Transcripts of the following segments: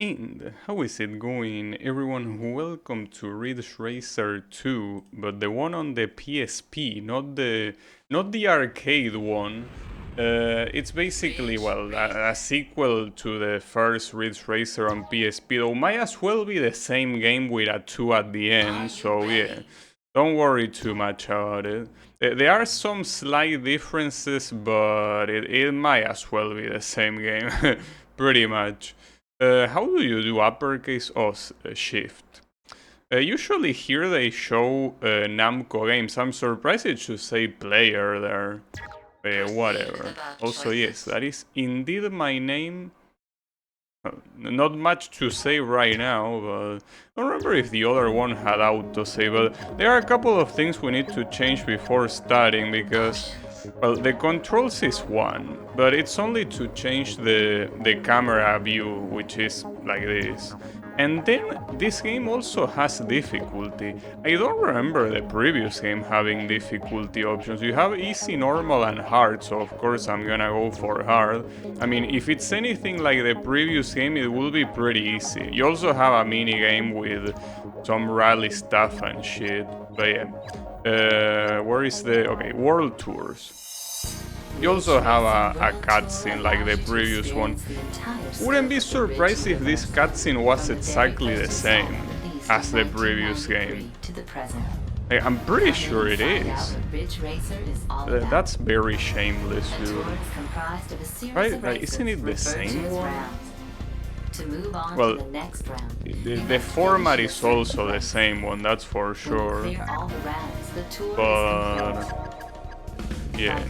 And how is it going, everyone? Welcome to Ridge Racer 2, but the one on the PSP, not the arcade one. It's basically a sequel to the first Ridge Racer on PSP, though might as well be the same game with a 2 at the end. So yeah, don't worry too much about it. There are some slight differences, but it might as well be the same game, pretty much. How do you do uppercase or shift? Usually here they show Namco games. I'm surprised it should say player there. Whatever. Also, yes, that is indeed my name. Not much to say right now, but I don't remember if the other one had autosave, but there are a couple of things we need to change before starting because, well, the controls is one, but it's only to change the camera view, which is like this. And then this game also has difficulty. I don't remember the previous game having difficulty options. You have easy, normal, and hard, so of course I'm gonna go for hard. I mean, if it's anything like the previous game, it will be pretty easy. You also have a mini game with some rally stuff and shit, but yeah. Where is the... okay, World Tours. You also have a cutscene like the previous one. Wouldn't be surprised if this cutscene was exactly the same as the previous game. I'm pretty sure it is. That's very shameless, dude. Right? Like, isn't it the same one? Well, the format is also the same one, that's for sure. But... yeah,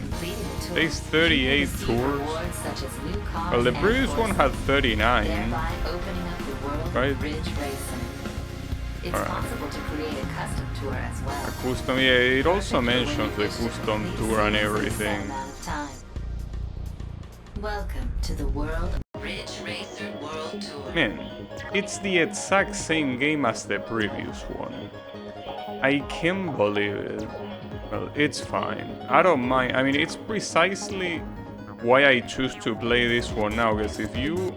there's 38 tours. Well, the previous one had 39, right? Alright. A custom, yeah, it also mentions the custom tour and everything. Welcome to the world of Ridge Racer World Tour. Man, it's the exact same game as the previous one. I can't believe it. Well, it's fine. I don't mind. I mean, it's precisely why I choose to play this one now, because if you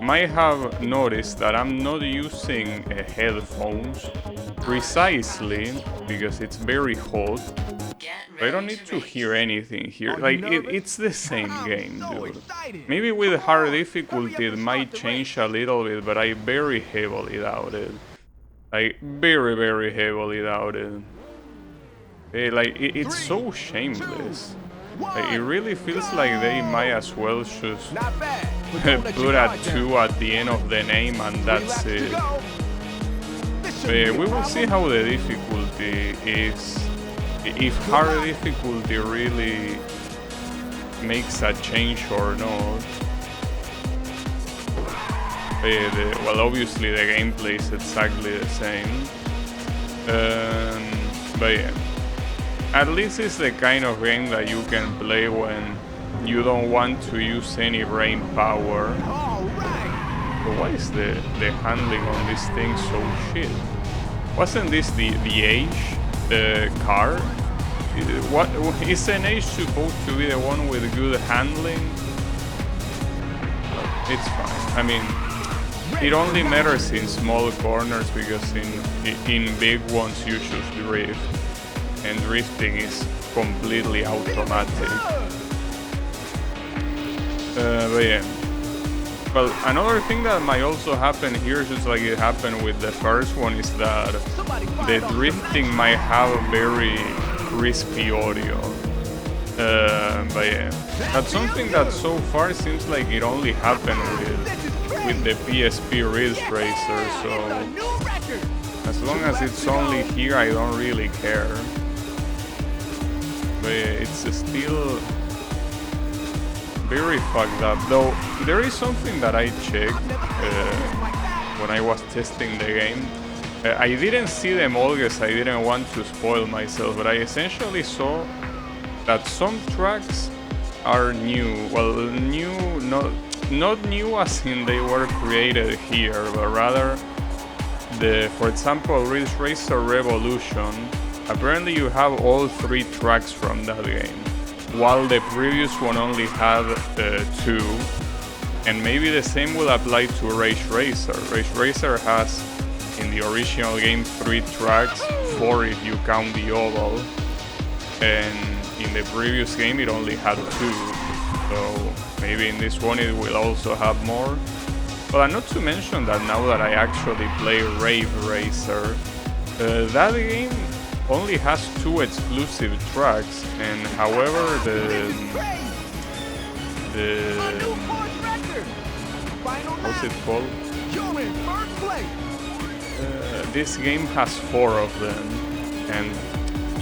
might have noticed that I'm not using headphones, precisely because it's very hot. I don't need to hear anything here. Like, it's the same game, dude. Maybe with hard difficulty it might change a little bit, but I very heavily doubt it. Like, very, very heavily doubt it. Like, it's so shameless. Like, it really feels like they might as well just put a 2 at the end of the name and that's it. We will see how the difficulty is. If hard difficulty really makes a change or not. Well, obviously the gameplay is exactly the same. But yeah. At least it's the kind of game that you can play when you don't want to use any brain power. But why is the handling on this thing so shit? Wasn't this the age car? What is an age supposed to be the one with good handling? It's fine. I mean, it only matters in small corners because in big ones you should drift. And drifting is completely automatic. But yeah. Well, another thing that might also happen here, just like it happened with the first one, is that the drifting might have a very crispy audio. But yeah, that's something that so far seems like it only happened with the PSP Ridge Racer, so as long as it's only here, I don't really care. But it's still very fucked up. Though there is something that I checked when I was testing the game. I didn't see them all because I didn't want to spoil myself, but I essentially saw that some tracks are new. Well, new, not new as in they were created here, but rather for example, Ridge Racer Revolution. Apparently you have all 3 tracks from that game, while the previous one only had 2. And maybe the same will apply to Rage Racer. Rage Racer has, in the original game, 3 tracks, 4 if you count the oval. And in the previous game it only had 2. So maybe in this one it will also have more. But not to mention that now that I actually play Rave Racer, that game only has 2 exclusive tracks, and however what's it called? This game has 4 of them, and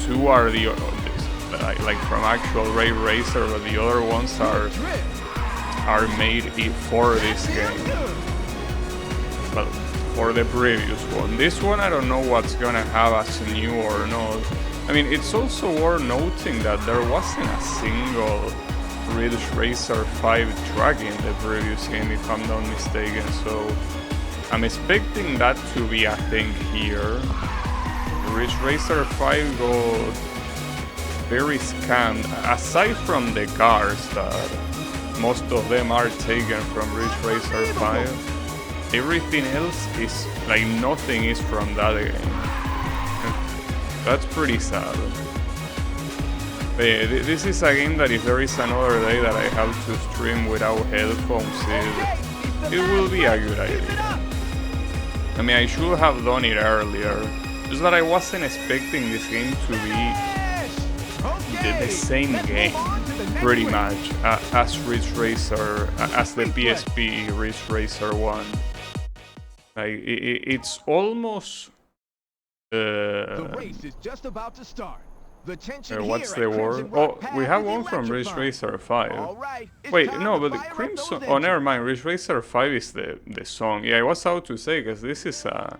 2 are the like from actual Rave Racer, but the other ones are made for this game. Well, for the previous one. This one I don't know what's gonna have as new or not. I mean, it's also worth noting that there wasn't a single Ridge Racer 5 track in the previous game, if I'm not mistaken, so I'm expecting that to be a thing here. Ridge Racer 5 got very scanned, aside from the cars that most of them are taken from Ridge Racer 5. Everything else is, like, nothing is from that game. That's pretty sad. But yeah, this is a game that if there is another day that I have to stream without headphones, it will be a good idea. I mean, I should have done it earlier. Just that I wasn't expecting this game to be the same game, pretty much, as Ridge Racer, as the PSP Ridge Racer 1. Like, it's almost... the race is just about to start. The tension what's here the at word? Crimson Oh, Rock we Path have is one from Ridge electrifying. Racer 5. All right, it's Wait, time no, to but the fire up Crimson... those Oh, never engines. mind. Ridge Racer 5 is the song. Yeah, I was about to say, because this is a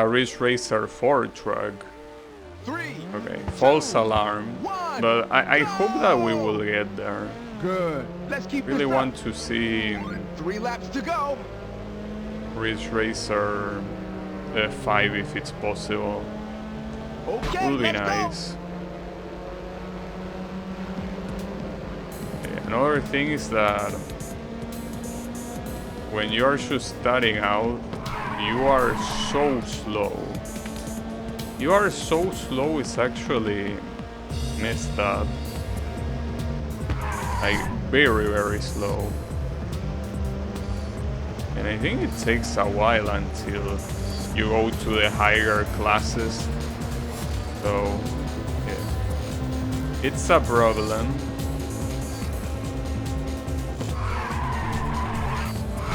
Ridge Racer 4 track. 3, Okay, false 2, alarm. 1, But I hope that we will get there. Good. Let's keep Really this want up. to see 3 laps to go. Ridge Racer 5 if it's possible. Okay, Would be let's nice. Okay, another thing is that when you are just starting out, you are so slow. You are so slow, it's actually messed up. Like, very, very slow. And I think it takes a while until you go to the higher classes. So, yeah. It's a problem.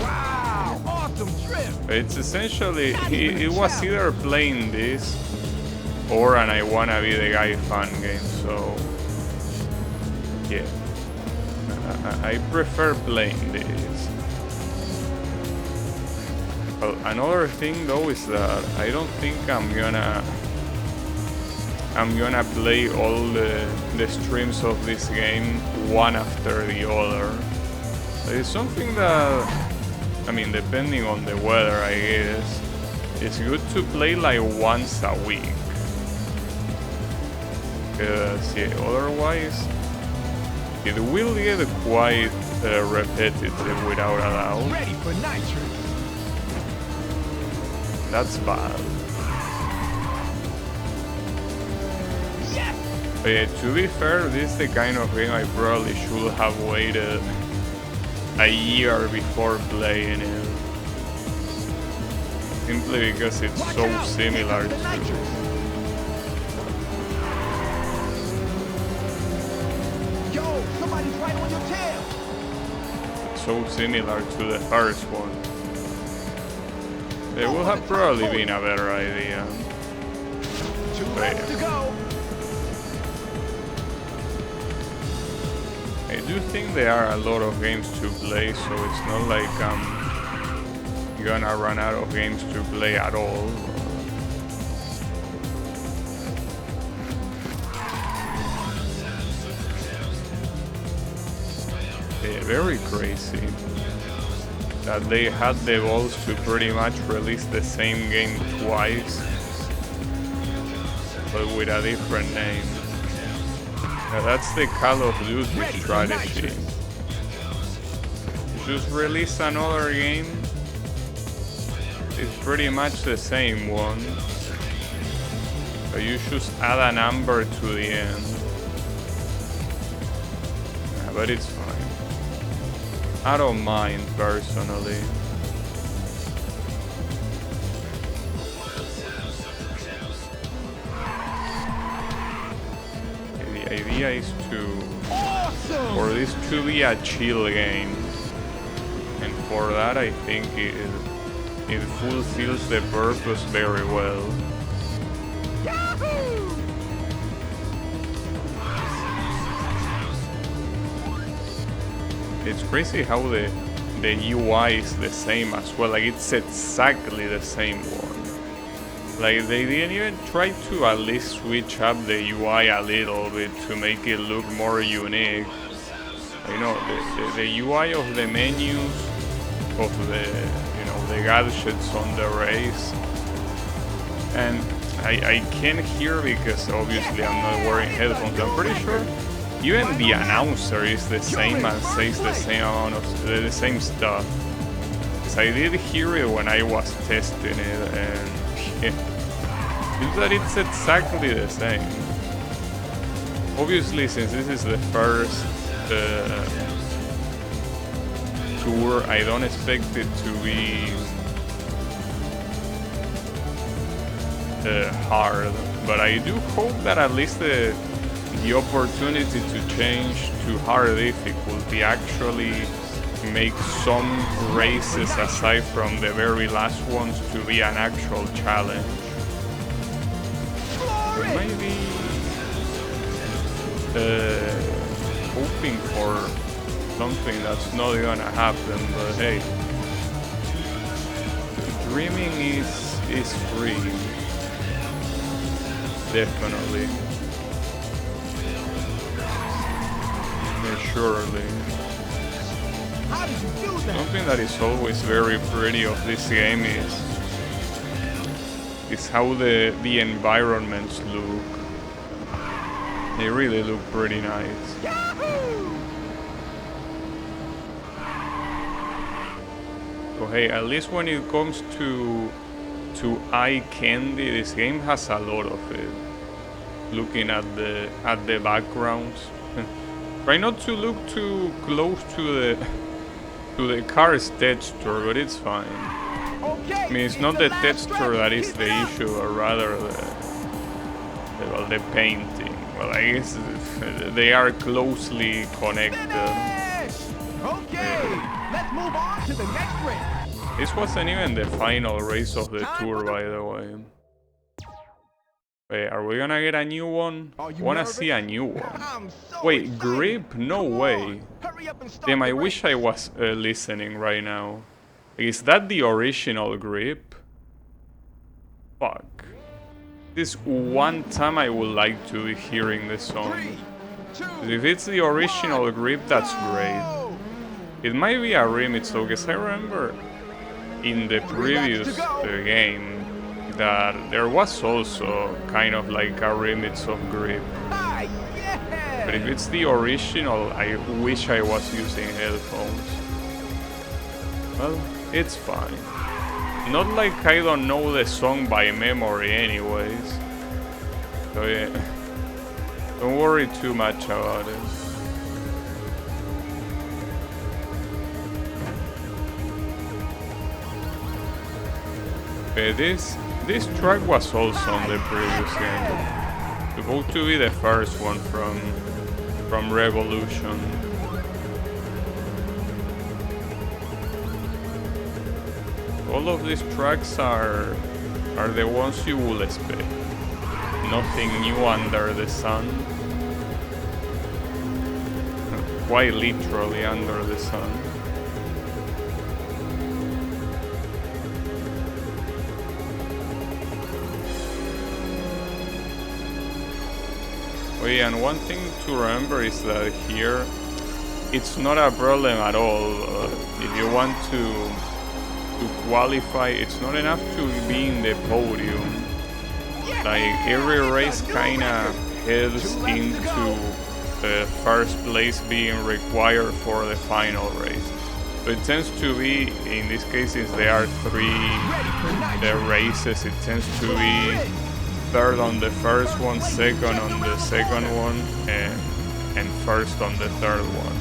Wow, awesome trip. It's essentially, it was either playing this or an I Wanna Be the Guy fan game, so yeah. I prefer playing this. Well, another thing though is that I don't think I'm gonna play all the streams of this game one after the other. It's something that, I mean, depending on the weather, I guess, it's good to play like once a week. Because, yeah, otherwise it will get quite repetitive without a doubt. Ready for nitrous. That's bad. Yes. But yeah, to be fair, this is the kind of game I probably should have waited a year before playing it. Simply because it's Watch so out. similar The to... nitrous. Yo, somebody's right on your tail. so similar to the first one. It would have probably been a better idea. 2 But laps to go. I do think there are a lot of games to play, so it's not like I'm gonna run out of games to play at all. Yeah, very crazy that they had the balls to pretty much release the same game twice, but with a different name. Now that's the Call of Duty strategy. just release another game. It's pretty much the same one. So you just add a number to the end. Yeah, but it's fine. I don't mind personally. Okay, the idea is for this to be a chill game. And for that I think it fulfills the purpose very well. It's crazy how the UI is the same as well, like it's exactly the same one. Like they didn't even try to at least switch up the UI a little bit to make it look more unique. You know, the UI of the menus, of the, you know, the gadgets on the race. And I can't hear because obviously I'm not wearing headphones. I'm pretty sure even the announcer is the same and says the same amount of the same stuff. Because I did hear it when I was testing it, and yeah, seems that it's exactly the same. Obviously, since this is the first tour, I don't expect it to be hard, but I do hope that at least the opportunity to change to hard difficulty actually make some races aside from the very last ones to be an actual challenge. But maybe hoping for something that's not gonna happen, but hey, dreaming is free. Definitely. Surely. How did you do that? Something that is always very pretty of this game is how the environments look. They really look pretty nice. Yahoo! So hey, at least when it comes to eye candy, this game has a lot of it. Looking at the backgrounds. Try not to look too close to the car's texture, but it's fine. Okay, I mean, it's not the texture that is the issue, or rather the painting. Well, I guess they are closely connected. Okay, let's move on to the next race. This wasn't even the final race of the tour, by the way. Wait, are we gonna get a new one? Wanna see a new one? Wait, grip? No way. Damn, I wish I was listening right now. Is that the original grip? Fuck. This one time I would like to be hearing the song. If it's the original grip, that's great. It might be a remix though, because I remember in the previous game that there was also kind of like a remix of grip. But if it's the original, I wish I was using headphones. Well, it's fine. Not like I don't know the song by memory anyways. So yeah, don't worry too much about it. Okay, this track was also on the previous game. Supposed to be the first one from Revolution. All of these tracks are the ones you will expect. Nothing new under the sun. Quite literally under the sun. Oh yeah, and one thing to remember is that here, it's not a problem at all. If you want to qualify, it's not enough to be in the podium. Like every race kinda heads into the first place being required for the final race. So it tends to be, in this case, since there are 3 races, it tends to be third on the first one, second on the second one, and first on the third one.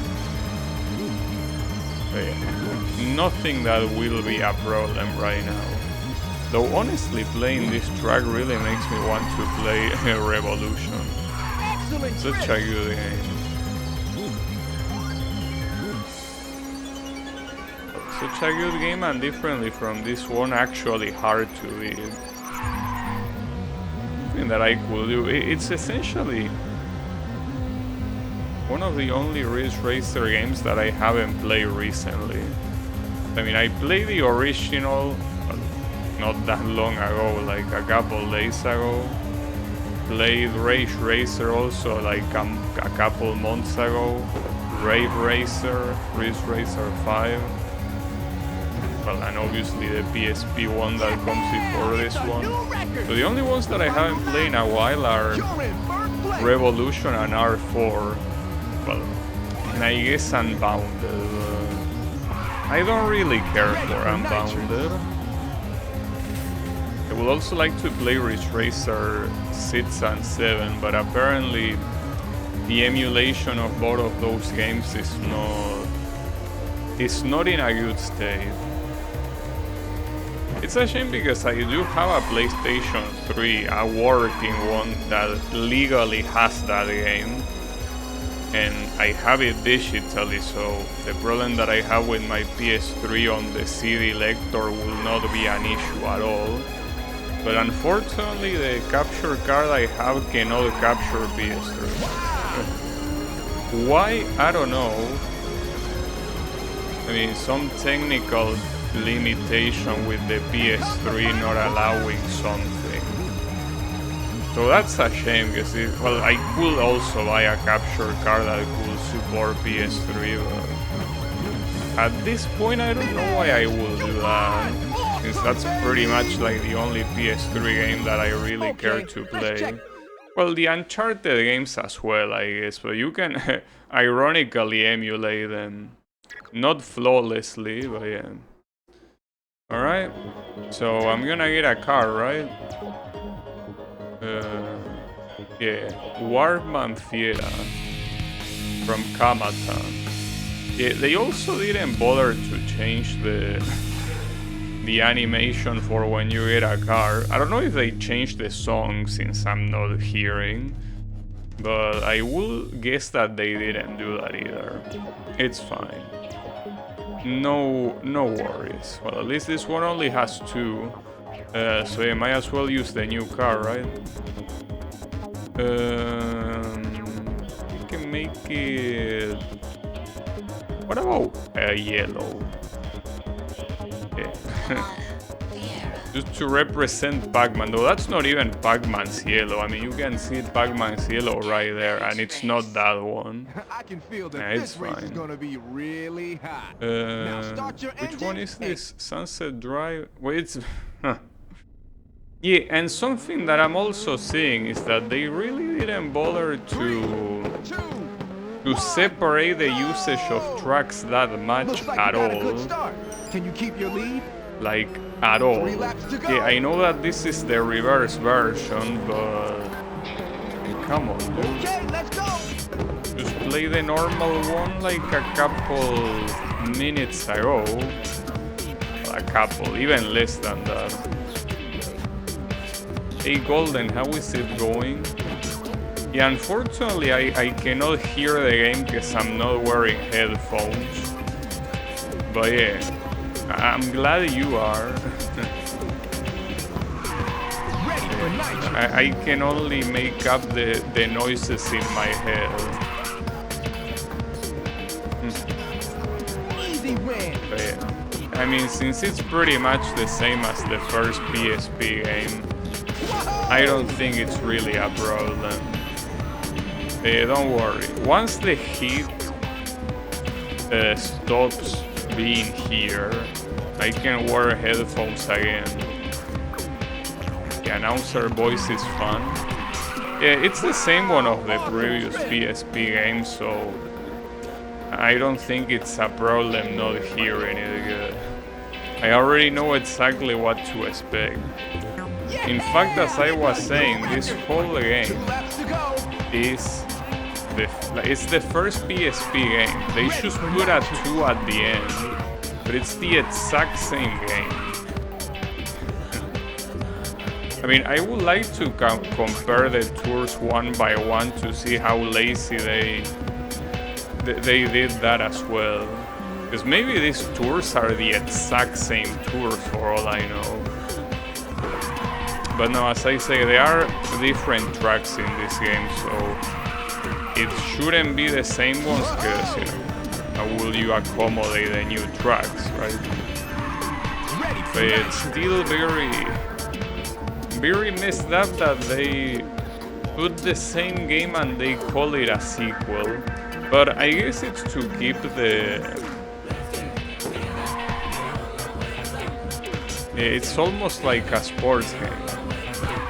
But yeah, nothing that will be a problem right now. Though honestly, playing this track really makes me want to play Revolution. Such a good game. Such a good game, and differently from this one, actually hard to beat. Something that I could do. It's essentially one of the only Ridge Racer games that I haven't played recently. I mean, I played the original not that long ago, like a couple days ago. Played Ridge Racer also like a couple months ago. Rave Racer, Ridge Racer 5. Well, and obviously the PSP one that comes before this one. So the only ones that I haven't played in a while are Revolution and R4. Well, and I guess Unbounded. I don't really care for Unbounded. I would also like to play Ridge Racer 6 and 7, but apparently the emulation of both of those games is not in a good state. It's a shame because I do have a PlayStation 3, a working one that legally has that game, and I have it digitally, so the problem that I have with my PS3 on the CD lector will not be an issue at all. But unfortunately, the capture card I have cannot capture PS3. Why? I don't know. I mean, some technical limitation with the PS3 not allowing something. So that's a shame because well, I could also buy a capture card that could support PS3, but at this point I don't know why I will do that, since that's pretty much like the only PS3 game that I really care to play. Well, the Uncharted games as well, I guess, but you can ironically emulate them. Not flawlessly, but yeah. Alright, so I'm gonna get a car, right? Yeah, Warman Fiera from Kamata. Yeah, they also didn't bother to change the animation for when you get a car. I don't know if they changed the song since I'm not hearing, but I will guess that they didn't do that either. It's fine. No worries. Well, at least this one only has 2. So you might as well use the new car, right? You can make it... What about yellow? Yeah. Just to represent Pac-Man. Though that's not even Pac-Man's yellow. I mean, you can see Pac-Man's yellow right there, and it's not that one. I can feel that Yeah, it's this race is fine. gonna be really hot. Now start your Which one is engine. this? Sunset Drive? Wait, it's... Huh. Yeah, and something that I'm also seeing is that they really didn't bother to separate the usage of tracks that much Looks like at you got a all. good start. Can you keep your lead? Like, at all. 3 laps to go. Yeah, I know that this is the reverse version, but... Come on, dude. Okay, let's go. Just play the normal one like a couple minutes ago. A couple, even less than that. Hey Golden, how is it going? Yeah, unfortunately I cannot hear the game because I'm not wearing headphones. But yeah, I'm glad you are. I can only make up the noises in my head. Easy win. But yeah. I mean, since it's pretty much the same as the first PSP game, I don't think it's really a problem. Don't worry. Once the heat stops being here, I can wear headphones again. The announcer voice is fun. Yeah, it's the same one of the previous PSP game, so I don't think it's a problem not hearing it good. I already know exactly what to expect. In fact, as I was saying, this whole game is it's the first PSP game. They should put a 2 at the end, but it's the exact same game. I mean, I would like to compare the tours one by one to see how lazy they did that as well. Because maybe these tours are the exact same tours for all I know. But no, as I say, there are different tracks in this game, so it shouldn't be the same ones, because, you know, how will you accommodate the new tracks, right? But it's still very messed up that they put the same game and they call it a sequel. But I guess it's to keep the... It's almost like a sports game.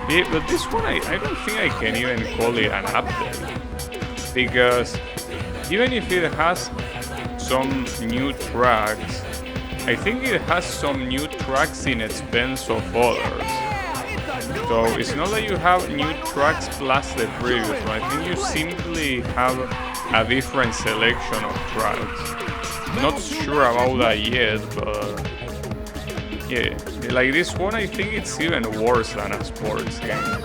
Yeah, but this one, I don't think I can even call it an update. Because even if it has some new tracks, I think it has some new tracks in expense of others. So it's not that you have new tracks plus the previous one. I think you simply have a different selection of tracks. Not sure about that yet, but yeah, like this one, I think it's even worse than a sports game.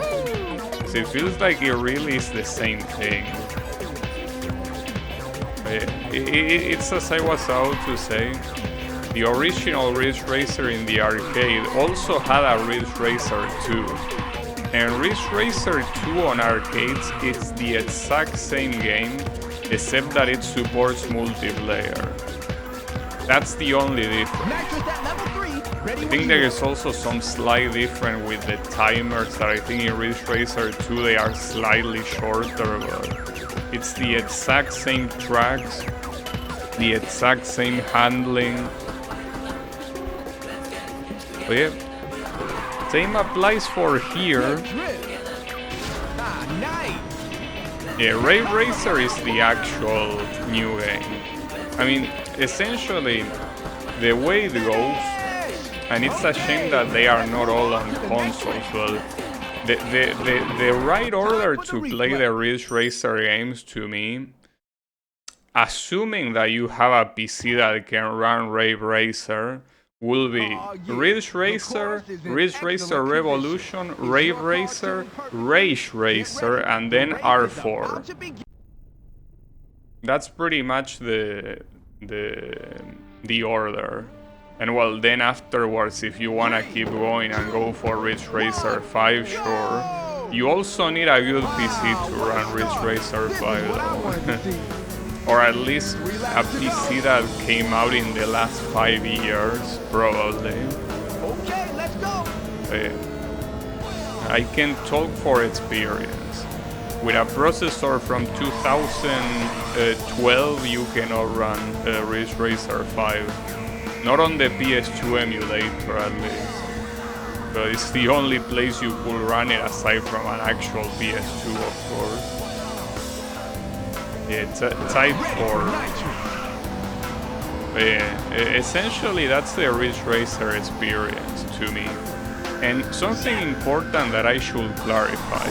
So it feels like it really is the same thing. It's as I was about to say, the original Ridge Racer in the arcade also had a Ridge Racer 2. And Ridge Racer 2 on arcades, it's the exact same game, except that it supports multiplayer. That's the only difference. I think there is also some slight difference with the timers that I think in Ridge Racer 2 they are slightly shorter, but it's the exact same tracks, the exact same handling. But yeah, same applies for here. Yeah, Rave Racer is the actual new game. I mean, essentially, the way it goes, and it's a shame that they are not all on consoles, but the right order to play the Ridge Racer games, to me, assuming that you have a PC that can run Rave Racer, will be Ridge Racer, Ridge Racer Revolution, Rave Racer, Rage Racer, and then R4. That's pretty much the order. And well, then afterwards, if you wanna keep going and go for Ridge Racer 5, sure. You also need a good PC to run Ridge Racer 5 though. Or at least a PC that came out in the last 5 years, probably. Okay, let's go. I can talk for experience. With a processor from 2012, you cannot run Ridge Racer 5. Not on the PS2 emulator, at least. But it's the only place you could run it aside from an actual PS2, of course. Yeah, Type 4. Yeah, essentially, that's the Ridge Racer experience to me. And something important that I should clarify.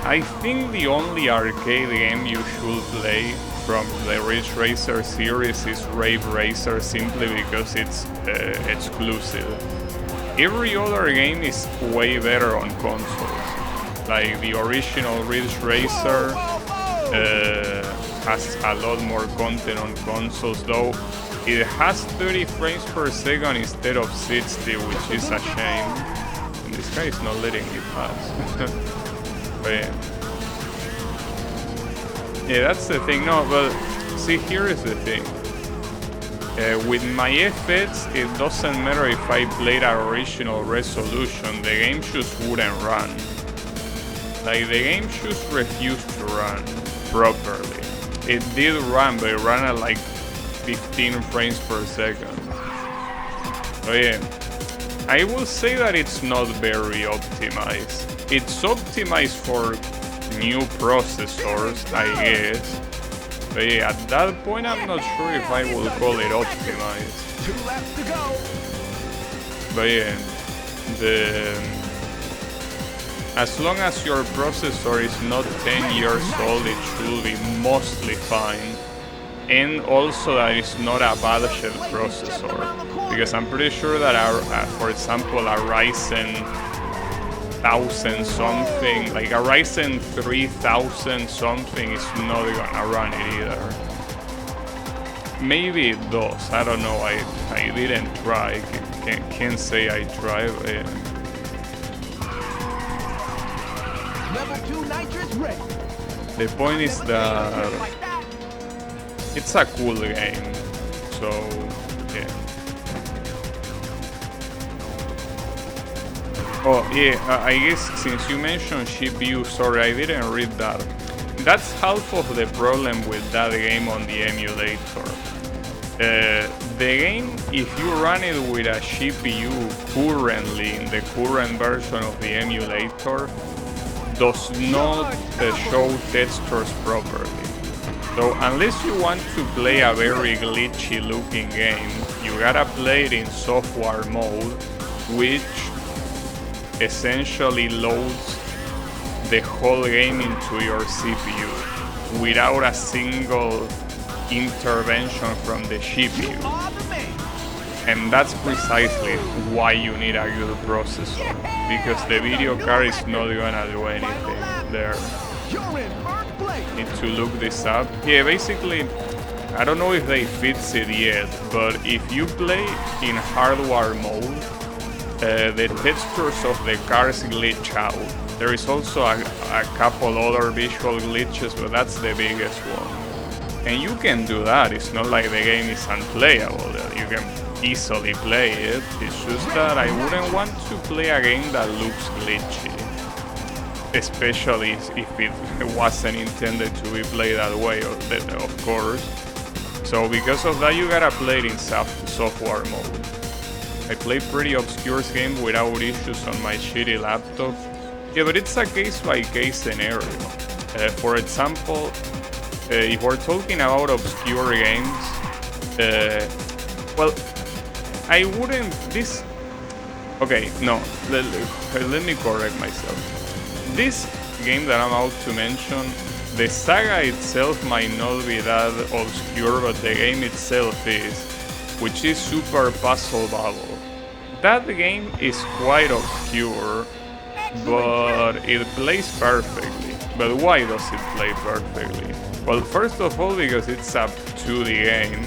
I think the only arcade game you should play from the Ridge Racer series is Rave Racer, simply because it's exclusive. Every other game is way better on consoles. Like the original Ridge Racer has a lot more content on consoles, though it has 30 frames per second instead of 60, which is a shame. And this guy is not letting me pass. But yeah, that's the thing. No, but see, here is the thing. With my FX, it doesn't matter if I played at original resolution, the game just wouldn't run. Like, the game just refused to run properly. It did run, but it ran at like 15 frames per second. So yeah, I will say that it's not very optimized. It's optimized for new processors, I guess, But yeah, at that point I'm not sure if I will call it optimized. 2 laps to go. But yeah, as long as your processor is not 10 years old, it should be mostly fine. And also that it's not a bad shell processor, because I'm pretty sure that for example, a Ryzen 1000 something, like a Ryzen 3000 something is not gonna run it either. Maybe it does, I don't know, I didn't try, can't say I tried. Level 2 nitrous ready. The point is that it's a cool game, so yeah. Oh yeah, I guess since you mentioned CPU, sorry, I didn't read that. That's half of the problem with that game on the emulator. The game, if you run it with a GPU currently, in the current version of the emulator, does not show textures properly. So unless you want to play a very glitchy looking game, you gotta play it in software mode, which essentially loads the whole game into your CPU without a single intervention from the GPU. And that's precisely why you need a good processor, because the video card is not gonna do anything there. Need to look this up. Yeah, basically, I don't know if they fix it yet, but if you play in hardware mode, the textures of the cars glitch out. There is also a couple other visual glitches, but that's the biggest one. And you can do that, it's not like the game is unplayable, you can easily play it. It's just that I wouldn't want to play a game that looks glitchy. Especially if it wasn't intended to be played that way, of course. So because of that, you gotta play it in software mode. I play pretty obscure games without issues on my shitty laptop. Yeah, but it's a case-by-case scenario. For example, if we're talking about obscure games, well, I wouldn't... Okay, no, let me correct myself. This game that I'm about to mention, the saga itself might not be that obscure, but the game itself is, which is Super Puzzle Bubble. That game is quite obscure, but it plays perfectly. But why does it play perfectly? Well, first of all, because it's a 2D game,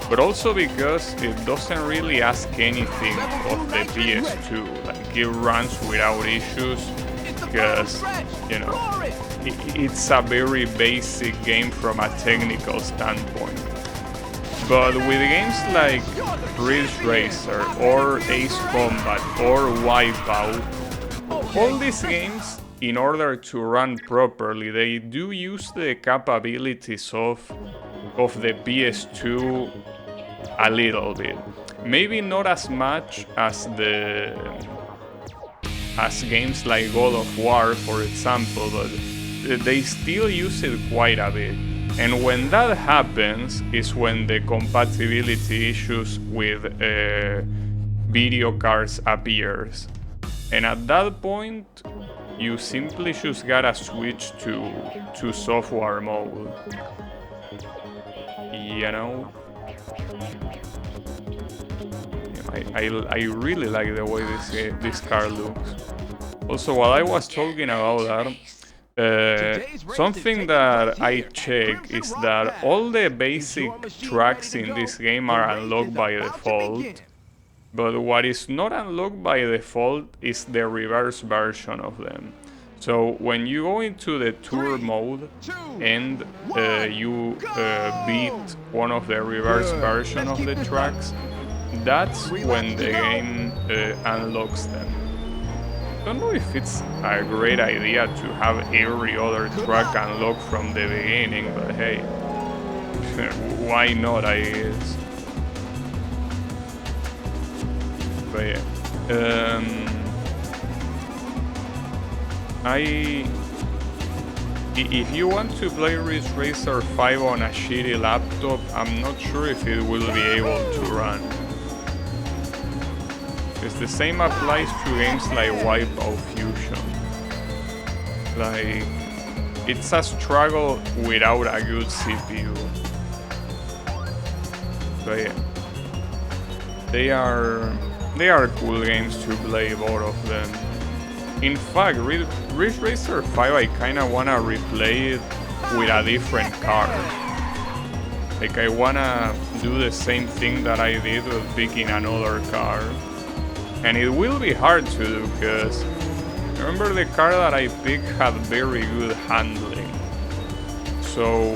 but also because it doesn't really ask anything of the PS2. Like, it runs without issues, because, you know, it's a very basic game from a technical standpoint. But with games like Ridge Racer or Ace Combat or Wipeout, all these games, in order to run properly, they do use the capabilities of the PS2 a little bit. Maybe not as much as games like God of War, for example, but they still use it quite a bit. And when that happens is when the compatibility issues with video cards appears. And at that point, you simply just gotta switch to software mode. You know? I really like the way this car looks. Also, while I was talking about that, something that I check is that all the basic tracks in this game are unlocked by default, but what is not unlocked by default is the reverse version of them. So when you go into the tour mode and you beat one of the reverse version of the tracks, that's when the game unlocks them. I don't know if it's a great idea to have every other track unlocked from the beginning, but hey, why not, I guess. But yeah, If you want to play Ridge Racer 5 on a shitty laptop, I'm not sure if it will be able to run. Because the same applies to games like Wipeout Fusion. Like, it's a struggle without a good CPU. So yeah, they are cool games to play, both of them. In fact, Ridge Racer 5, I kinda wanna replay it with a different car. Like, I wanna do the same thing that I did with picking another car. And it will be hard to do, because remember, the car that I picked had very good handling. So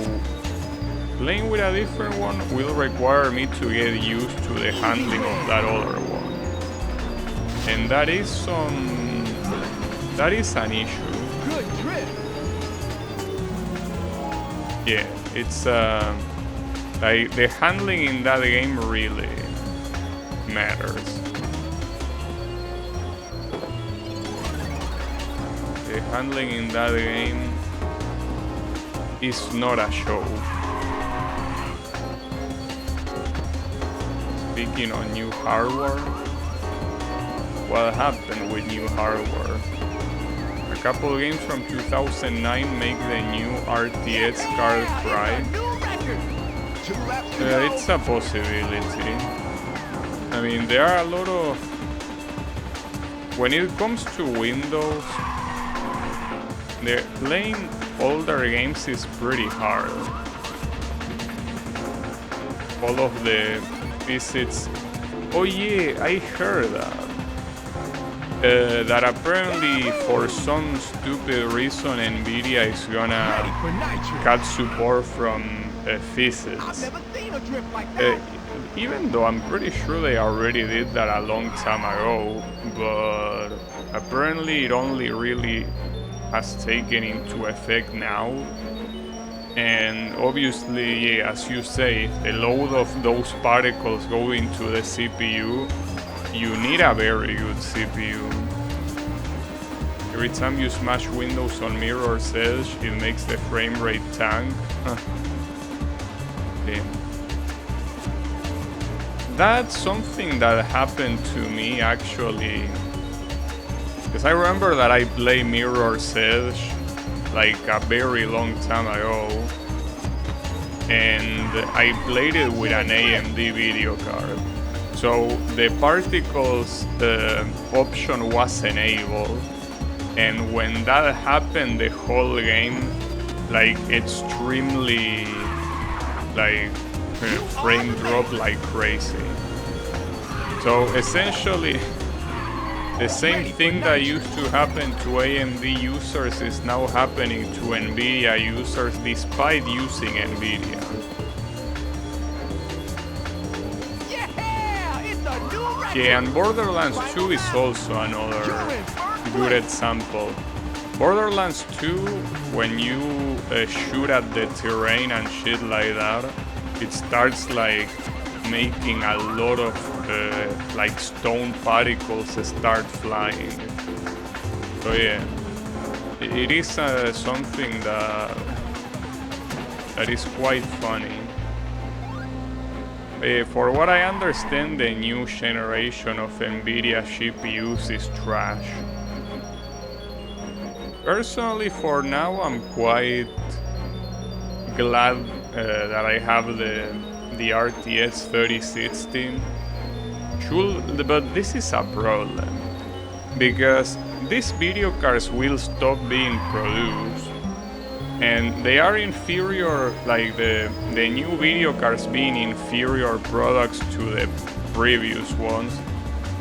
playing with a different one will require me to get used to the handling of that other one. And that is an issue. Good trip. Yeah, it's like, the handling in that game really matters. The handling in that game is not a show. Speaking on new hardware, what happened with new hardware? A couple games from 2009 make the new RTX card cry. It's a possibility. I mean, there are a lot of... When it comes to Windows, playing older games is pretty hard. All of the visits... Oh yeah, I heard that. That apparently, for some stupid reason, Nvidia is gonna cut support from physics. Even though I'm pretty sure they already did that a long time ago, but apparently it only really has taken into effect now. And obviously, yeah, as you say, if the load of those particles go into the CPU, you need a very good CPU. Every time you smash Windows on Mirror's Edge, it makes the frame rate tank. Damn. That's something that happened to me, actually. Because I remember that I played Mirror's Edge like a very long time ago. And I played it with an AMD video card. So the particles option was enabled, and when that happened, the whole game, like, extremely, like, frame drop like crazy. So essentially, the same thing that used to happen to AMD users is now happening to Nvidia users despite using Nvidia. Yeah, and Borderlands 2 is also another good example. Borderlands 2, when you shoot at the terrain and shit like that, it starts like making a lot of like stone particles start flying. So yeah, it is something that is quite funny. For what I understand, the new generation of Nvidia GPUs is trash. Personally, for now, I'm quite glad that I have the RTX 3060. But this is a problem, because these video cards will stop being produced. And they are inferior, like the new video cards being inferior products to the previous ones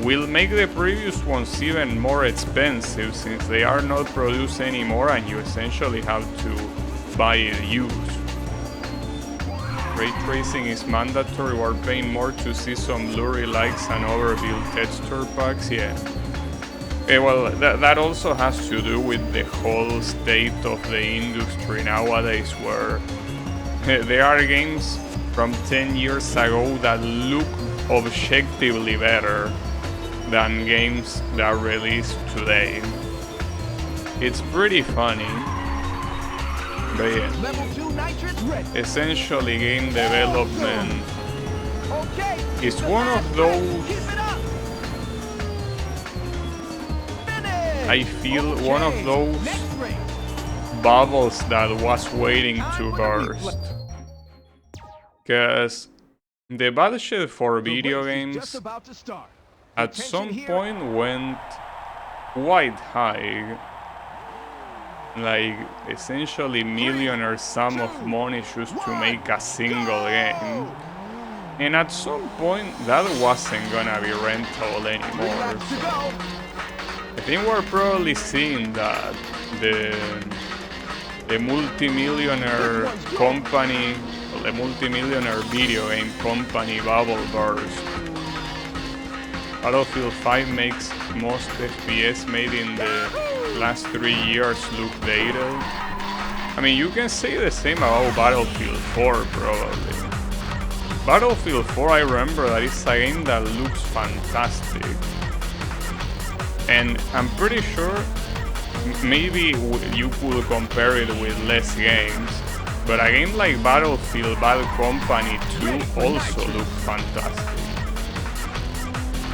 will make the previous ones even more expensive, since they are not produced anymore and you essentially have to buy it used. Ray tracing is mandatory. We're paying more to see some blurry lights and overbuilt texture packs, yeah. Well, that also has to do with the whole state of the industry nowadays, where there are games from 10 years ago that look objectively better than games that are released today. It's pretty funny. But yeah, Level 2 nitrous ready. essentially game development Okay. is the one last of race. those, Keep it up. Finish. I feel one of Okay, those next race. bubbles that was waiting Time to for the burst. replay. Cause the budget for The video race is games just about to start. at Attention some here. point went quite high. Like essentially millionaire sum of money just to make a single game. And at some point that wasn't gonna be rentable anymore. Laps to So go. I think we're probably seeing that the multi-millionaire company, the multi-millionaire video game company bubble burst. Battlefield 5 makes most FPS made in the last 3 years look dated. I mean, you can say the same about Battlefield 4 probably. Battlefield 4, I remember that it's a game that looks fantastic. And I'm pretty sure maybe you could compare it with less games, but a game like Battlefield Bad Company 2 also looks fantastic.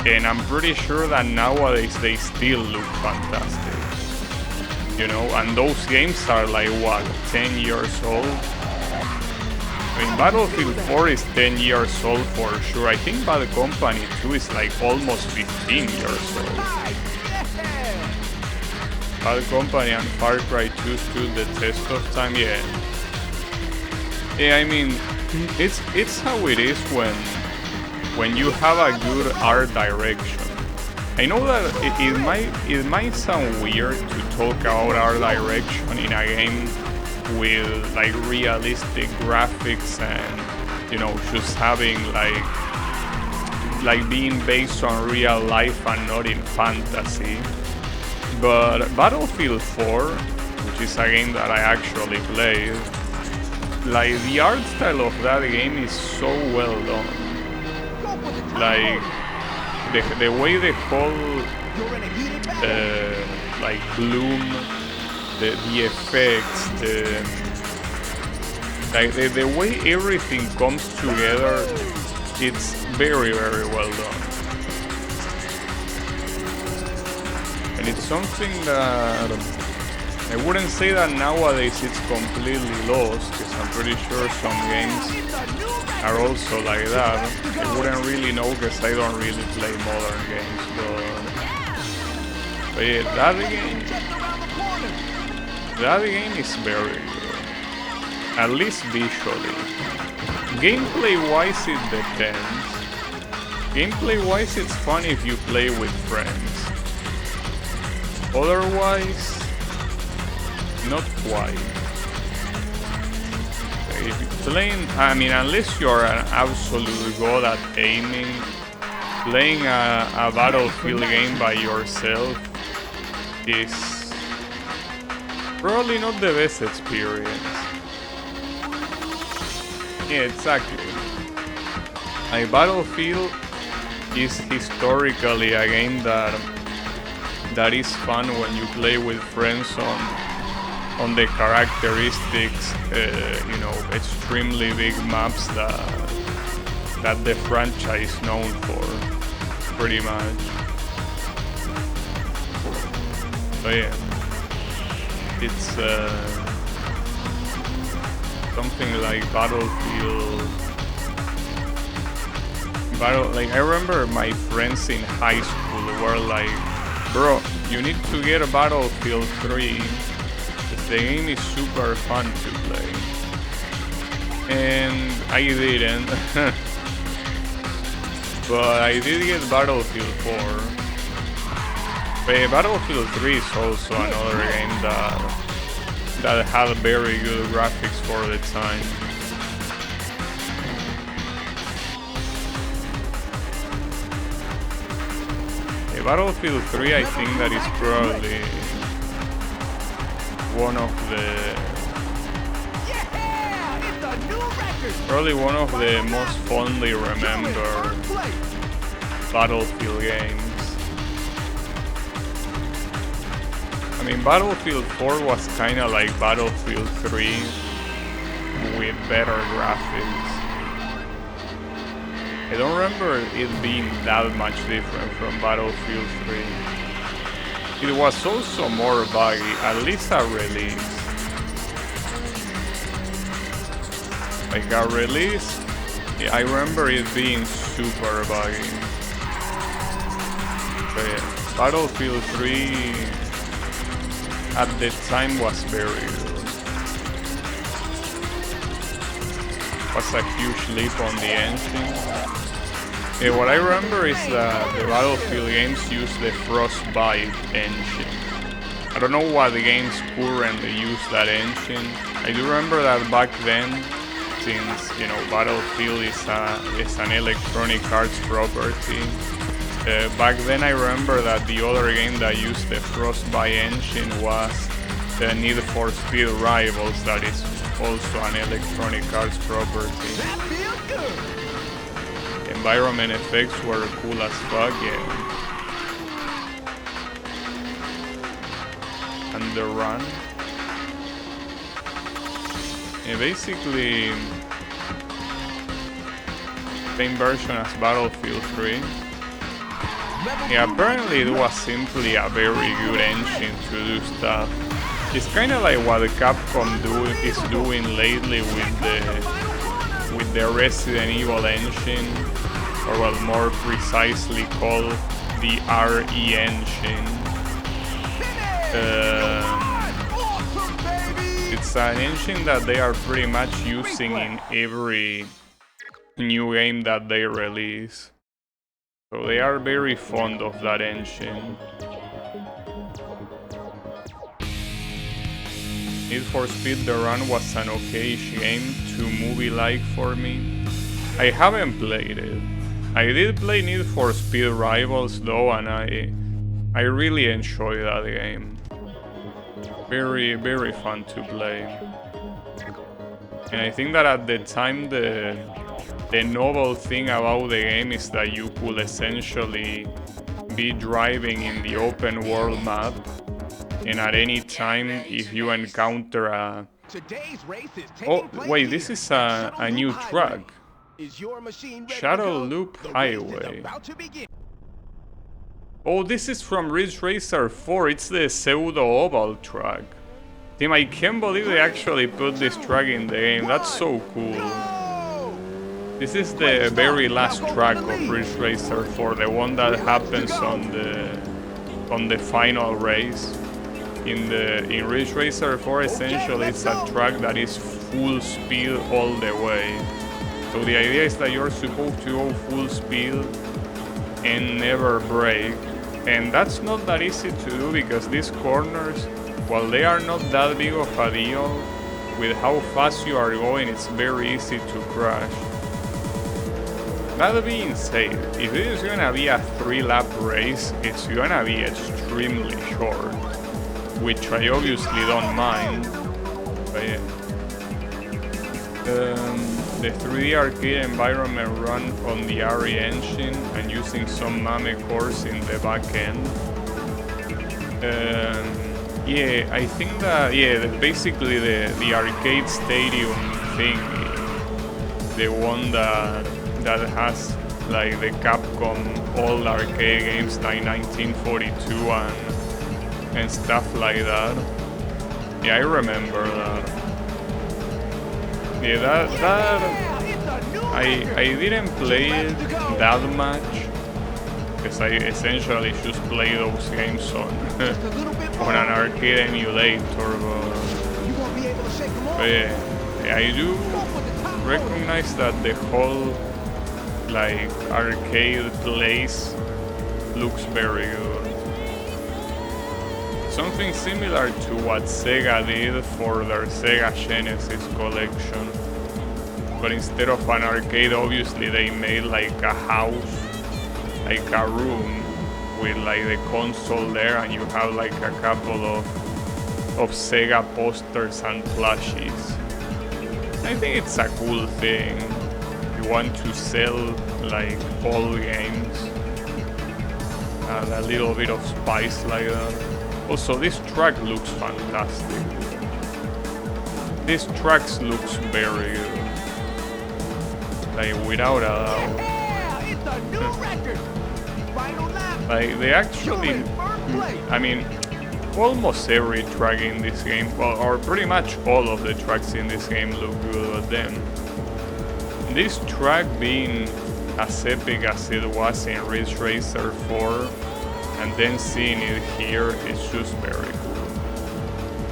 And I'm pretty sure that nowadays they still look fantastic. You know, and those games are like, what, 10 years old? I mean, Battlefield 4 is 10 years old for sure. I think Bad Company 2 is like almost 15 years old. Bad Company and Far Cry 2 stood the test of time, yeah. Yeah, I mean, it's how it is when you have a good art direction. I know that it might sound weird to talk about art direction in a game with like realistic graphics and, you know, just having like being based on real life and not in fantasy. But Battlefield 4, which is a game that I actually played, like the art style of that game is so well done. Like the way the whole like bloom, the effects, the way everything comes together, it's very well done. And it's something that I wouldn't say that nowadays it's completely lost, because I'm pretty sure some games are also like that. I wouldn't really know because I don't really play modern games, but yeah, that game is very good, at least visually. Gameplay wise it depends. Gameplay wise it's fun if you play with friends. Otherwise, not quite. If you're playing, I mean, unless you're an absolute god at aiming, playing a Battlefield game by yourself is probably not the best experience. Yeah, exactly. A Battlefield is historically a game that is fun when you play with friends on the characteristics, you know, extremely big maps that the franchise known for, pretty much. So yeah, it's something like Battlefield. Like I remember my friends in high school were like, "Bro, you need to get a Battlefield 3. The game is super fun to play." And I didn't. But I did get Battlefield 4. But Battlefield 3 is also another game that had very good graphics for the time. Battlefield 3, I think that is probably one of the most fondly remembered Battlefield games. I mean, Battlefield 4 was kind of like Battlefield 3 with better graphics. I don't remember it being that much different from Battlefield 3. It was also more buggy, at least at release. Like at release, yeah, I remember it being super buggy. But yeah, Battlefield 3 at the time was very good. Was a huge leap on the engine. Yeah, what I remember is that the Battlefield games use the Frostbite engine. I don't know what the games currently use that engine. I do remember that back then, since you know Battlefield is an Electronic Arts property. Back then I remember that the other game that used the Frostbite engine was the Need for Speed Rivals, that is also an Electronic Arts property. That feels good. Environment effects were cool as fuck, yeah. And the run. Yeah, basically same version as Battlefield 3. Yeah, apparently it was simply a very good engine to do stuff. It's kind of like what Capcom is doing lately with the Resident Evil engine, or well, more precisely called the RE engine. It's an engine that they are pretty much using in every new game that they release. So they are very fond of that engine. Need for Speed The Run was an okay-ish game, too movie-like for me. I haven't played it. I did play Need for Speed Rivals though, and I really enjoy that game. Very, very fun to play. And I think that at the time the novel thing about the game is that you could essentially be driving in the open world map, and at any time if you encounter a... Oh, wait, this is a new track. Shadow Loop Highway. Oh, this is from Ridge Racer 4, it's the pseudo-oval track. Damn, I can't believe they actually put this track in the game, that's so cool. This is the very last track of Ridge Racer 4, the one that happens on the final race. In Ridge Racer 4, essentially it's a track that is full speed all the way. So the idea is that you're supposed to go full speed and never brake. And that's not that easy to do because these corners, while they are not that big of a deal, with how fast you are going, it's very easy to crash. That being said, if it is gonna be a 3-lap race, it's gonna be extremely short, which I obviously don't mind. But yeah. The 3D arcade environment run on the RE engine and using some MAME cores in the back end. Yeah, I think that, yeah, basically the arcade stadium thing, the one that has like the Capcom old arcade games like 1942 and stuff like that. Yeah, I remember that. Yeah, that I didn't play it that much because I essentially just play those games on on an arcade emulator. But yeah, I do recognize that the whole like arcade place looks very good. Something similar to what Sega did for their Sega Genesis collection. But instead of an arcade, obviously they made like a house, like a room with like the console there, and you have like a couple of Sega posters and plushies. I think it's a cool thing. You want to sell like old games and a little bit of spice like that. Also, this track looks fantastic. This track looks very good. Like, without a doubt. Yeah, it's a new record. Final lap. Like, they actually, I mean, almost every track in this game, well, or pretty much all of the tracks in this game look good, but then this track being as epic as it was in Ridge Racer 4, and then seeing it here is just very cool.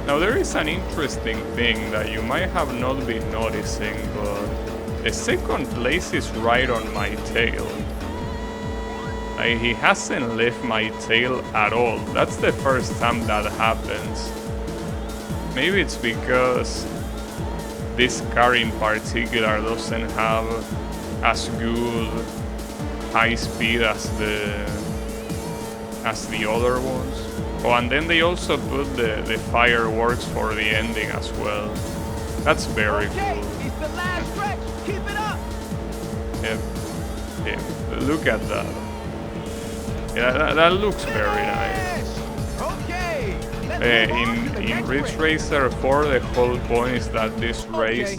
Now there is an interesting thing that you might have not been noticing, but the second place is right on my tail. Like, he hasn't left my tail at all. That's the first time that happens. Maybe it's because this car in particular doesn't have as good high speed as the other ones. Oh, and then they also put the fireworks for the ending as well. That's very cool. It's the last stretch. Keep it up. Yep. Yeah. Look at that. Yeah, that looks very nice. Okay. In Ridge Racer 4, the whole point is that this race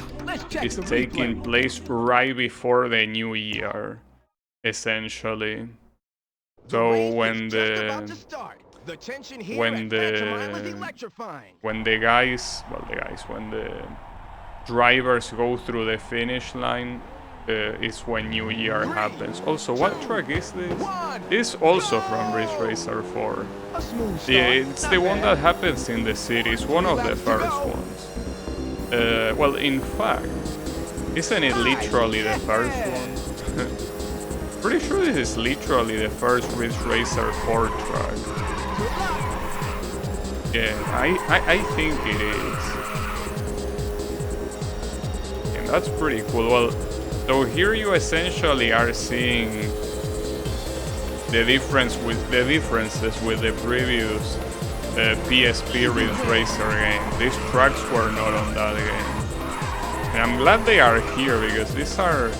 is taking place right before the new year, essentially. So when the drivers go through the finish line, is when New Year happens. Also, what track is this? It's also from Ridge Racer 4. Yeah, it's the one that happens in the city. It's one of the first ones. Well, in fact, isn't it literally the first one? Pretty sure this is literally the first Ridge Racer 4 track. Yeah, I think it is. And that's pretty cool. Well, so here you essentially are seeing the differences with the previous PSP Ridge Racer game. These tracks were not on that game, and I'm glad they are here because these are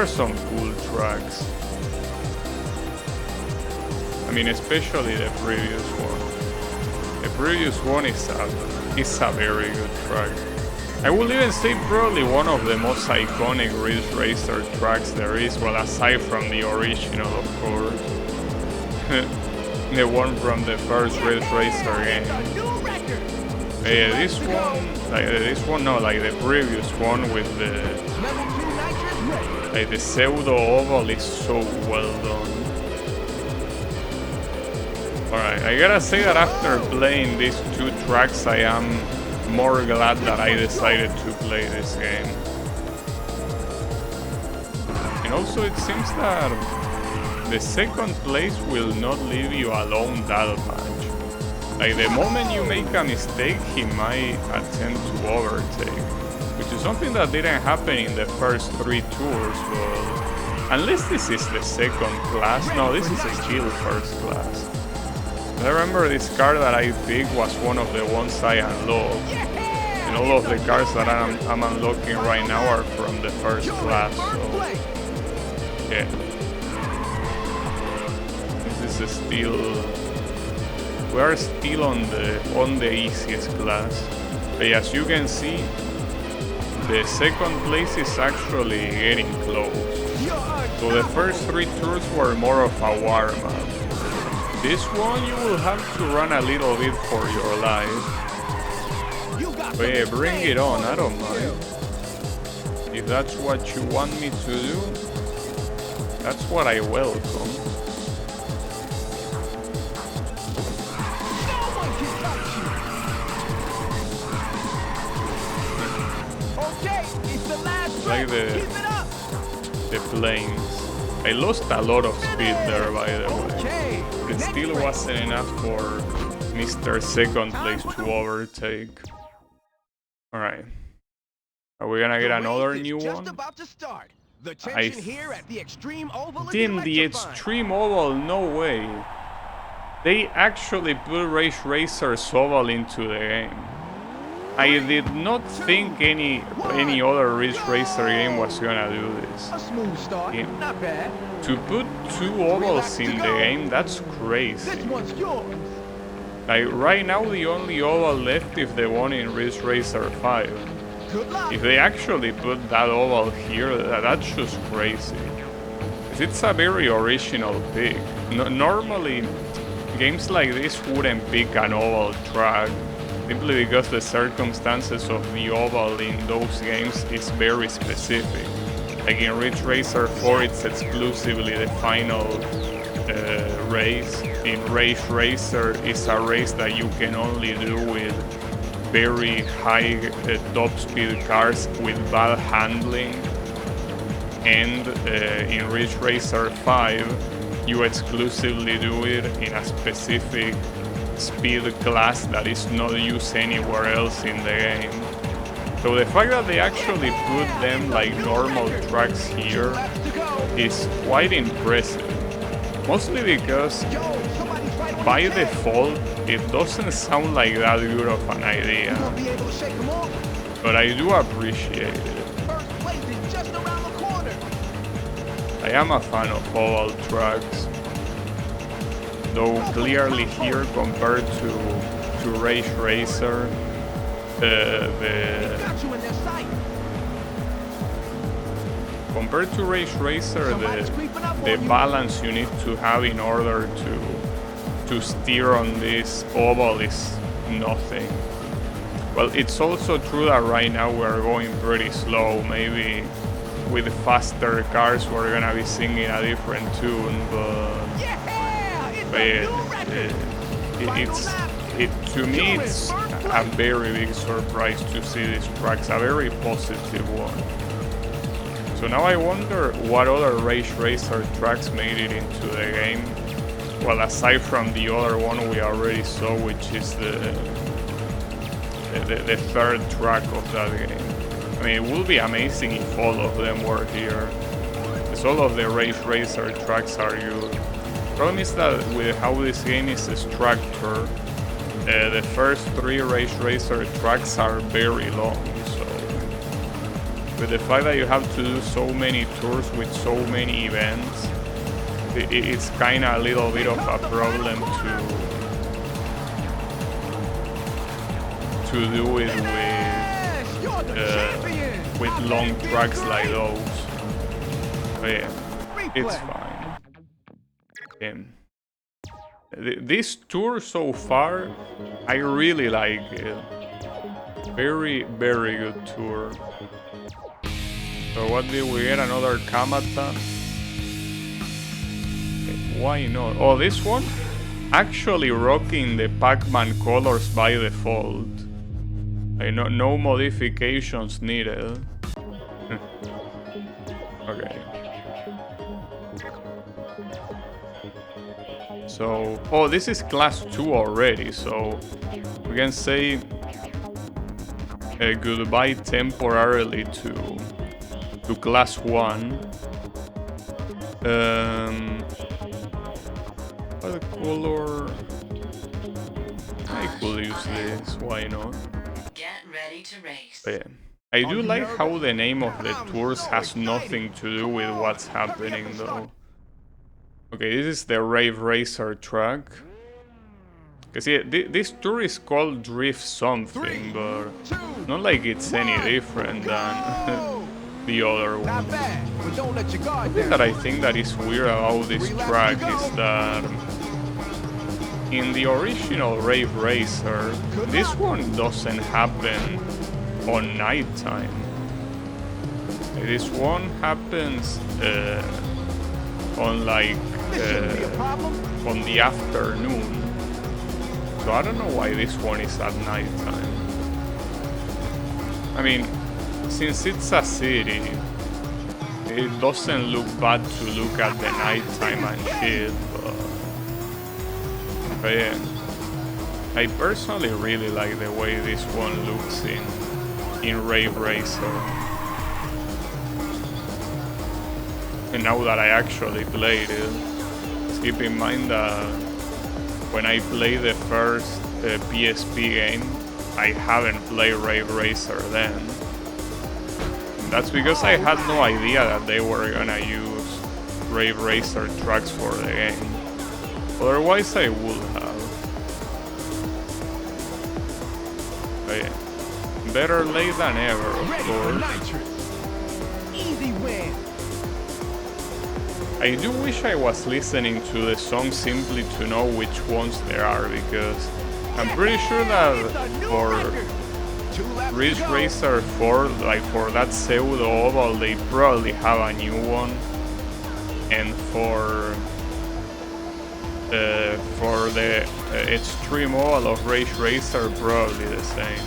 some cool tracks. I mean, especially the previous one. The previous one is a very good track. I would even say probably one of the most iconic Ridge Racer tracks there is, well, aside from the original, of course. The one from the first Ridge Racer game. Yeah, this one, like the previous one with the pseudo oval is so well done. Alright, I gotta say that after playing these two tracks, I am more glad that I decided to play this game. And also it seems that the second place will not leave you alone that much. Like, the moment you make a mistake, he might attempt to overtake, which is something that didn't happen in the first 3 tours, but unless this is the second class. No, this is a chill first class. I remember this car that I picked was one of the ones I unlocked, and all of the cars that I'm unlocking right now are from the first class, so yeah. This is still, we are still on the easiest class, but as you can see, the second place is actually getting close. So the first 3 tours were more of a warm-up. This one you will have to run a little bit for your life. But yeah, bring it on, I don't mind. If that's what you want me to do, that's what I welcome. Like the planes. I lost a lot of speed there, by the way. But it still wasn't enough for Mr. Second Place to overtake. Alright. Are we gonna get another new one? Damn, the Extreme Oval, no way. They actually put Ridge Racer's Oval into the game. I did not think any other Ridge Racer game was gonna do this. To put 2 ovals in the game, that's crazy. Like right now the only oval left is the one in Ridge Racer 5. Good luck. If they actually put that oval here, that's just crazy. It's a very original pick. Normally, games like this wouldn't pick an oval track, simply because the circumstances of the oval in those games is very specific. Like in Ridge Racer 4, it's exclusively the final race. In Ridge Racer, it's a race that you can only do with very high top speed cars with bad handling. And in Ridge Racer 5, you exclusively do it in a specific speed class that is not used anywhere else in the game. So the fact that they actually put them like normal tracks here is quite impressive. Mostly because by default, it doesn't sound like that good of an idea. But I do appreciate it. I am a fan of oval tracks, though clearly here compared to Race Racer, compared to Race Racer, the balance you need to have in order to steer on this oval is nothing. Well, it's also true that right now we're going pretty slow. Maybe with faster cars we're gonna be singing a different tune, but to me it's a very big surprise to see these tracks, a very positive one. So now I wonder what other Race Racer tracks made it into the game. Well, aside from the other one we already saw, which is the third track of that game. I mean, it would be amazing if all of them were here, because all of the Race Racer tracks are good. Problem is that with how this game is structured, the first 3 Race Racer tracks are very long, so with the fact that you have to do so many tours with so many events, it's kinda a little bit of a problem to do it with long tracks like those. But yeah, it's fine. This tour so far, I really like it. Very, very good tour. So what did we get? Another Kamata? Why not? Oh, this one? Actually rocking the Pac-Man colors by default. No modifications needed. Okay. So, oh, this is class 2 already, so we can say goodbye temporarily to class 1. What color? I could use this, why not? Get ready to race. But yeah. I do like how the name of the tours has nothing to do with what's happening though. Okay, this is the Rave Racer track. Cause yeah, this tour is called Drift something, but not like it's any different than the other one. The thing that I think that is weird about this track is that in the original Rave Racer, this one doesn't happen on nighttime. This one happens on like on the afternoon. So I don't know why this one is at nighttime. I mean, since it's a city, it doesn't look bad to look at the nighttime and shit, but yeah. I personally really like the way this one looks in Rave Racer. And now that I actually played it, just keep in mind that when I played the first PSP game, I haven't played Rave Racer then. That's because I had no idea that they were gonna use Rave Racer tracks for the game. Otherwise I would have. But yeah. Better late than ever, of Ready for course. nitrous. Easy win. I do wish I was listening to the song simply to know which ones there are, because I'm pretty sure that for Ridge Racer 4, like for that pseudo oval, they probably have a new one, and for the extreme oval of Ridge Racer, probably the same.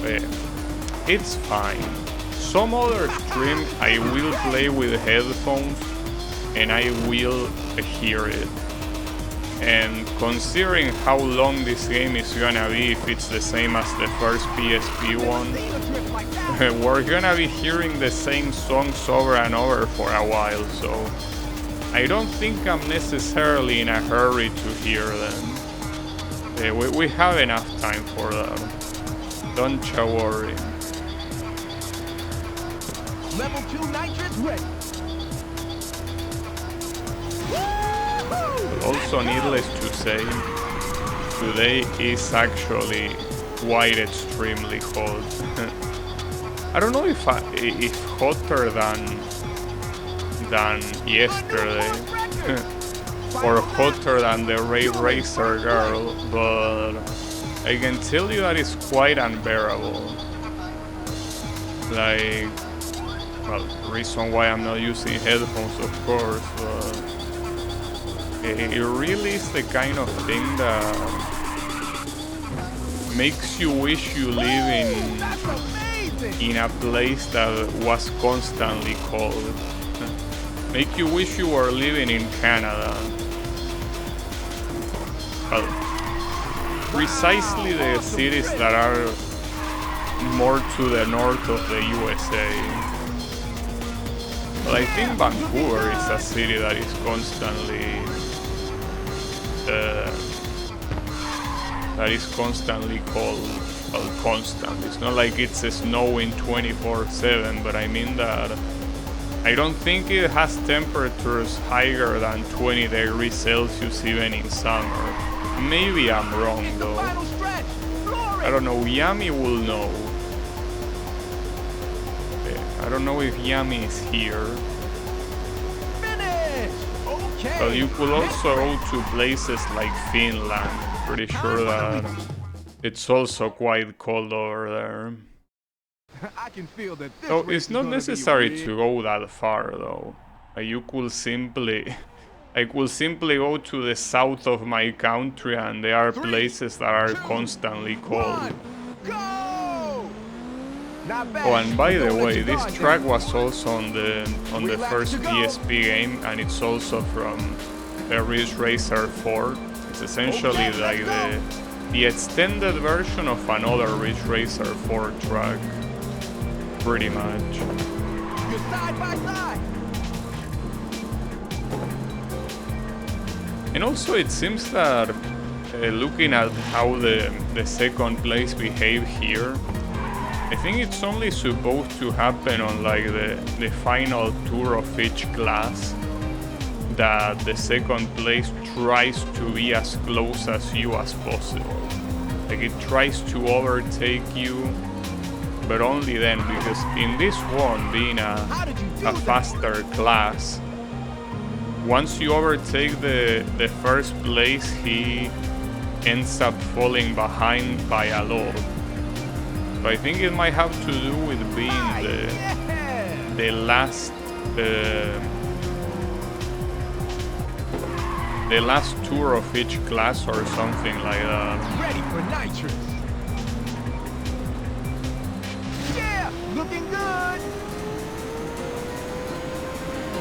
But yeah, it's fine. Some other stream I will play with headphones and I will hear it. And considering how long this game is gonna be, if it's the same as the first PSP one, we're gonna be hearing the same songs over and over for a while, so I don't think I'm necessarily in a hurry to hear them. We have enough time for that. Don't you worry. Level 2 nitrous ready. Also, needless to say, today is actually quite extremely hot. I don't know if hotter than yesterday or hotter than the Ray Racer girl, but I can tell you that it's quite unbearable. Like, well, reason why I'm not using headphones, of course, but it really is the kind of thing that makes you wish you live in a place that was constantly cold. Make you wish you were living in Canada. Well, precisely the cities that are more to the north of the USA. Well, I think Vancouver is a city that is constantly cold. Well, constant. It's not like it's snowing 24/7, but I mean that I don't think it has temperatures higher than 20 degrees Celsius even in summer. Maybe I'm wrong though. I don't know, Yami will know. I don't know if Yami is here. Okay. But you could also go to places like Finland. Pretty sure that it's also quite cold over there. I can feel that this So race it's is not gonna be necessary weird. to go that far though. You could simply I could simply go to the south of my country and there are places that are constantly cold. Go! Not bad. Oh, and by the Don't let way, you this go, track Jimmy. was also on the first PSP game, and it's also from Ridge Racer 4. It's essentially like the extended version of another Ridge Racer 4 track, pretty much. You're side by side. And also, it seems that looking at how the second place behave here, I think it's only supposed to happen on like the final tour of each class, that the second place tries to be as close as you as possible. Like it tries to overtake you, but only then, because in this one being a faster class, once you overtake the first place, he ends up falling behind by a lot. So I think it might have to do with being the last tour of each class or something like that. Ready for nitrous. Yeah, looking good.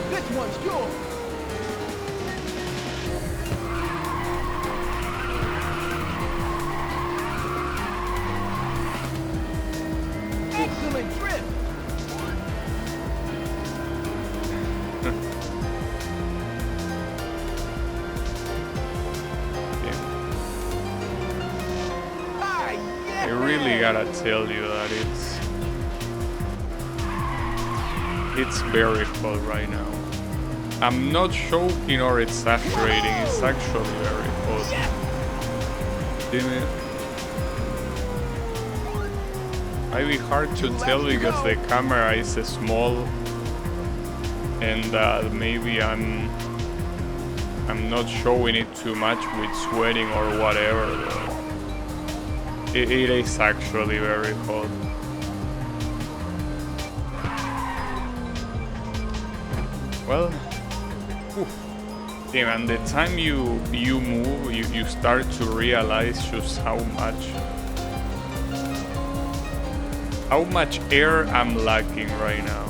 This one's yours. Excellent trip. I really gotta tell you that it's very cold right now. I'm not joking or exaggerating, it's actually very cold. Damn it. Might be hard to tell because the camera is small, and maybe I'm not showing it too much with sweating or whatever. It is actually very hot. Well, damn, and the time you move, you start to realize just how much air I'm lacking right now.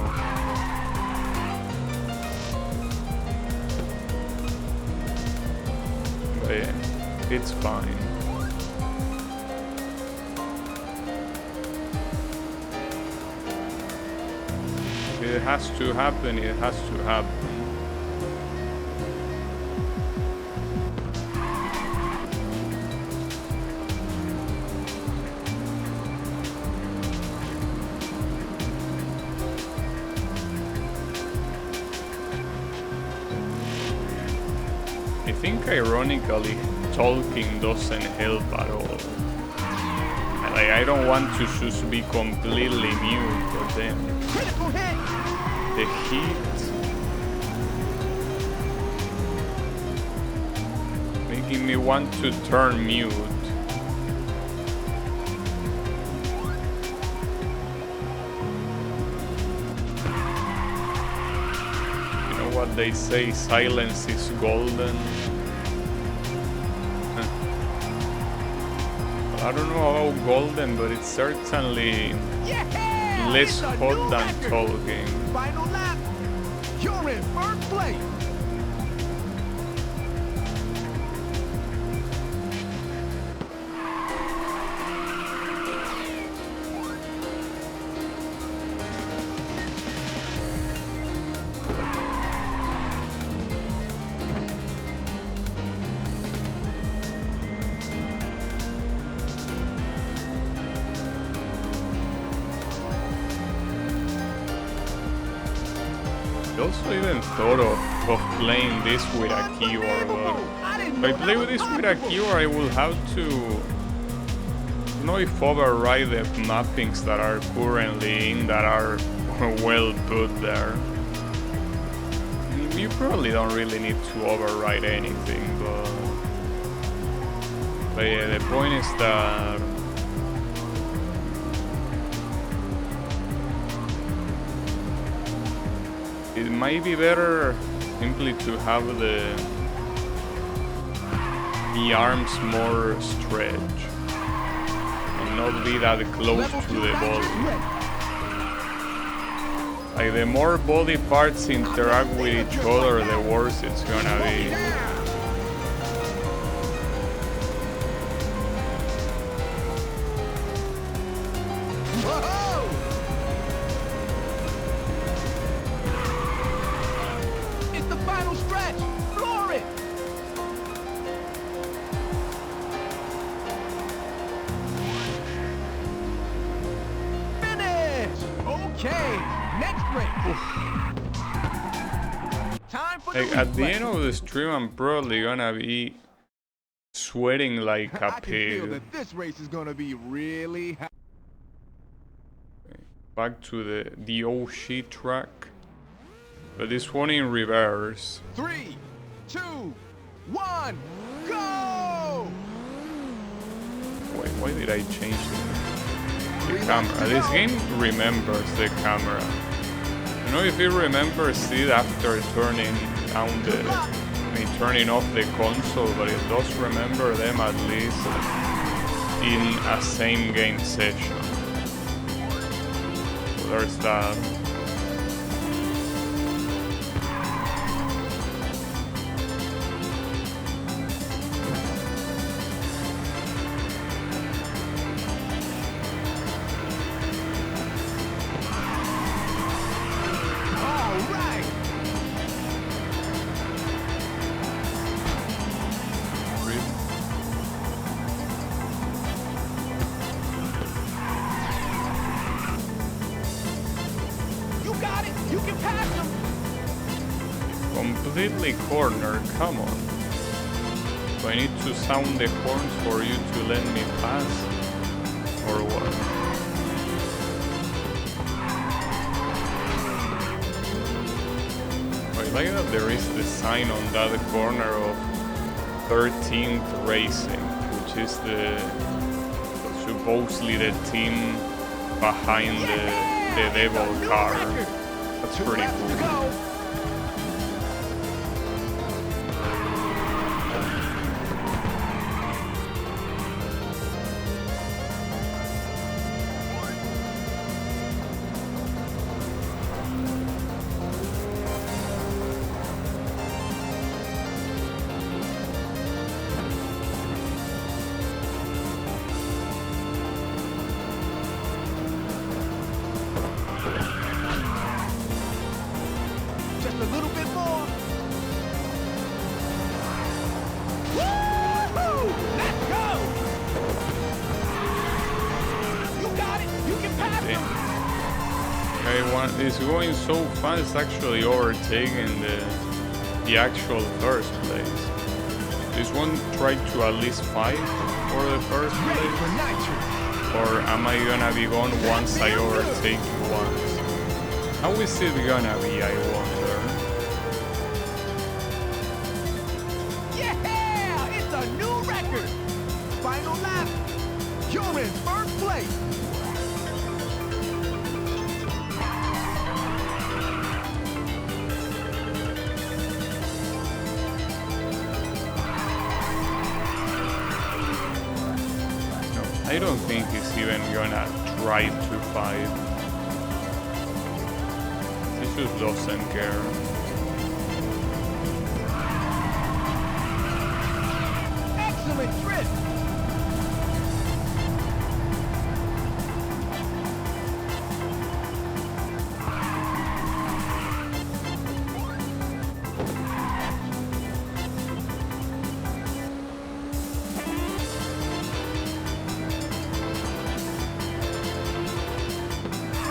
But yeah, it's fine. It has to happen, it has to happen. I think ironically talking doesn't help at all. Like, I don't want to just be completely mute, but then the heat making me want to turn mute. You know what they say, silence is golden. I don't know about golden, but it's certainly less hot than talking. Final lap. You're in first place. I also even thought of playing this with a keyboard, but if I play with this with a keyboard, I will have to, I don't know if override the mappings that are currently in that are well put there. You probably don't really need to override anything, but yeah, the point is that it might be better simply to have the arms more stretched and not be that close to the body. Like, the more body parts interact with each other, the worse it's gonna be. Like, at the end of the stream, I'm probably gonna be sweating like a I can feel pig. that this race is gonna be really hot. Back to the OC track, but this one in reverse. 3, 2, 1, go! Wait, why did I change the camera? This game remembers the camera. You know, if it remembers it after turning down turning off the console, but it does remember them at least in a same game session. So there's that. Completely cornered, come on. Do I need to sound the horns for you to let me pass? Or what? like that there is the sign on that corner of 13th Racing, which is the supposedly the team behind the Devil car. That's pretty cool. Just a little bit more. Woo-hoo! Let's go! You got it. You can pass it. It's going so fast, actually overtaking the actual first place. This one tried to at least fight for the first Ready place, for nitrous. or am I gonna be gone once I overtake you once? How is it gonna be, I wonder? Yeah! It's a new record. Final lap. You're in first place. I don't think he's even gonna try to fight. He just doesn't care. Excellent drift.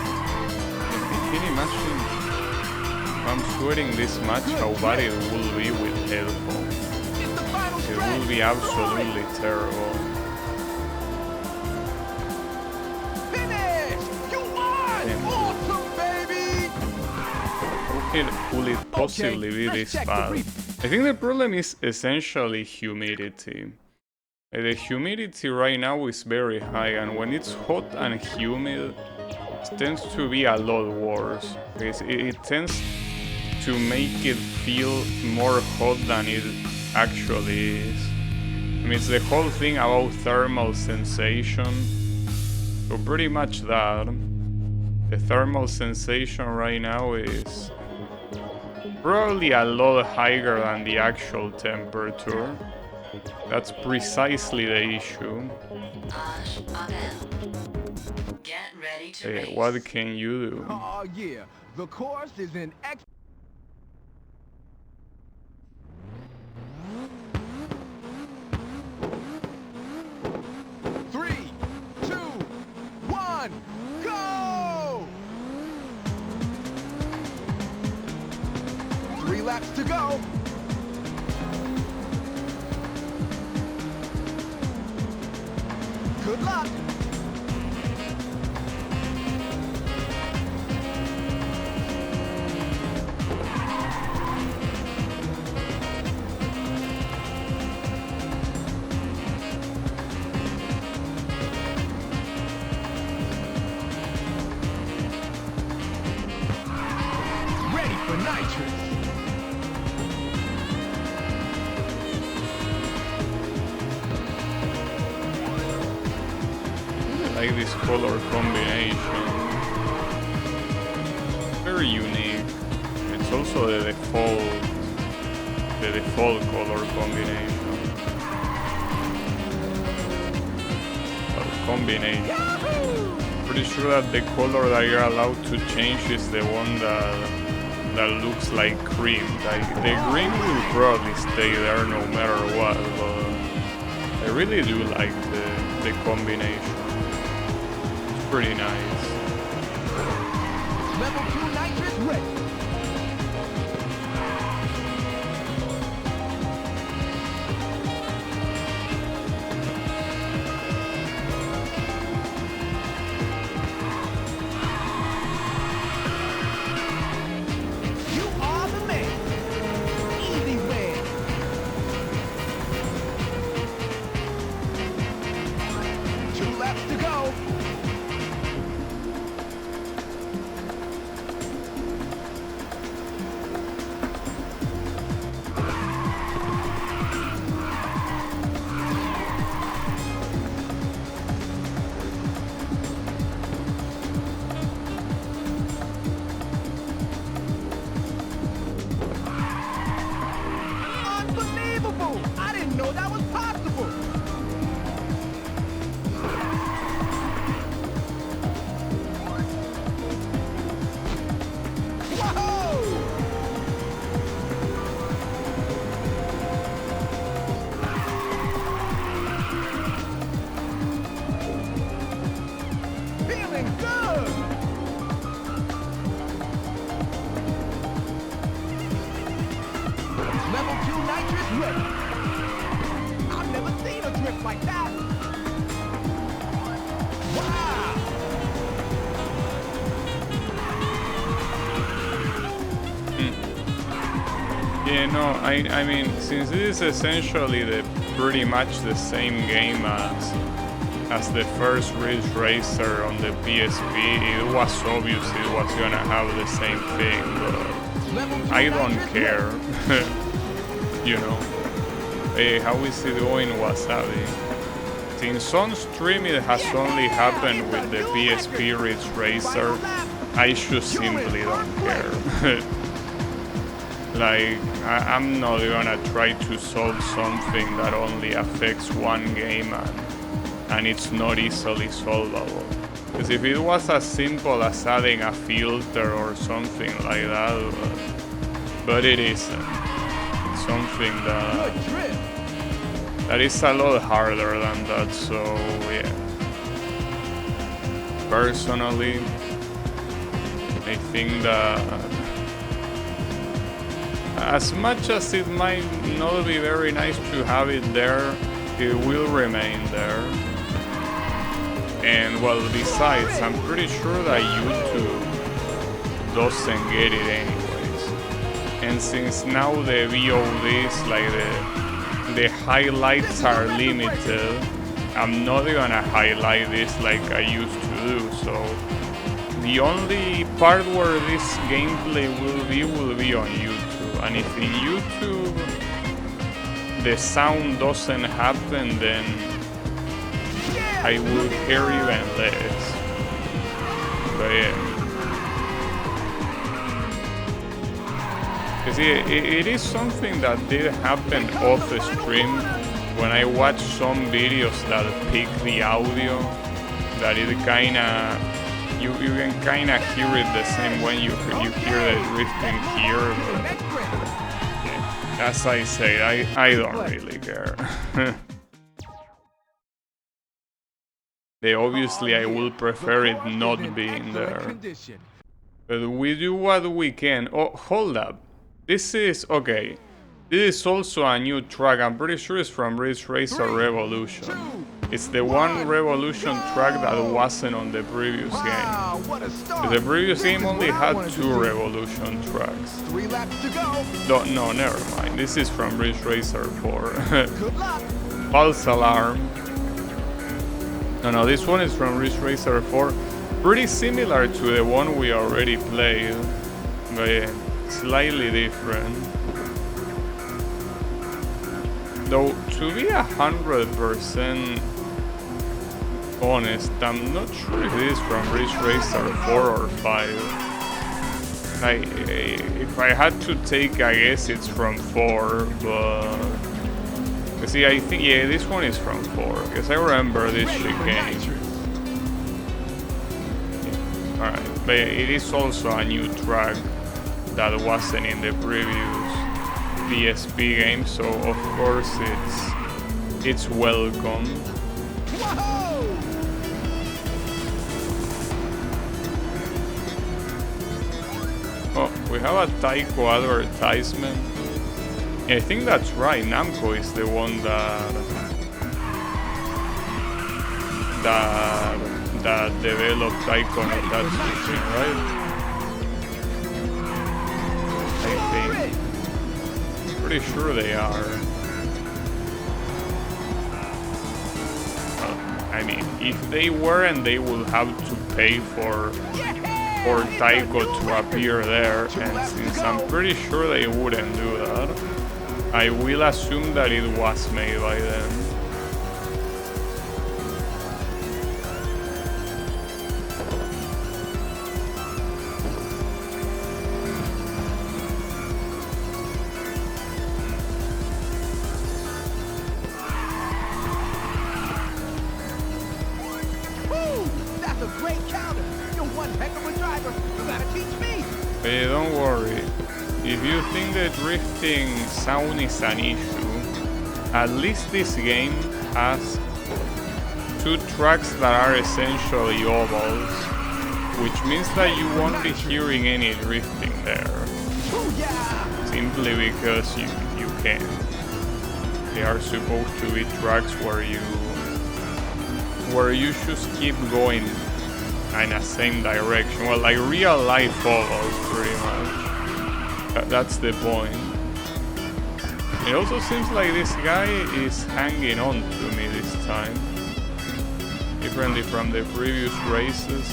Can you imagine if I'm sweating this much how bad it will be with headphones? It's the final It stretch. will be absolutely terrible. Finish! You won! Yeah. Awesome, baby! How could it possibly be let's this check the bad? re- I think the problem is essentially humidity. The humidity right now is very high, and when it's hot and humid, it tends to be a lot worse. Because it tends to make it feel more hot than it actually is. I mean, it's the whole thing about thermal sensation. So pretty much that. The thermal sensation right now is probably a lot higher than the actual temperature. That's precisely the issue. Get ready to race. What can you do? Oh, yeah. The course is in X. Three, two, one, go! 3 laps to go. Good luck. Ready for nitrous. I like this color combination. Very unique. It's also the default color combination. Combination. Yahoo! Pretty sure that the color that you're allowed to change is the one that looks like cream. Like the green will probably stay there no matter what, but I really do like the combination. It's pretty nice. Level 2 nitrous ready. You are the man. like that. Wow. Yeah, no, I mean, since this is essentially pretty much the same game as the first Ridge Racer on the PSP, it was obvious it was gonna have the same thing, but I don't care. You know. Hey, how is it going, Wasabi? Since on stream it has only happened with the PSP Ridge Racer, I just simply don't care. Like, I'm not gonna try to solve something that only affects one game and it's not easily solvable. Because if it was as simple as adding a filter or something like that, but it isn't. It's something that is a lot harder than that, so yeah. Personally, I think that as much as it might not be very nice to have it there, it will remain there. And well, besides, I'm pretty sure that YouTube doesn't get it anyways. And since now the VODs, like the highlights are limited, I'm not gonna highlight this like I used to do, so the only part where this gameplay will be on YouTube. And if in YouTube the sound doesn't happen, then I would care even less. But yeah. Because it is something that did happen off stream when I watched some videos that pick the audio, that it kinda, you can kinda hear it the same when you hear the drifting here, but as I say, I don't really care. Obviously, I will prefer it not being there. But we do what we can. Oh, hold up. This is... okay. This is also a new track. I'm pretty sure it's from Ridge Racer Revolution. It's the one Revolution track that wasn't on the previous game. The previous game only had 2 Revolution tracks. 3 laps to go. No, never mind. This is from Ridge Racer 4. False alarm. No, this one is from Ridge Racer 4. Pretty similar to the one we already played, but slightly different. Though, to be 100% honest, I'm not sure if it is from Ridge Racer 4 or 5. Like, if I had to take a guess, it's from 4, but... see, I think, yeah, this one is from 4, because I remember this chicane. Alright, but it is also a new track that wasn't in the previous PSP game, so of course it's welcome. Oh, we have a Taiko advertisement. Yeah, I think that's right. Namco is the one that developed Taiko no Tatsujin, right? I think. Pretty sure they are. I mean, if they weren't, they would have to pay for Taiko to appear there, and since I'm pretty sure they wouldn't do that, I will assume that it was made by them. That's a great counter. You're one heck of a driver. You gotta teach me. Hey, don't worry. If you think the drifting sound is an issue, at least this game has 2 tracks that are essentially ovals, which means that you won't be hearing any drifting there. Simply because you can. They are supposed to be tracks where you just keep going in a same direction. Well, like real life ovals, pretty much. That's the point. It also seems like this guy is hanging on to me this time. Differently from the previous races.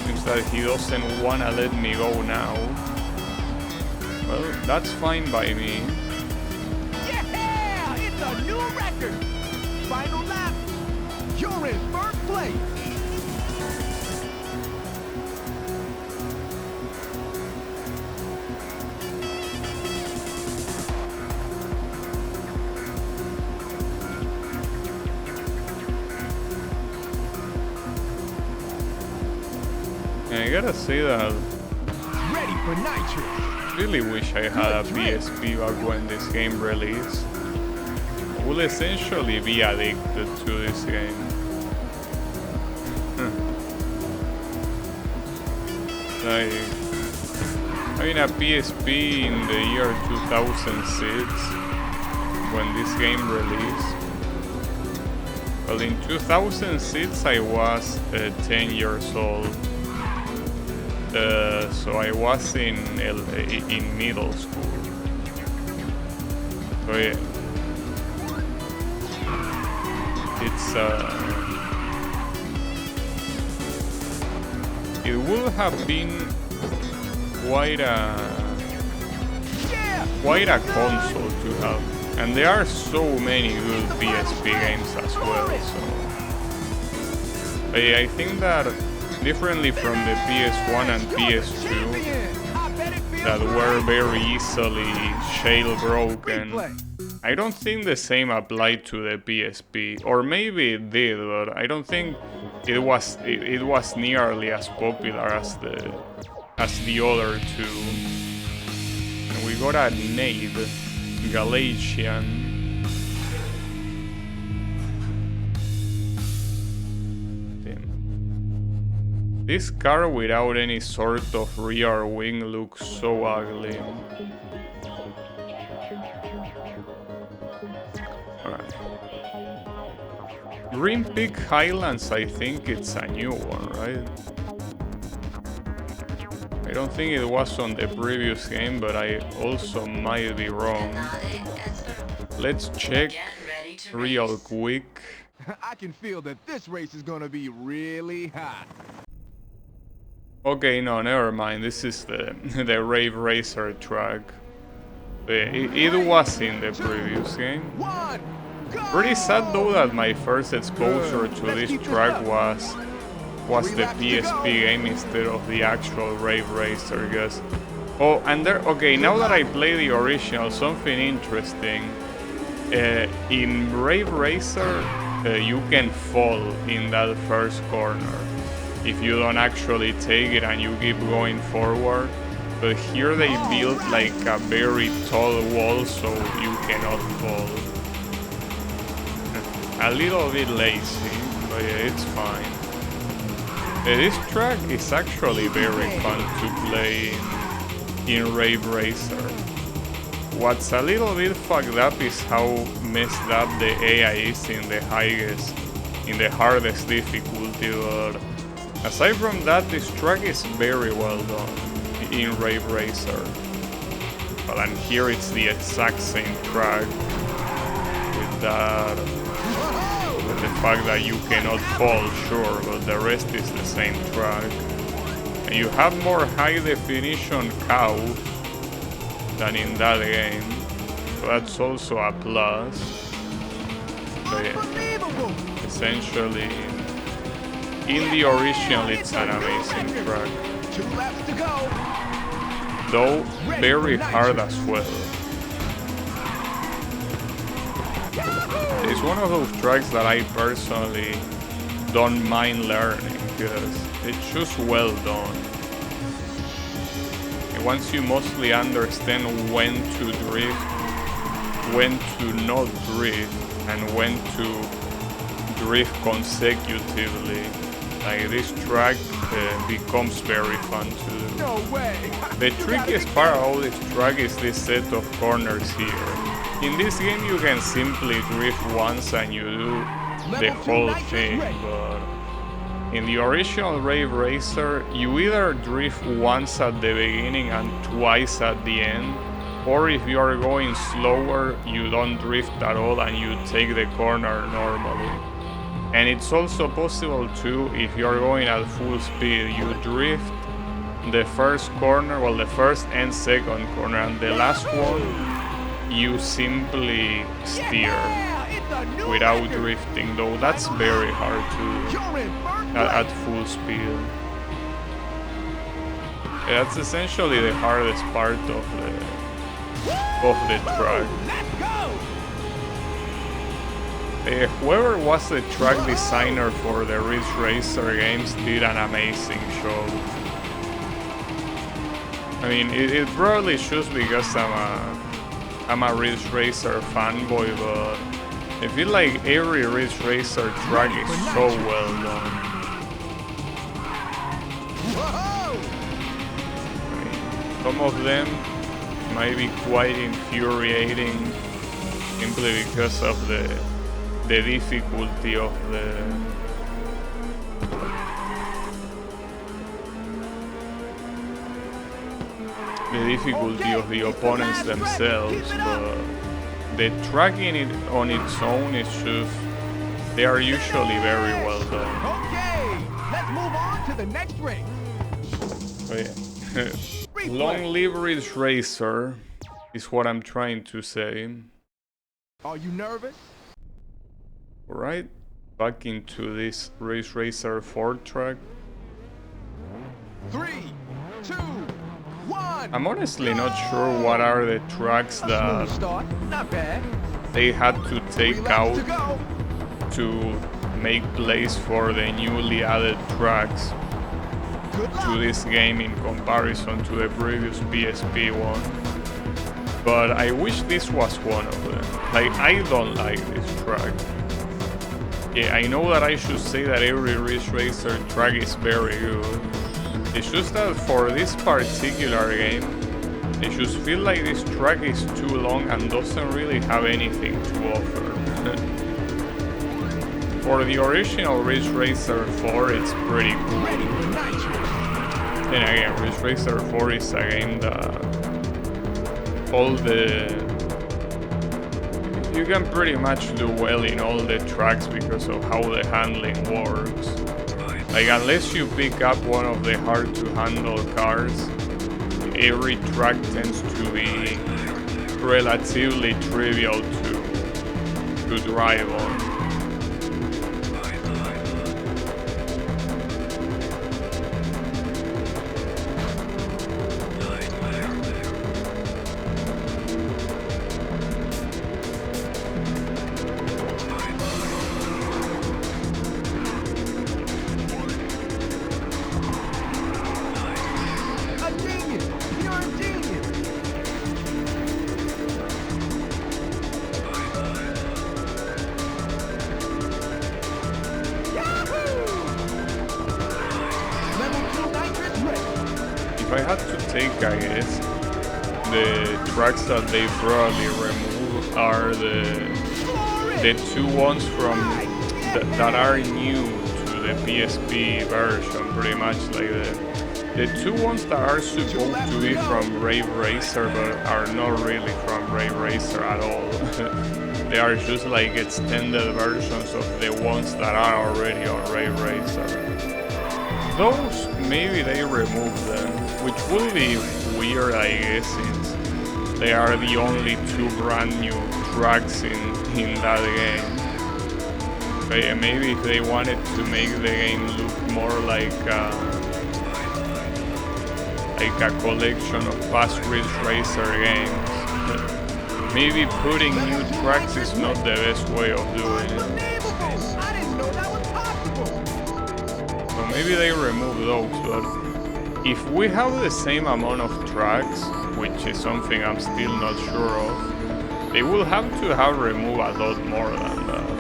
Seems that he doesn't wanna let me go now. Well, that's fine by me. Yeah! It's a new record! Final lap! You're in first place! And I gotta say that Ready for nitrous! I really wish I had a PSP back when this game released. I will essentially be addicted to this game. Like, having a PSP in the year 2006 when this game released. Well, in 2006 I was 10 years old. So I was in middle school. So yeah, it's it would have been quite a console to have, and there are so many good PSP games as well. So I think that differently from the PS1 and PS2 that were very easily jailbroken, I don't think the same applied to the PSP, or maybe it did, but I don't think it was nearly as popular as the other two. And we got a Nave Galatian. This car without any sort of rear wing looks so ugly. Alright. Green Peak Highlands, I think it's a new one, right? I don't think it was on the previous game, but I also might be wrong. Let's check real quick. I can feel that this race is gonna be really hot. Okay, no, never mind. This is the the Rave Racer track. It was in the previous game. Pretty sad though that my first exposure to this track was the PSP game instead of the actual Rave Racer. Because okay, now that I play the original, something interesting. In Rave Racer, you can fall in that first corner if you don't actually take it and you keep going forward. But here they built like a very tall wall so you cannot fall. A little bit lazy, but yeah, it's fine. This track is actually very fun to play in Rave Racer. What's a little bit fucked up is how messed up the AI is in the hardest difficulty, but aside from that, this track is very well done in Rave Racer. Well, and here it's the exact same track with the fact that you cannot fall, sure, but the rest is the same track. And you have more high definition cows than in that game, so that's also a plus. But yeah, essentially, in the original, it's an amazing track. 2 laps to go. Though very hard as well. It's one of those tracks that I personally don't mind learning because it's just well done. And once you mostly understand when to drift, when to not drift, and when to drift consecutively, like this track becomes very fun to do. No way. The trickiest part of this track is this set of corners here. In this game you can simply drift once and you do the whole thing, but in the original Rave Racer you either drift once at the beginning and twice at the end, or if you are going slower you don't drift at all and you take the corner normally. And it's also possible too, if you are going at full speed, you drift the first corner, well the first and second corner, and the last one you simply steer without drifting, though that's very hard to do at full speed. That's essentially the hardest part of the track. Whoever was the track designer for the Ridge Racer games did an amazing job. I mean, it probably just because I'm a Ridge Racer fanboy, but I feel like every Ridge Racer track is so well done. I mean, some of them might be quite infuriating simply because of the difficulty of the opponents themselves, but the tracking it on its own is just, they are usually very well done. Okay, let's move on to the next ring. Oh, yeah. Long live Ridge Racer is what I'm trying to say. Are you nervous? Alright, back into this Ridge Racer 4 track. 3, 2, 1. I'm honestly not sure what are the tracks that Start. Not bad. they had to take 3 laps to out go. to make place for the newly added tracks Good luck. to this game in comparison to the previous PSP one. But I wish this was one of them. Like, I don't like this track. Yeah, I know that I should say that every Ridge Racer track is very good. It's just that for this particular game, I just feel like this track is too long and doesn't really have anything to offer. For the original Ridge Racer 4, it's pretty cool. Then again, Ridge Racer 4 is a game that you can pretty much do well in all the tracks because of how the handling works. Like, unless you pick up one of the hard to handle cars, every track tends to be relatively trivial to drive on. If I had to take a guess, the tracks that they probably remove are the two ones from that are new to the PSP version, pretty much. Like the two ones that are supposed to be from Rave Racer but are not really from Rave Racer at all. They are just like extended versions of the ones that are already on Rave Racer. Those, maybe they remove them, which will be weird, I guess, since they are the only two brand new tracks in that game. But yeah, maybe if they wanted to make the game look more like a collection of past Ridge Racer games, maybe putting new tracks is not the best way of doing it. Maybe they remove those, but if we have the same amount of tracks, which is something I'm still not sure of, they will have to have removed a lot more than that.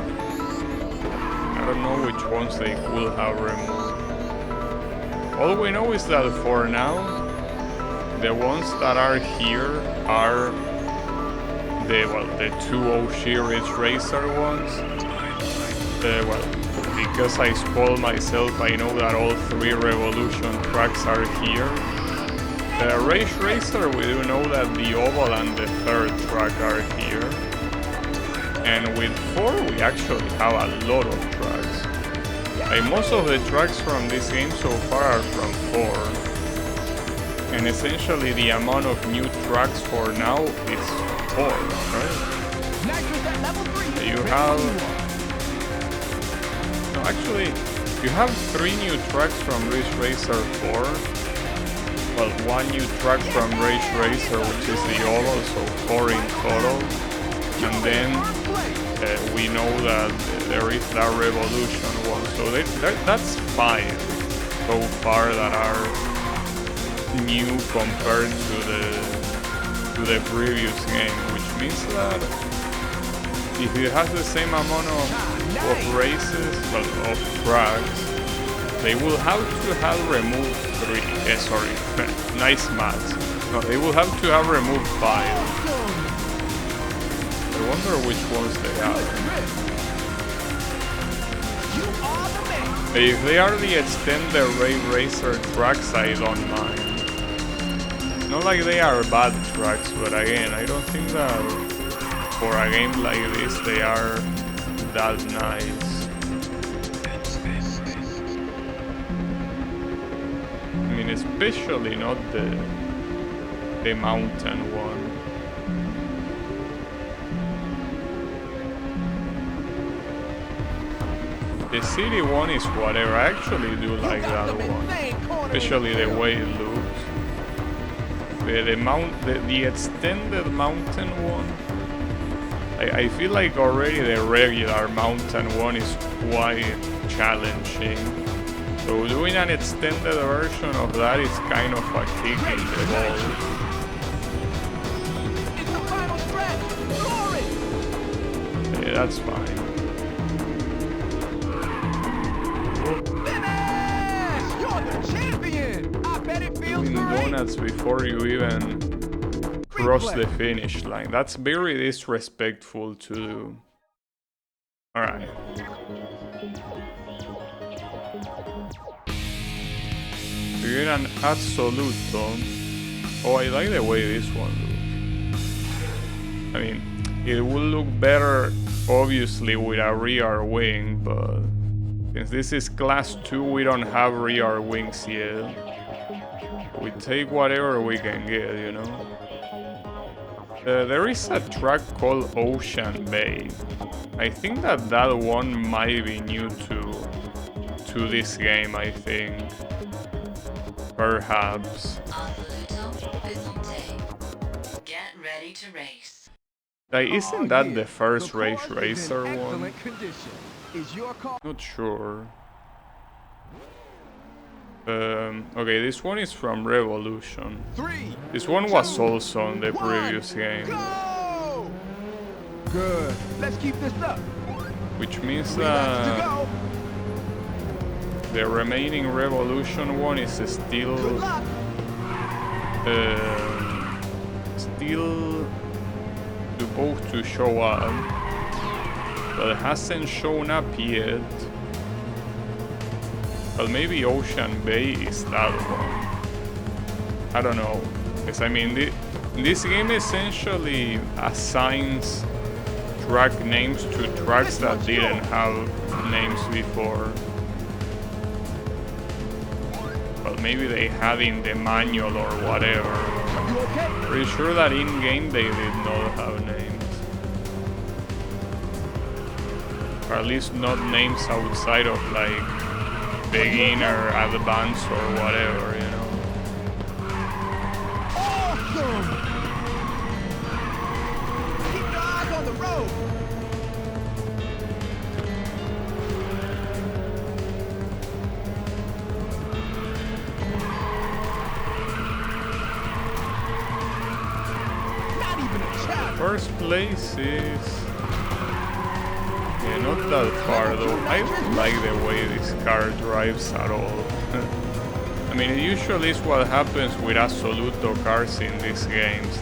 I don't know which ones they will have removed. All we know is that for now, the ones that are here are the two OG Ridge Racer ones. Well, because I spoiled myself, I know that all three Revolution tracks are here. Ridge Racer, we do know that the Oval and the third track are here. And with 4, we actually have a lot of tracks. Like, most of the tracks from this game so far are from 4. And essentially the amount of new tracks for now is 4, right? You have... No, actually, you have 3 new tracks from Ridge Racer 4. Well, 1 new track from Ridge Racer, which is the Oval, so 4 in total. And then we know that there is that Revolution one, so that's 5 so far that are new compared to the previous game, which means that if it has the same amount of races, well, of tracks, they will have to have removed 3. Sorry, nice maths. No, they will have to have removed 5. I wonder which ones they are. If they are the extended Ray Racer tracks, I don't mind. Not like they are bad tracks, but again, I don't think that for a game like this they are that nice. I mean, especially not the mountain one. The city one is whatever. I actually do like that one, especially the way it looks. The extended mountain one, I feel like already the regular mountain one is quite challenging. So doing an extended version of that is kind of a kick in the balls. Yeah, that's fine. Doing donuts before you even cross the finish line. That's very disrespectful to do. Alright. You get an Assoluto. Oh, I like the way this one looks. I mean, it will look better, obviously, with a rear wing, but since this is class 2, we don't have rear wings yet. We take whatever we can get, you know. There is a track called Ocean Bay. I think that one might be new to this game, I think. Perhaps. Get ready to race. Like, isn't that the first Ridge Racer one? Not sure. Okay, this one is from Revolution. This one was also on the previous game. Good. Let's keep this up. Which means that the remaining Revolution one is still supposed to show up, but it hasn't shown up yet. Well, maybe Ocean Bay is that one. I don't know, because I mean, this game essentially assigns track names to tracks that didn't have names before. Well, maybe they had in the manual or whatever. Pretty sure that in-game they did not have names. Or at least not names outside of like beginner, advanced or whatever, you know. Awesome! Keep your eyes on the road. Not even a chance. First place is... yeah, not that far though. I don't like the way this car drives at all. I mean, it usually is what happens with Assoluto cars in these games.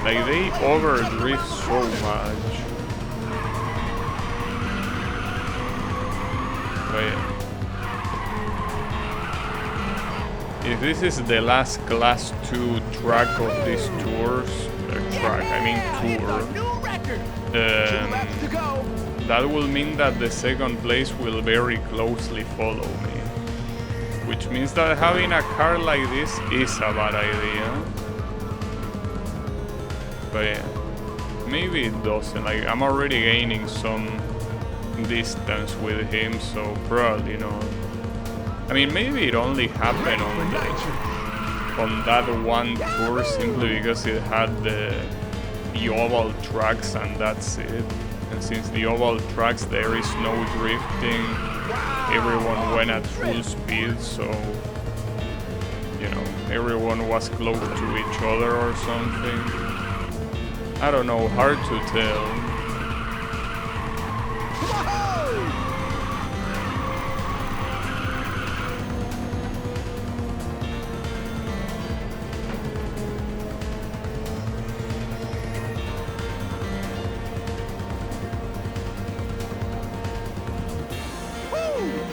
Like, they overdrift so much. But yeah. If this is the last Class 2 track of this tour, that will mean that the second place will very closely follow me. Which means that having a car like this is a bad idea. But yeah, maybe it doesn't. Like, I'm already gaining some distance with him, so probably not. I mean, maybe it only happened on that one tour simply because it had the oval tracks and that's it. And since the oval tracks there is no drifting, everyone went at full speed, so you know, everyone was close to each other or something. I don't know, hard to tell.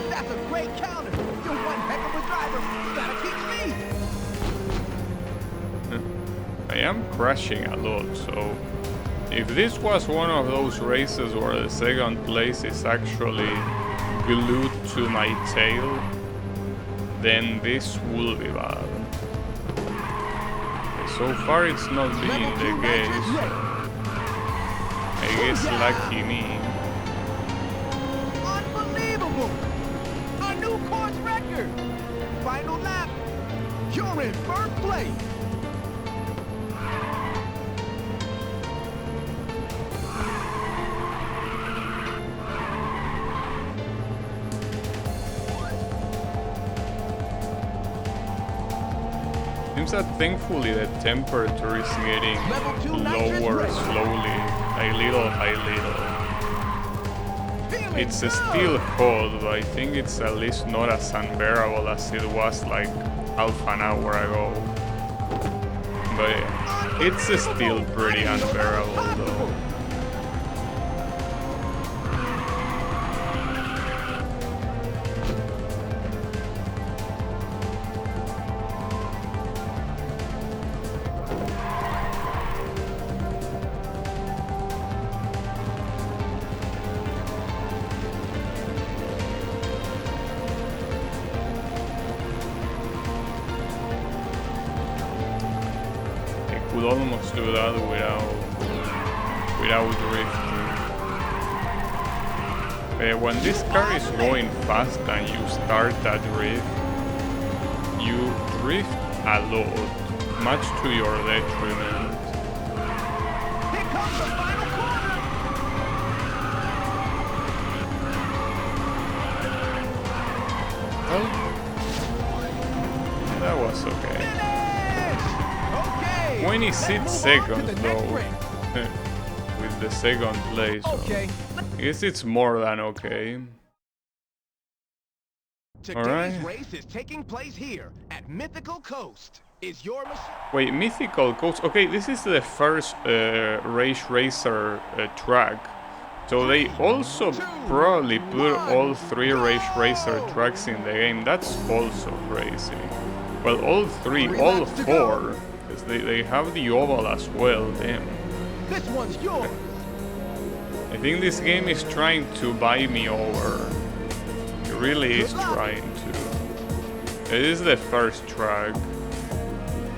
That's a great counter. You're one heck of a driver. You gotta teach me. I am crashing a lot, so if this was one of those races where the second place is actually glued to my tail, then this will be bad. So far it's not being the case, so I guess lucky me. Unbelievable! A new course record! Final lap! You're in first place! Seems that thankfully the temperature is getting lower slowly, like little by little. It's still hot, but I think it's at least not as unbearable as it was like half an hour ago. But yeah, it's still pretty unbearable though. Could almost do that without drifting. When this car is going fast and you start a drift, you drift a lot, much to your detriment. Here comes the final corner! Well, that was okay. 26 seconds though, with the second place, so I guess it's more than okay. Today's race is taking place here at Mythical Coast. Is your Wait, Mythical Coast? Okay, this is the first Race Racer track. So they also probably put all 3 Race Racer tracks in the game. That's also crazy. Well, all 3, all 4. They have the oval as well, damn. This one's yours. I think this game is trying to buy me over. It really is trying to. It is the first track.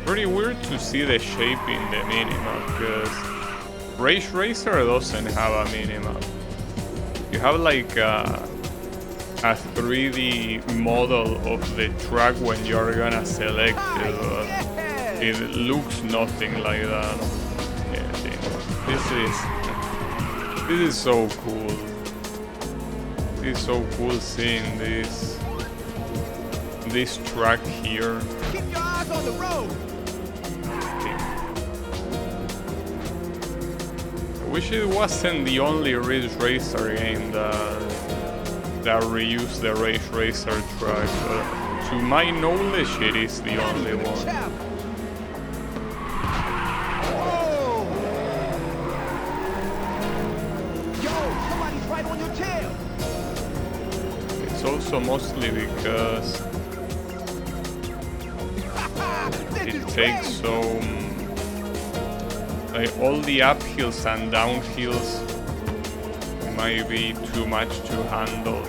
Pretty weird to see the shape in the minimap, because Race Racer doesn't have a minimap. You have like a 3D model of the track when you're gonna select it. It looks nothing like that. Yeah, this is so cool. It's so cool seeing this track here. Keep your eyes on the road. I wish it wasn't the only Ridge Racer game that reused the Race Racer track, but to my knowledge it is the only one. your tail. It's also mostly because This it is takes crazy. so like all the uphills and downhills might be too much to handle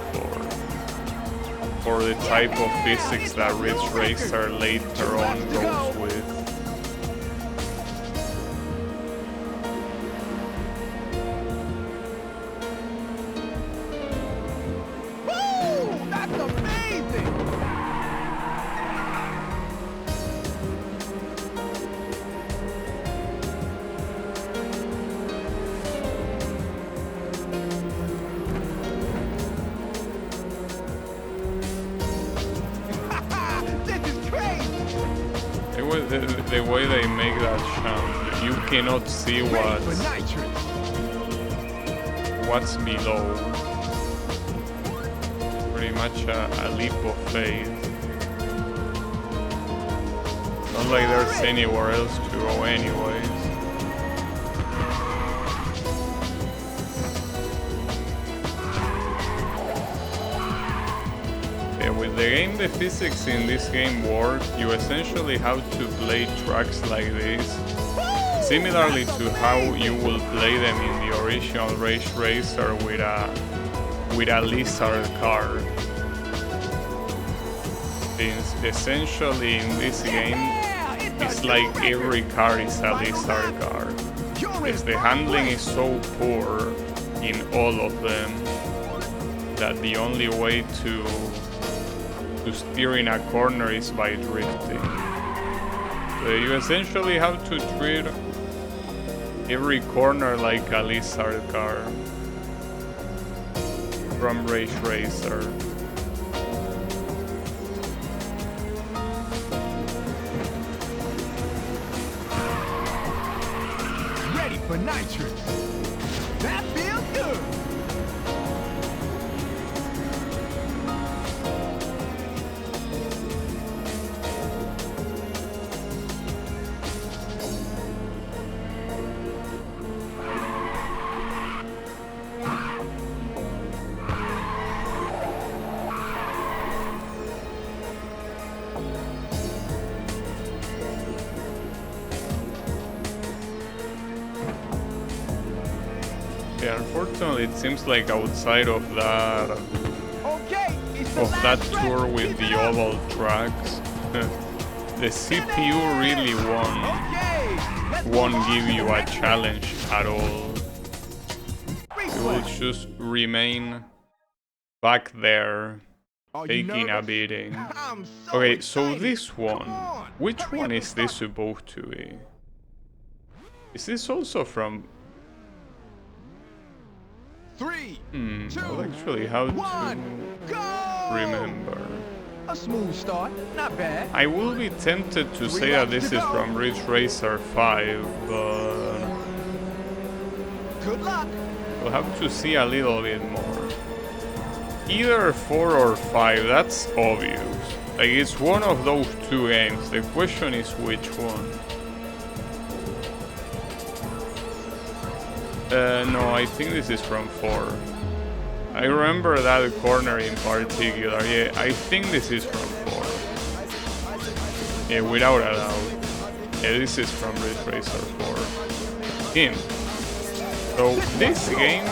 for the type of physics that Ridge Racer later on goes with. Woo! That's amazing. This is crazy. It was the way they make that sound. You cannot see Ready for nitrous. what's below. Pretty much a leap of faith. Not like there's anywhere else to go anyways. Yeah, with the game, the physics in this game work. You essentially have to play tracks like this, similarly to how you will play them in the original Ridge Racer with a lizard car. Since essentially in this game, it's like every car is a lizard car. Because the handling is so poor in all of them that the only way to steer in a corner is by drifting. So you essentially have to treat every corner like a lizard car from Ridge Racer. Ready for nitrous. That feels good. Yeah, unfortunately, it seems like outside of that Okay, it's the last stretch. tour with Keep the it up. oval tracks, the CPU really Okay, let's won't move on give to you the a next challenge at all. race You will one. just remain back there, Are you taking a nervous? beating. I'm so Okay, so excited. this one, Come on, which hurry one up is and this start. supposed to be? Is this also from... 3, 2, I'll actually have 1, to go! remember. A smooth start, not bad. I will be tempted to say that this is from Ridge Racer 5, but Good luck. we'll have to see a little bit more. Either 4 or 5, that's obvious. Like, it's one of those two games. The question is which one. No, I think this is from 4. I remember that corner in particular. Yeah, I think this is from 4. Yeah, without a doubt. Yeah, this is from Ridge Racer 4. Him. So, this game,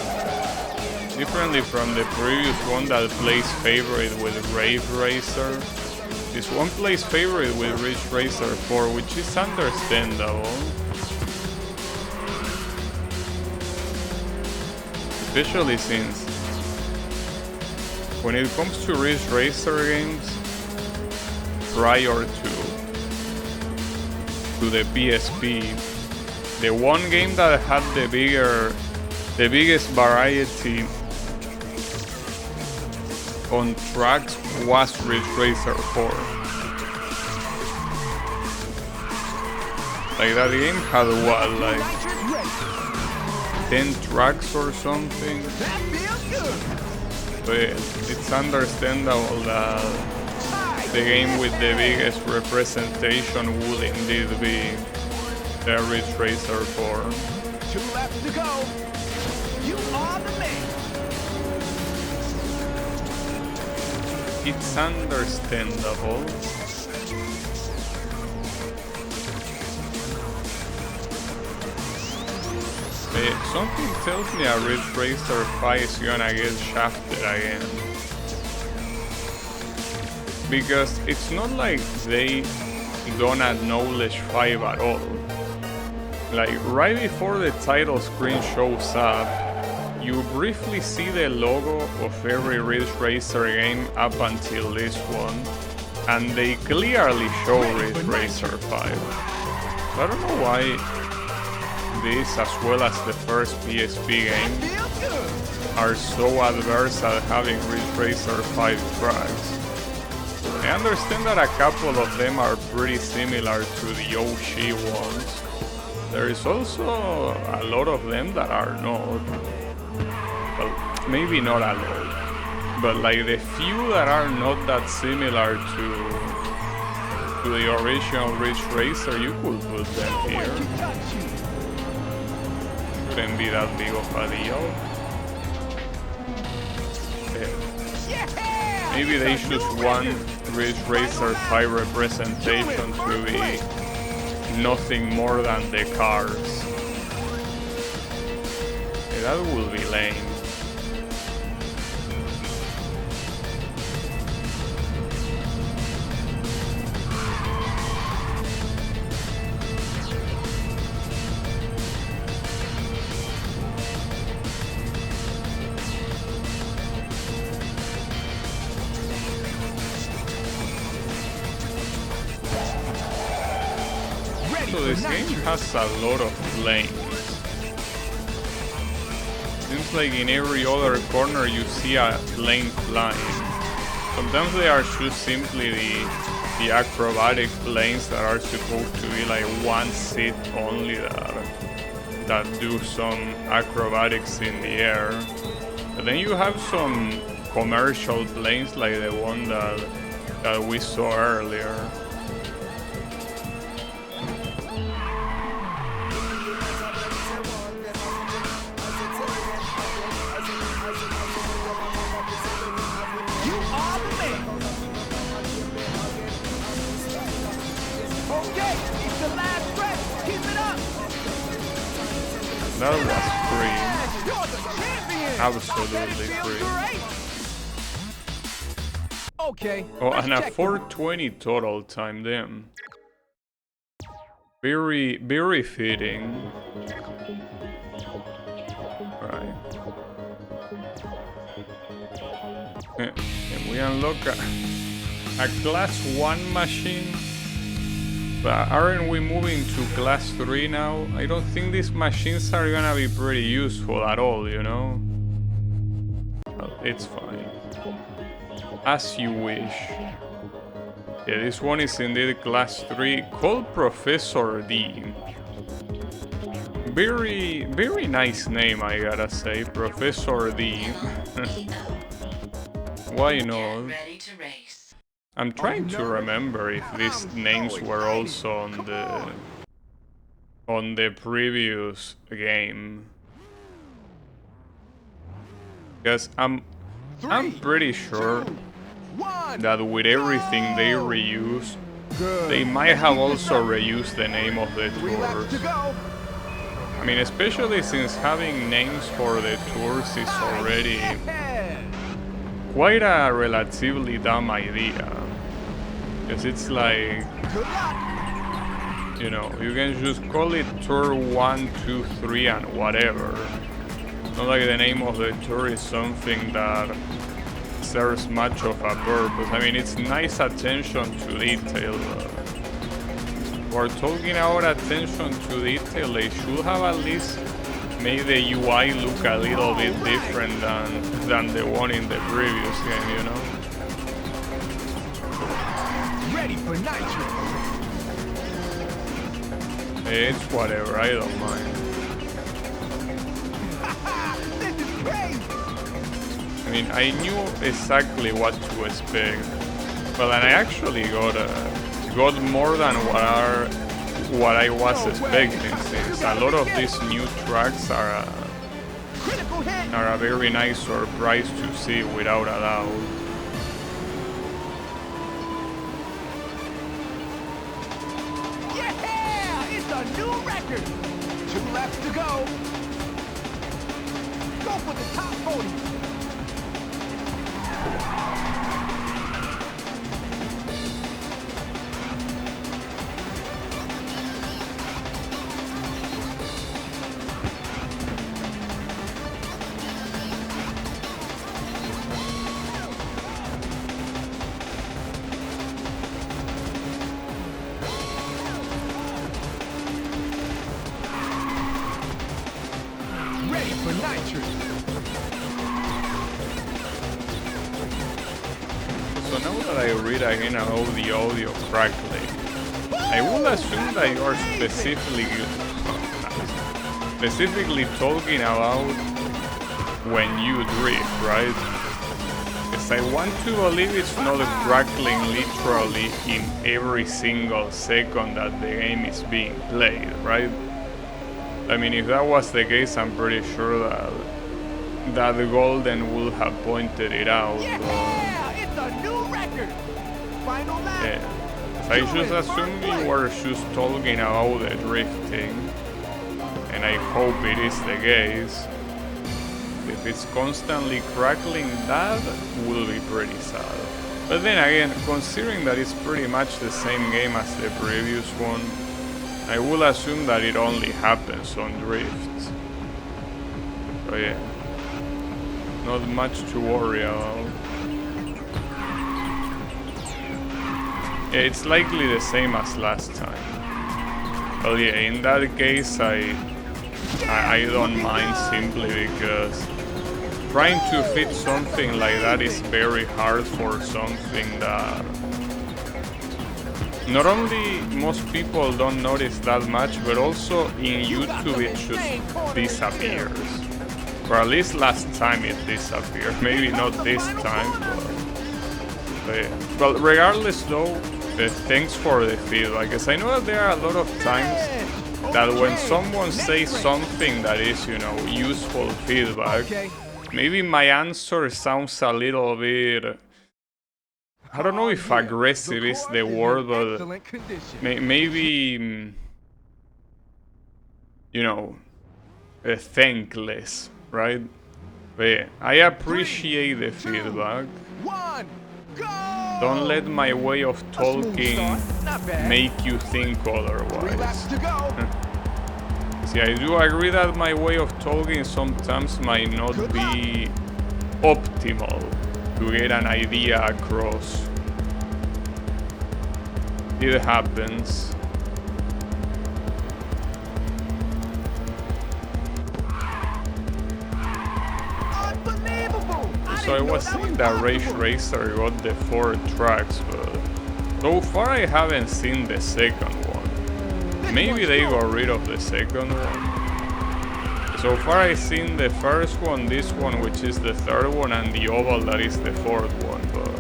differently from the previous one that plays favorite with Rave Racer, this one plays favorite with Ridge Racer 4, which is understandable. Especially since when it comes to Ridge Racer games, prior to the PSP, the one game that had the biggest variety on tracks was Ridge Racer 4. Like, that game had what, like Nitrous ready. 10 tracks or something? That feels good. But it's understandable that the game with the biggest representation would indeed be the Ridge Racer 4. 2 laps to go. You are the man. it's understandable. Something tells me a Ridge Racer 5 is gonna get shafted again. Because it's not like they don't acknowledge 5 at all. Like, right before the title screen shows up, you briefly see the logo of every Ridge Racer game up until this one, and they clearly show Ridge Racer 5. So I don't know why this, as well as the first PSP game, are so adverse at having Ridge Racer 5 tracks. I understand that a couple of them are pretty similar to the OG ones. There is also a lot of them that are not. Well, maybe not a lot, but like the few that are not that similar to the original Ridge Racer, you could put them here. Shouldn't be that big of a deal. Maybe they should want Ridge Racer 5 representation to be nothing more than the cars. That would be lame. So this game has a lot of lanes. Seems like in every other corner you see a lane flying. Sometimes they are just simply the acrobatic lanes that are supposed to be like one seat only that do some acrobatics in the air. But then you have some commercial planes like the one that we saw earlier. That was free. Absolutely free. Okay. Oh, and a 420 total time, damn. Very, very fitting. Right. And we unlock a class 1 machine. But aren't we moving to class 3 now? I don't think these machines are gonna be pretty useful at all, you know? Well, it's fine. As you wish. Yeah, this one is indeed class 3, called Professor D. Very, very nice name, I gotta say, Professor D. Why not? Ready to race. I'm trying to remember if these names were also on the previous game. Because I'm pretty sure that with everything they reuse, they might have also reused the name of the tours. I mean, especially since having names for the tours is already quite a relatively dumb idea. Because it's like, you know, you can just call it tour 1, 2, 3 and whatever. Not like the name of the tour is something that serves much of a purpose. I mean, it's nice attention to detail. We're talking about attention to detail. They should have at least made the UI look a little bit different than the one in the previous game, you know? Ready for nitro. It's whatever, I don't mind. This is crazy. I mean, I knew exactly what to expect. Well, and I actually got more than what I was expecting, since a lot of these new tracks are a very nice surprise to see, without a doubt. record. 2 laps to go. Go for the top 40. Ready for nitrous. So now that I read again about the audio crackling, I will assume that you are specifically talking about when you drift, right? Because I want to believe it's not crackling literally in every single second that the game is being played, right? I mean, if that was the case, I'm pretty sure that the Golden would have pointed it out. Yeah, it's a new record. Final lap. Yeah. So I just assume you were just talking about the drifting, and I hope it is the case. If it's constantly crackling, that will be pretty sad. But then again, considering that it's pretty much the same game as the previous one, I will assume that it only happens on drifts. So yeah, not much to worry about. Yeah, it's likely the same as last time. Well yeah, in that case I don't mind, simply because trying to fit something like that is very hard for something that not only most people don't notice that much, but also in YouTube it just disappears. Or at least last time it disappeared. Maybe not this time, but yeah. Well, regardless though, thanks for the feedback, because I know that there are a lot of times that when someone says something that is, you know, useful feedback, maybe my answer sounds a little bit, I don't know if aggressive is the word, but maybe, you know, thankless, right? But yeah, I appreciate the feedback. Don't let my way of talking make you think otherwise. See, I do agree that my way of talking sometimes might not be optimal to get an idea across. It happens. So I was seeing that Rage Racer got the 4 tracks, but so far I haven't seen the second one. Maybe they got rid of the second one. So far I've seen the first one, this one, which is the third one, and the oval that is the fourth one, but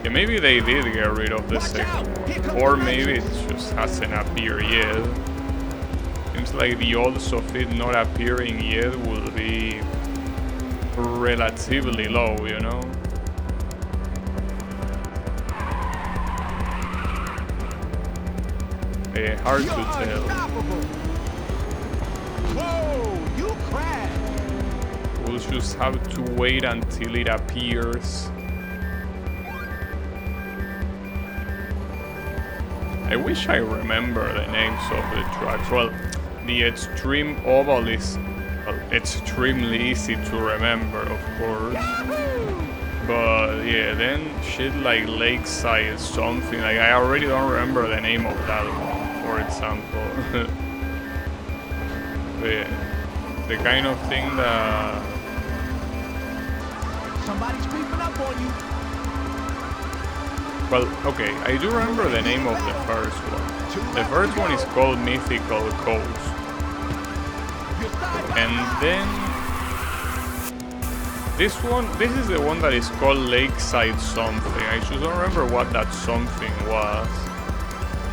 yeah, maybe they did get rid of the second one. Or maybe it just hasn't appeared yet. Seems like the odds of it not appearing yet will be relatively low, you know? Hard to tell. Whoa, you crashed. We'll just have to wait until it appears. I wish I remember the names of the tracks. Well, the Extreme Oval is extremely easy to remember, of course. But yeah, then shit like Lakeside something, like I already don't remember the name of that one, for example. But yeah, the kind of thing that... Somebody's creeping up on you. Well, okay, I do remember the name of the first one. The first one is called Mythical Coast. And then this is the one that is called Lakeside something. I just don't remember what that something was.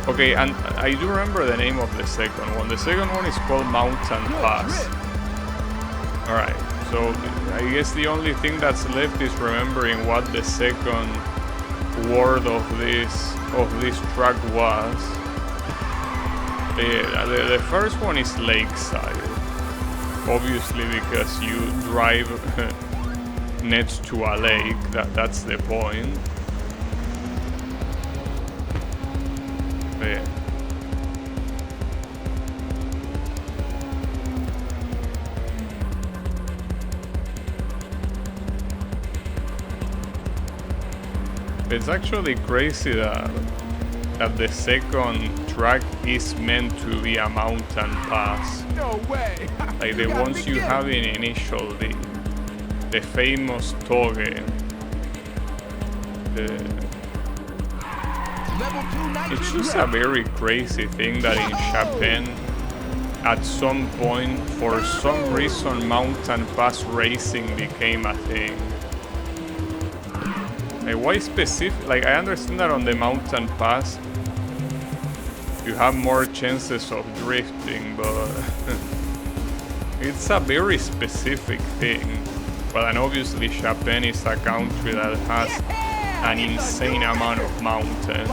Okay, and I do remember the name of the second one. The second one is called Mountain Pass. Alright, so I guess the only thing that's left is remembering what the second word of this track was. Yeah, the first one is lakeside. Obviously because you drive next to a lake, that's the point. Yeah. It's actually crazy that the second track is meant to be a mountain pass. No way. Like the ones you have in initial, the famous Toge. It's just a very crazy thing that in Japan, at some point, for some reason, mountain pass racing became a thing. Like, why specific? Like, I understand that on the mountain pass, you have more chances of drifting, but it's a very specific thing. Well, and obviously Japan is a country that has an insane amount of mountains.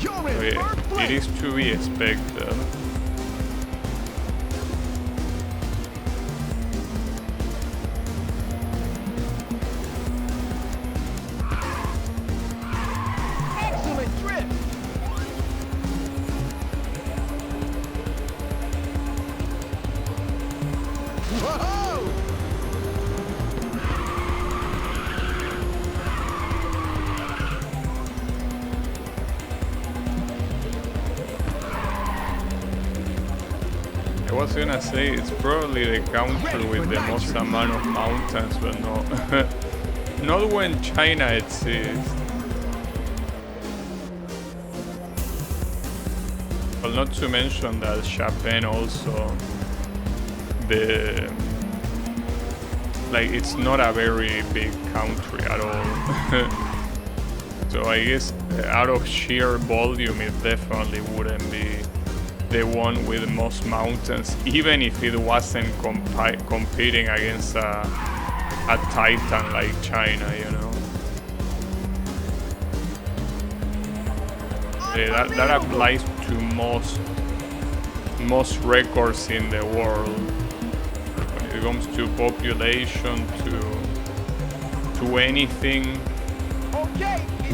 So yeah, it is to be expected. Excellent drift. Whoa! I was gonna say it's probably the country with the most amount of mountains, but no. Not when China exists. Well, not to mention that Japan also, it's not a very big country at all. So I guess out of sheer volume it definitely wouldn't be the one with the most mountains, even if it wasn't competing against a titan like China, you know. Yeah, that applies to most records in the world. When it comes to population, to anything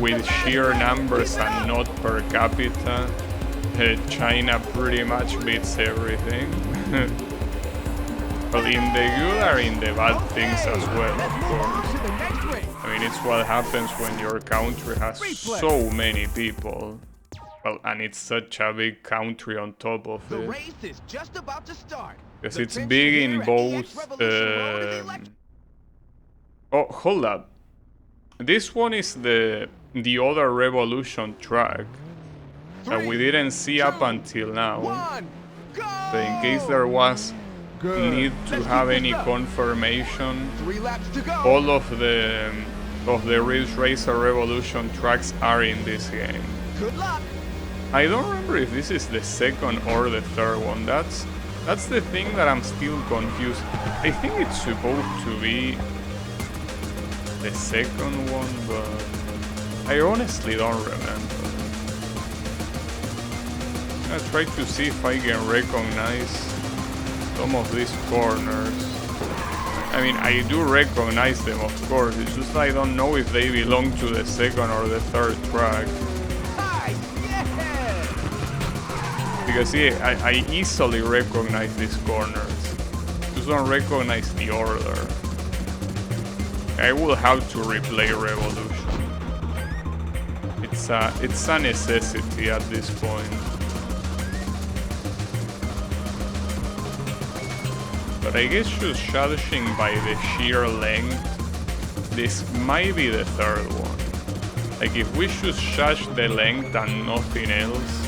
with sheer numbers and not per capita, China pretty much beats everything. But in the good or in the bad things as well, of course. I mean, it's what happens when your country has so many people. Well, and it's such a big country on top of it. The race is just about to start. Because it's big in both... Oh, hold up. This one is the other Revolution track that we didn't see up until now. So in case there was need to have any confirmation, all of the Ridge Racer Revolution tracks are in this game. Good luck. I don't remember if this is the second or the third one. That's the thing that I'm still confused. I think it's supposed to be the second one, but I honestly don't remember. I'll try to see if I can recognize some of these corners. I mean, I do recognize them, of course. It's just I don't know if they belong to the second or the third track. Because yeah, I easily recognize these corners. Just don't recognize the order. I will have to replay Revolution. It's a necessity at this point. But I guess just judging by the sheer length, this might be the third one. Like if we just judge the length and nothing else,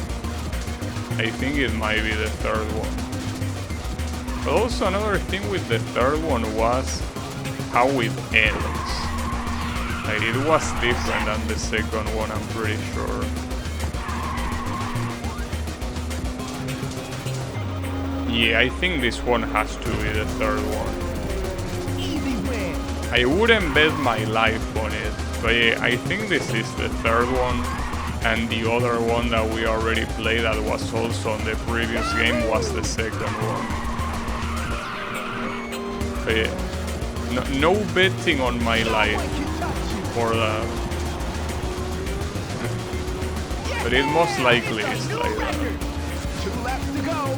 I think it might be the third one. But also another thing with the third one was how it ends. Like it was different than the second one, I'm pretty sure. Yeah, I think this one has to be the third one. Easy win. I wouldn't bet my life on it, but yeah, I think this is the third one. and the other one that we already played that was also on the previous game was the second one. But yeah, no betting on my life for that. But it most likely is like that. 2 laps to go.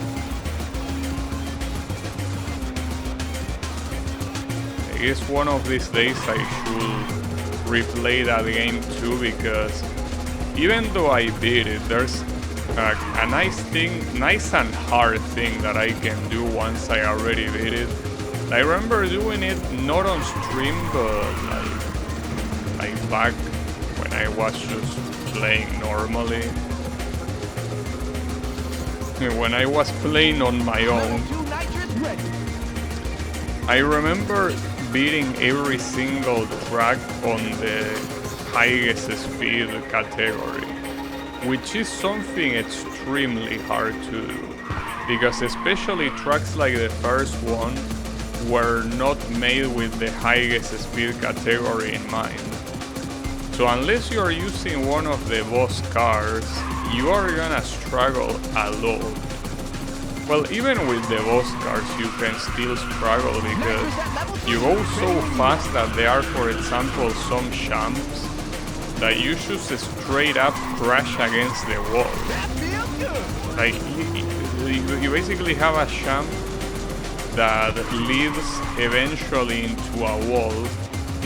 I guess one of these days I should replay that game too, because even though I beat it, there's a nice and hard thing that I can do once I already beat it. I remember doing it not on stream, but like back when I was just playing normally. When I was playing on my own, I remember beating every single track on the highest speed category, which is something extremely hard to do, because especially tracks like the first one were not made with the highest speed category in mind. So unless you are using one of the boss cars, you are gonna struggle a lot. Well, even with the boss cars, you can still struggle because you go so fast that there are, for example, some jumps that you just straight up crash against the wall. Like, you basically have a jump that leads eventually into a wall.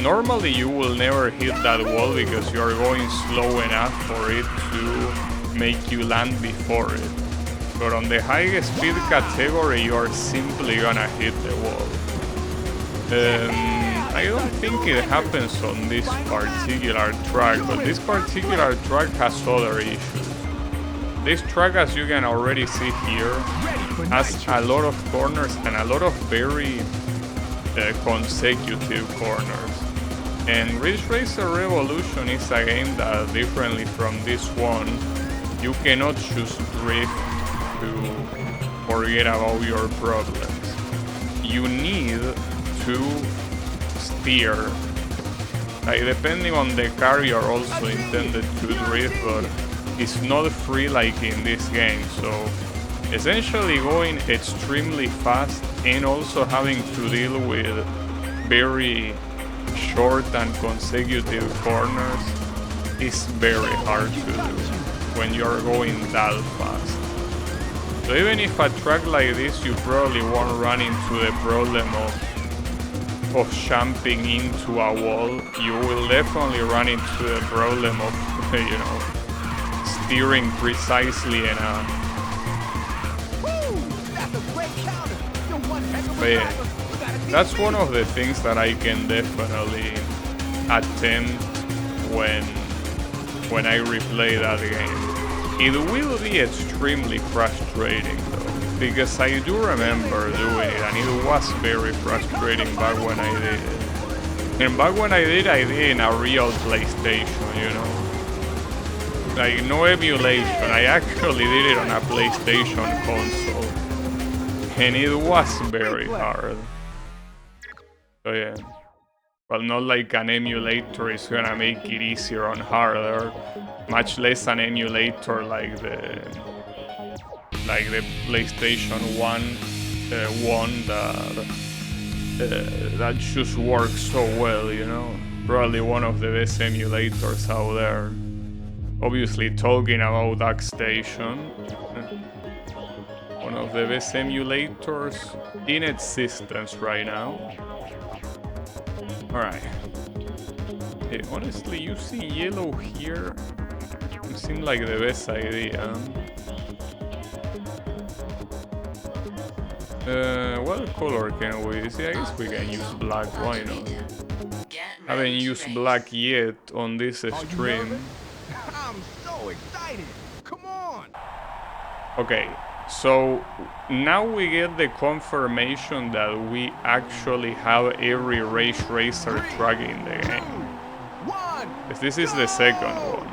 Normally you will never hit that wall because you are going slow enough for it to make you land before it. But on the highest speed category, you are simply gonna hit the wall. I don't think it happens on this particular track, but this particular track has other issues. This track, as you can already see here, has a lot of corners and a lot of very consecutive corners. And Ridge Racer Revolution is a game that, differently from this one, you cannot just drift to forget about your problems. You need to steer. Like, depending on the car, you're also intended to drift, but it's not free like in this game. So essentially going extremely fast and also having to deal with very short and consecutive corners is very hard to do when you're going that fast. So even if a track like this, you probably won't run into the problem of jumping into a wall, you will definitely run into the problem of, you know, steering precisely in a... But yeah, that's one of the things that I can definitely attempt when I replay that game. It will be extremely frustrating though, because I do remember doing it and it was very frustrating back when I did it. And back when I did it in a real PlayStation, you know. Like, no emulation, I actually did it on a PlayStation console. And it was very hard. So yeah. Well, not like an emulator is gonna make it easier on harder, much less an emulator like the PlayStation 1 that just works so well, you know. Probably one of the best emulators out there. Obviously, talking about DuckStation, one of the best emulators in existence right now. Alright. Hey, honestly, using yellow here seemed like the best idea. What color can we see? I guess we can use black, why not? Haven't used black yet on this stream. I'm so excited. Come on. Okay, so now we get the confirmation that we actually have every Race Racer track in the game. This is the second one.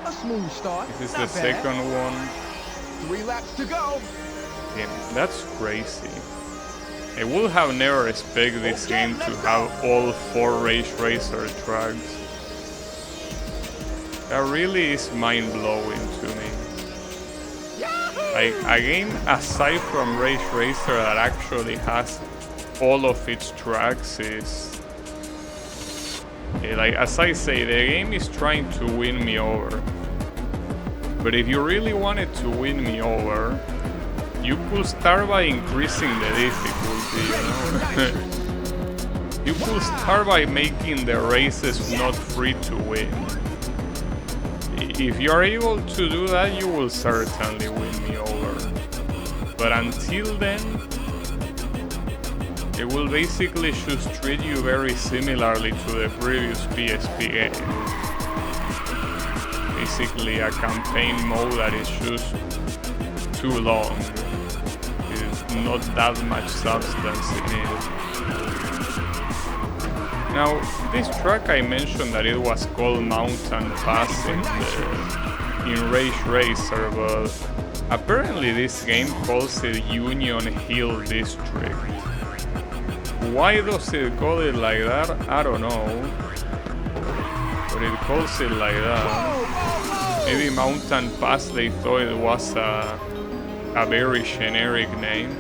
A smooth start. This is the second one. 3 laps to go. Yeah, that's crazy. I would have never expected this game to have all 4 Race Racer tracks. That really is mind-blowing to me. Like, a game aside from Rage Racer that actually has all of its tracks is... like, as I say, the game is trying to win me over. But if you really wanted to win me over, you could start by increasing the difficulty, you know? You could start by making the races not free to win. If you're able to do that, you will certainly win me over. But until then, it will basically just treat you very similarly to the previous PSP game. Basically a campaign mode that is just too long. There's not that much substance in it. Now, this track I mentioned that it was called Mountain Pass in Rage Racer, but apparently this game calls it Union Hill District. Why does it call it like that? I don't know. But it calls it like that. Maybe Mountain Pass, they thought it was a very generic name.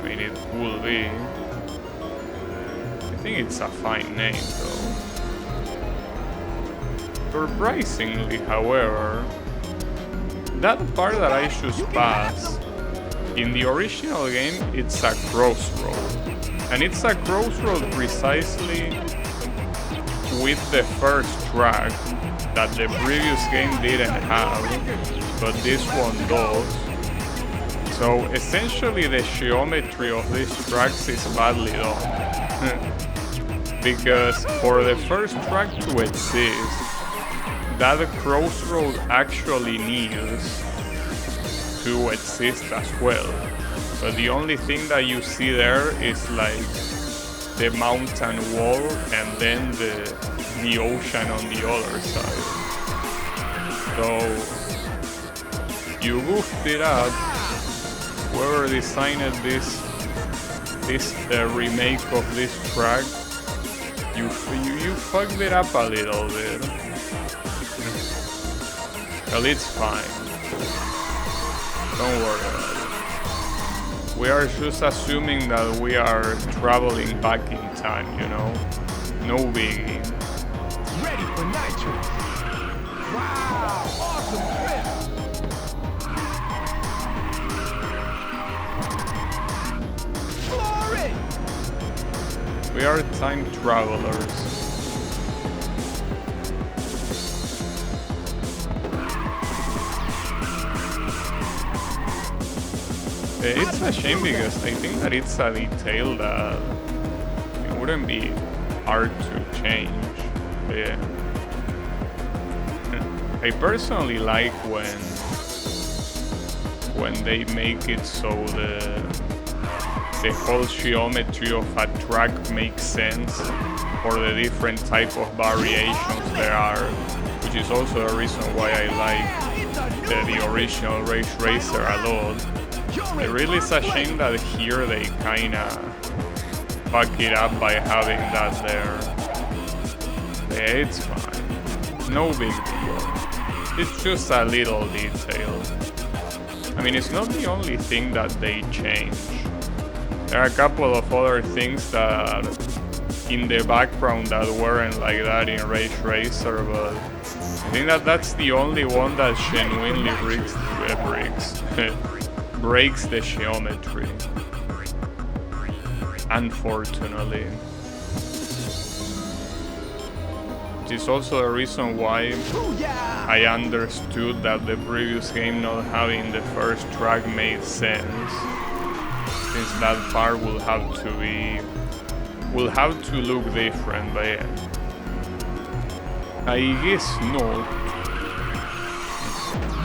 I mean, it could be. I think it's a fine name though. Surprisingly, however, that part that I just passed, in the original game it's a crossroad. And it's a crossroad precisely with the first track that the previous game didn't have, but this one does. So essentially the geometry of these tracks is badly done. Because for the first track to exist, that crossroad actually needs to exist as well. But the only thing that you see there is like the mountain wall and then the ocean on the other side. So you goofed it up. Whoever designed this remake of this track, you fucked it up a little bit. Well, it's fine. Don't worry about it. We are just assuming that we are traveling back in time, you know? No biggie. Ready for nitro. Wow, awesome trip. Floor it. We are time travelers. It's a shame because I think that it's a detail that it wouldn't be hard to change. But yeah. I personally like when they make it so the whole geometry of a track makes sense for the different type of variations there are, which is also a reason why I like the original Rage Racer a lot. It really is a shame that here they kinda fuck it up by having that there. Yeah, it's fine. No big deal. It's just a little detail. I mean, it's not the only thing that they change. There are a couple of other things that in the background that weren't like that in Rage Racer, but I think that that's the only one that genuinely breaks the geometry, unfortunately. Which is also a reason why I understood that the previous game not having the first track made sense, since that part will have to look different, but yeah. I guess not.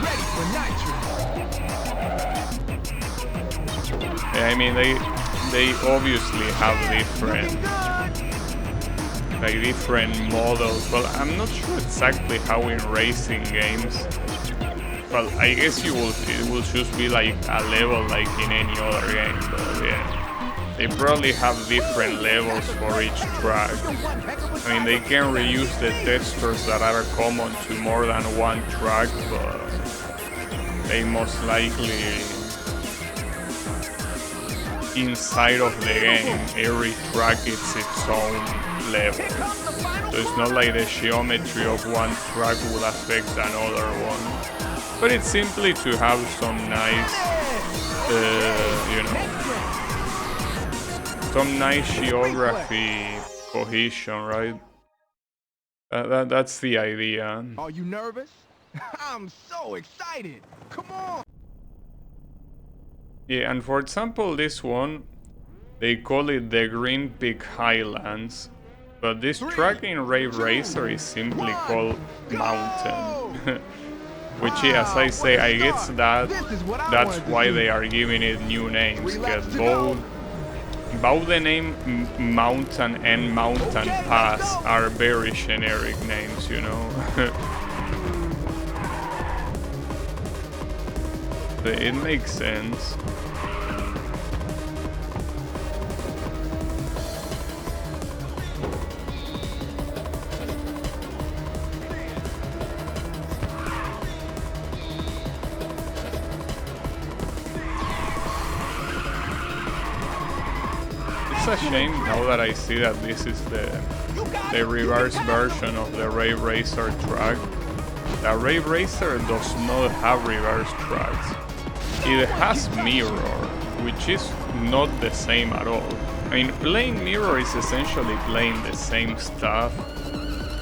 Ready for nitro. I mean, they obviously have different models. Well, I'm not sure exactly how in racing games. Well, I guess it will just be like a level like in any other game, but yeah. They probably have different levels for each track. I mean, they can reuse the textures that are common to more than one track, but they most likely, inside of the game, every track is its own level. So it's not like the geometry of one track will affect another one. But it's simply to have some nice, some nice geography cohesion, right? That's the idea. Are you nervous? I'm so excited. Come on. Yeah, and for example, this one, they call it the Green Peak Highlands, but this track in Rave Racer is simply called Mountain. Which, yeah, as I say, I guess that's why they are giving it new names, because both the name Mountain and Mountain Pass are very generic names, you know. It makes sense. It's a shame now that I see that this is the reverse version of the Rave Racer track. The Rave Racer does not have reverse tracks. It has mirror, which is not the same at all. I mean, playing mirror is essentially playing the same stuff.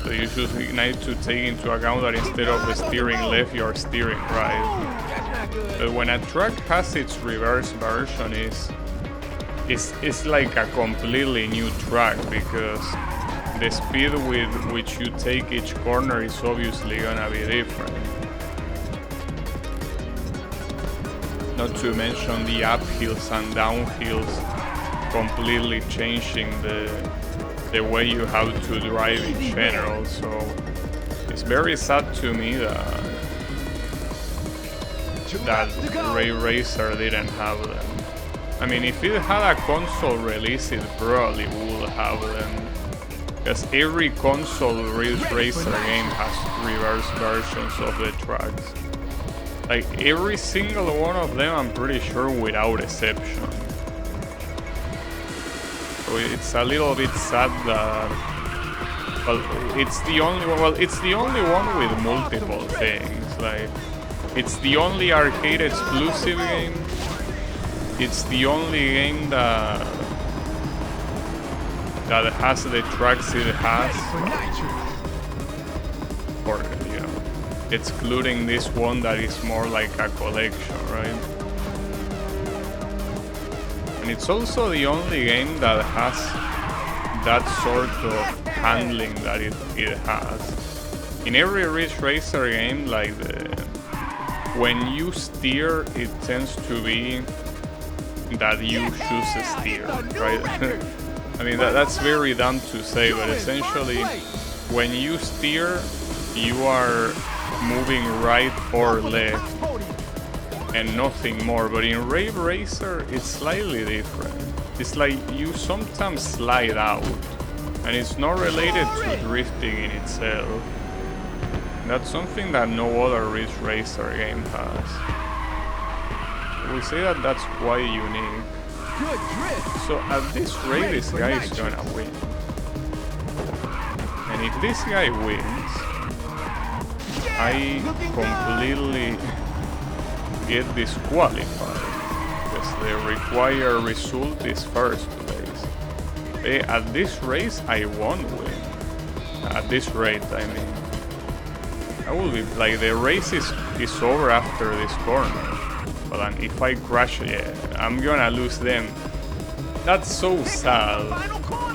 So you should need to take into account that instead of steering left, you're steering right. But when a track has its reverse version, it's like a completely new track, because the speed with which you take each corner is obviously gonna be different. Not to mention the uphills and downhills completely changing the way you have to drive in general. So it's very sad to me that Ray Racer didn't have them. I mean, if it had a console release, it probably would have them. Because every console racer game has reverse versions of the tracks. Like, every single one of them, I'm pretty sure, without exception. So it's a little bit sad that... Well, it's the only one with multiple things. Like, it's the only arcade exclusive game. It's the only game that has the tracks it has, or excluding this one that is more like a collection, right? And it's also the only game that has that sort of handling that it has. In every Ridge Racer game, like when you steer, it tends to be that you choose a steer, right? I mean, that's very dumb to say, but essentially, when you steer, you are moving right or left, and nothing more. But in Rave Racer, it's slightly different. It's like you sometimes slide out, and it's not related to drifting in itself. That's something that no other Ridge Racer game has. We say that that's quite unique. So at this rate, this guy is gonna win. And if this guy wins, I completely get disqualified, because the required result is first place. At this race, I won't win. At this rate, I mean. I will be like, the race is over after this corner. But if I crash, yeah, I'm gonna lose them. That's so sad.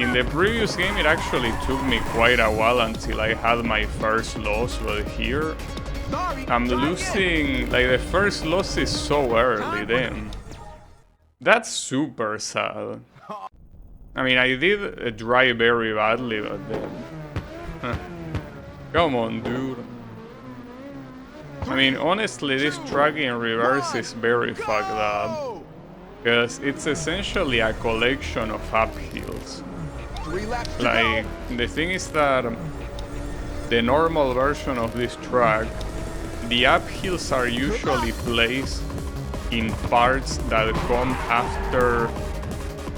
In the previous game, it actually took me quite a while until I had my first loss, but here, I'm losing, like, the first loss is so early then. That's super sad. I mean, I did drive very badly, but then... Come on, dude. I mean, honestly, this track in reverse is very fucked up. because it's essentially a collection of uphills. 3 laps to Like, go. the thing is that the normal version of this track, the uphills are usually placed in parts that come after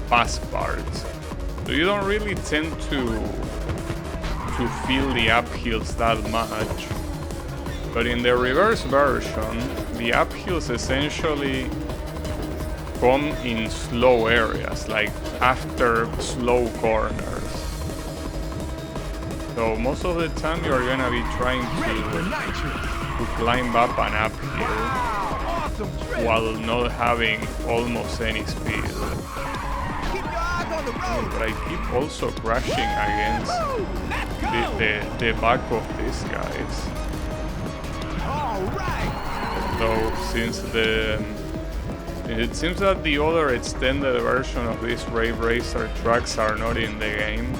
fast parts. So you don't really tend to feel the uphills that much. But in the reverse version, the uphills essentially come in slow areas, like after slow corners. So most of the time you're gonna be trying Ready for to nitrous. climb up an uphill Wow, awesome trip. while not having almost any speed. Keep your eyes on the road. But I keep also crashing against Woo, let's go. the back of these guys. All right. So since it seems that the other extended version of these Rave Racer tracks are not in the game,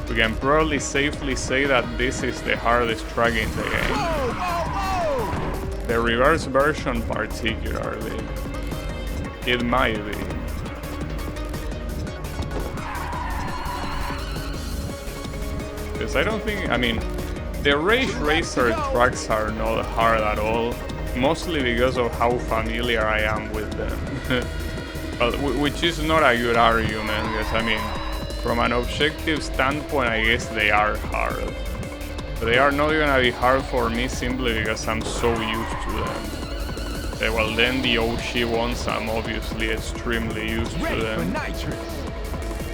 we can probably safely say that this is the hardest track in the game. Whoa, whoa, whoa. The reverse version particularly. It might be. Because I don't think, I mean, the Rage Racer tracks are not hard at all, mostly because of how familiar I am with them. Well, which is not a good argument, because I mean, from an objective standpoint, I guess they are hard. But they are not gonna be hard for me simply because I'm so used to them. Well, then the OG ones, I'm obviously extremely used to Ready for them. nitrous.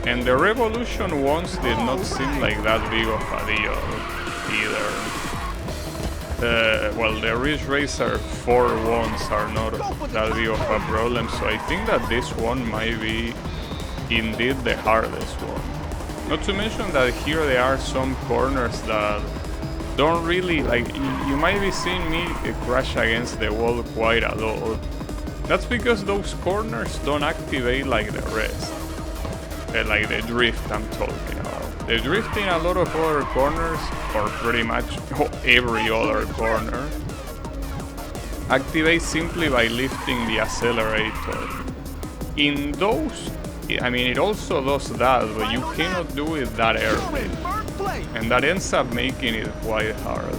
And the Revolution ones did not seem like that big of a deal either. Well, the Ridge Racer 4 ones are not that big of a problem, so I think that this one might be indeed the hardest one. Not to mention that here there are some corners that don't really, like, you might be seeing me crash against the wall quite a lot. That's because those corners don't activate like the rest. Like the drift I'm talking about. The drift in a lot of other corners, or pretty much every other corner, activates simply by lifting the accelerator. In those, I mean, it also does that, but you cannot do it that You're early. in first place. And that ends up making it quite hard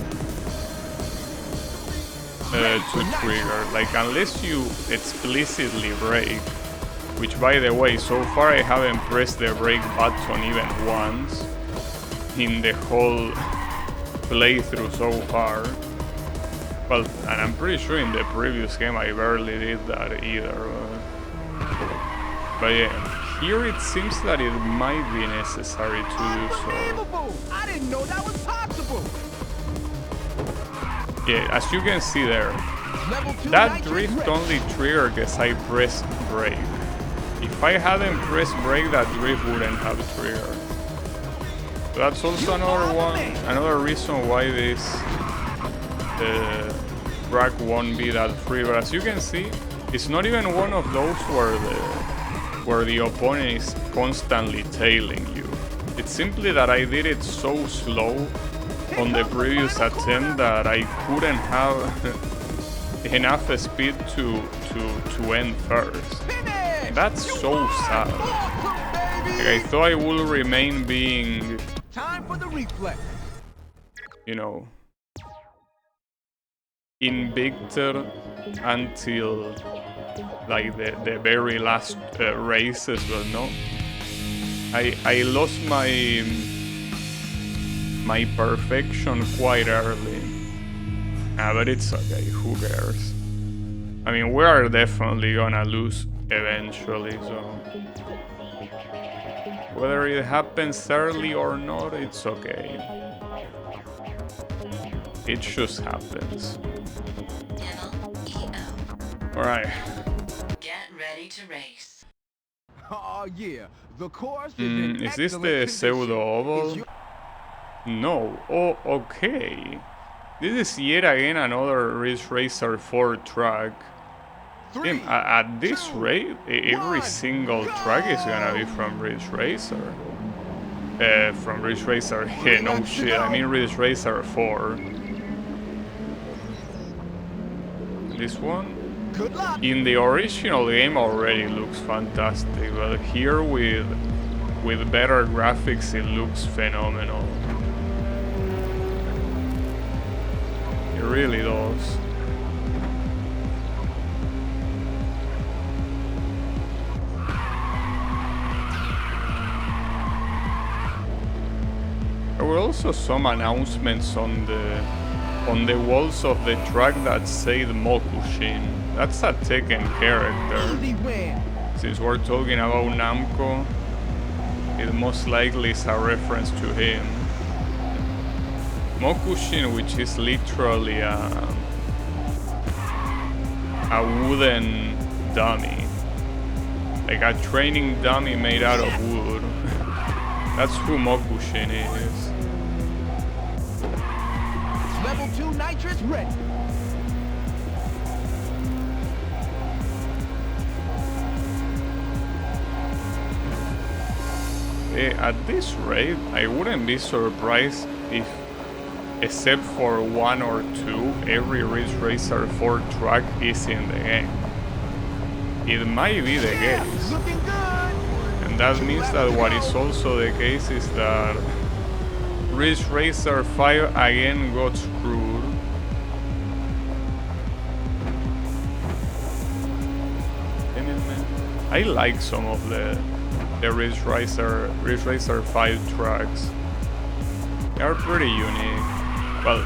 to trigger. Like, unless you explicitly brake, which, by the way, so far I haven't pressed the brake button even once in the whole playthrough so far. Well, and I'm pretty sure in the previous game I barely did that either. But yeah, here it seems that it might be necessary to do so. Unbelievable! I didn't know that was possible. Yeah, as you can see there, Level 2 that nitrous drift ready. only triggered because I pressed brake. If I hadn't pressed brake, that drift wouldn't have triggered. So that's also another reason why this track won't be that free. But as you can see, it's not even one of those where the opponent is constantly tailing you. It's simply that I did it so slow on the previous attempt that I couldn't have enough speed to end first. Finish! That's You so won! sad. Awesome, baby! Like, I thought I would remain being, Time for the replay. you know, invictor until like the very last races, but no. I lost my perfection quite early. But it's okay, who cares? I mean, we are definitely gonna lose eventually, so whether it happens early or not, it's okay. It just happens. Alright. Get ready to race. Oh yeah, the course is in Is this excellent the condition. pseudo oval? Is your- No. Oh, okay. This is yet again another Ridge Racer 4 track. Three, At this two, rate, every one, single track is gonna be from Ridge Racer. From Ridge Racer, yeah, no shit, I mean Ridge Racer 4. This one? Good luck. In the original game already looks fantastic, but here with better graphics it looks phenomenal. It really does. There were also some announcements on the walls of the track that said Mokushin. That's a Tekken character. Easy win. Since we're talking about Namco, it most likely is a reference to him. Mokushin, which is literally a wooden dummy. Like a training dummy made out of wood. That's who Mokushin is. Level 2 nitrous ready. At this rate, I wouldn't be surprised if, except for one or two, every Ridge Racer 4 track is in the game. It might be the case. Looking good. And that means that what is also the case is that Ridge Racer 5 again got screwed. I like some of the Ridge Racer 5 tracks. They are pretty unique. Well,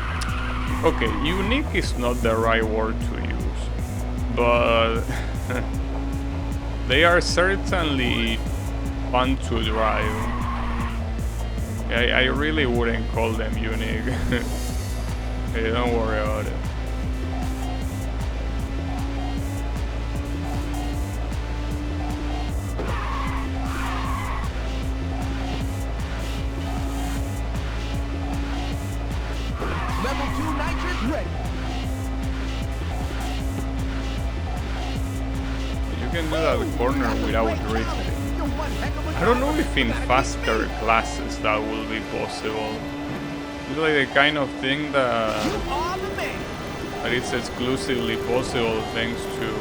okay, unique is not the right word to use, but they are certainly fun to drive. I really wouldn't call them unique. Hey, don't worry about it. Level 2 nitrous ready. You can do that corner without drifting. I don't know if in faster classes that will be possible. It's like the kind of thing that it's exclusively possible thanks to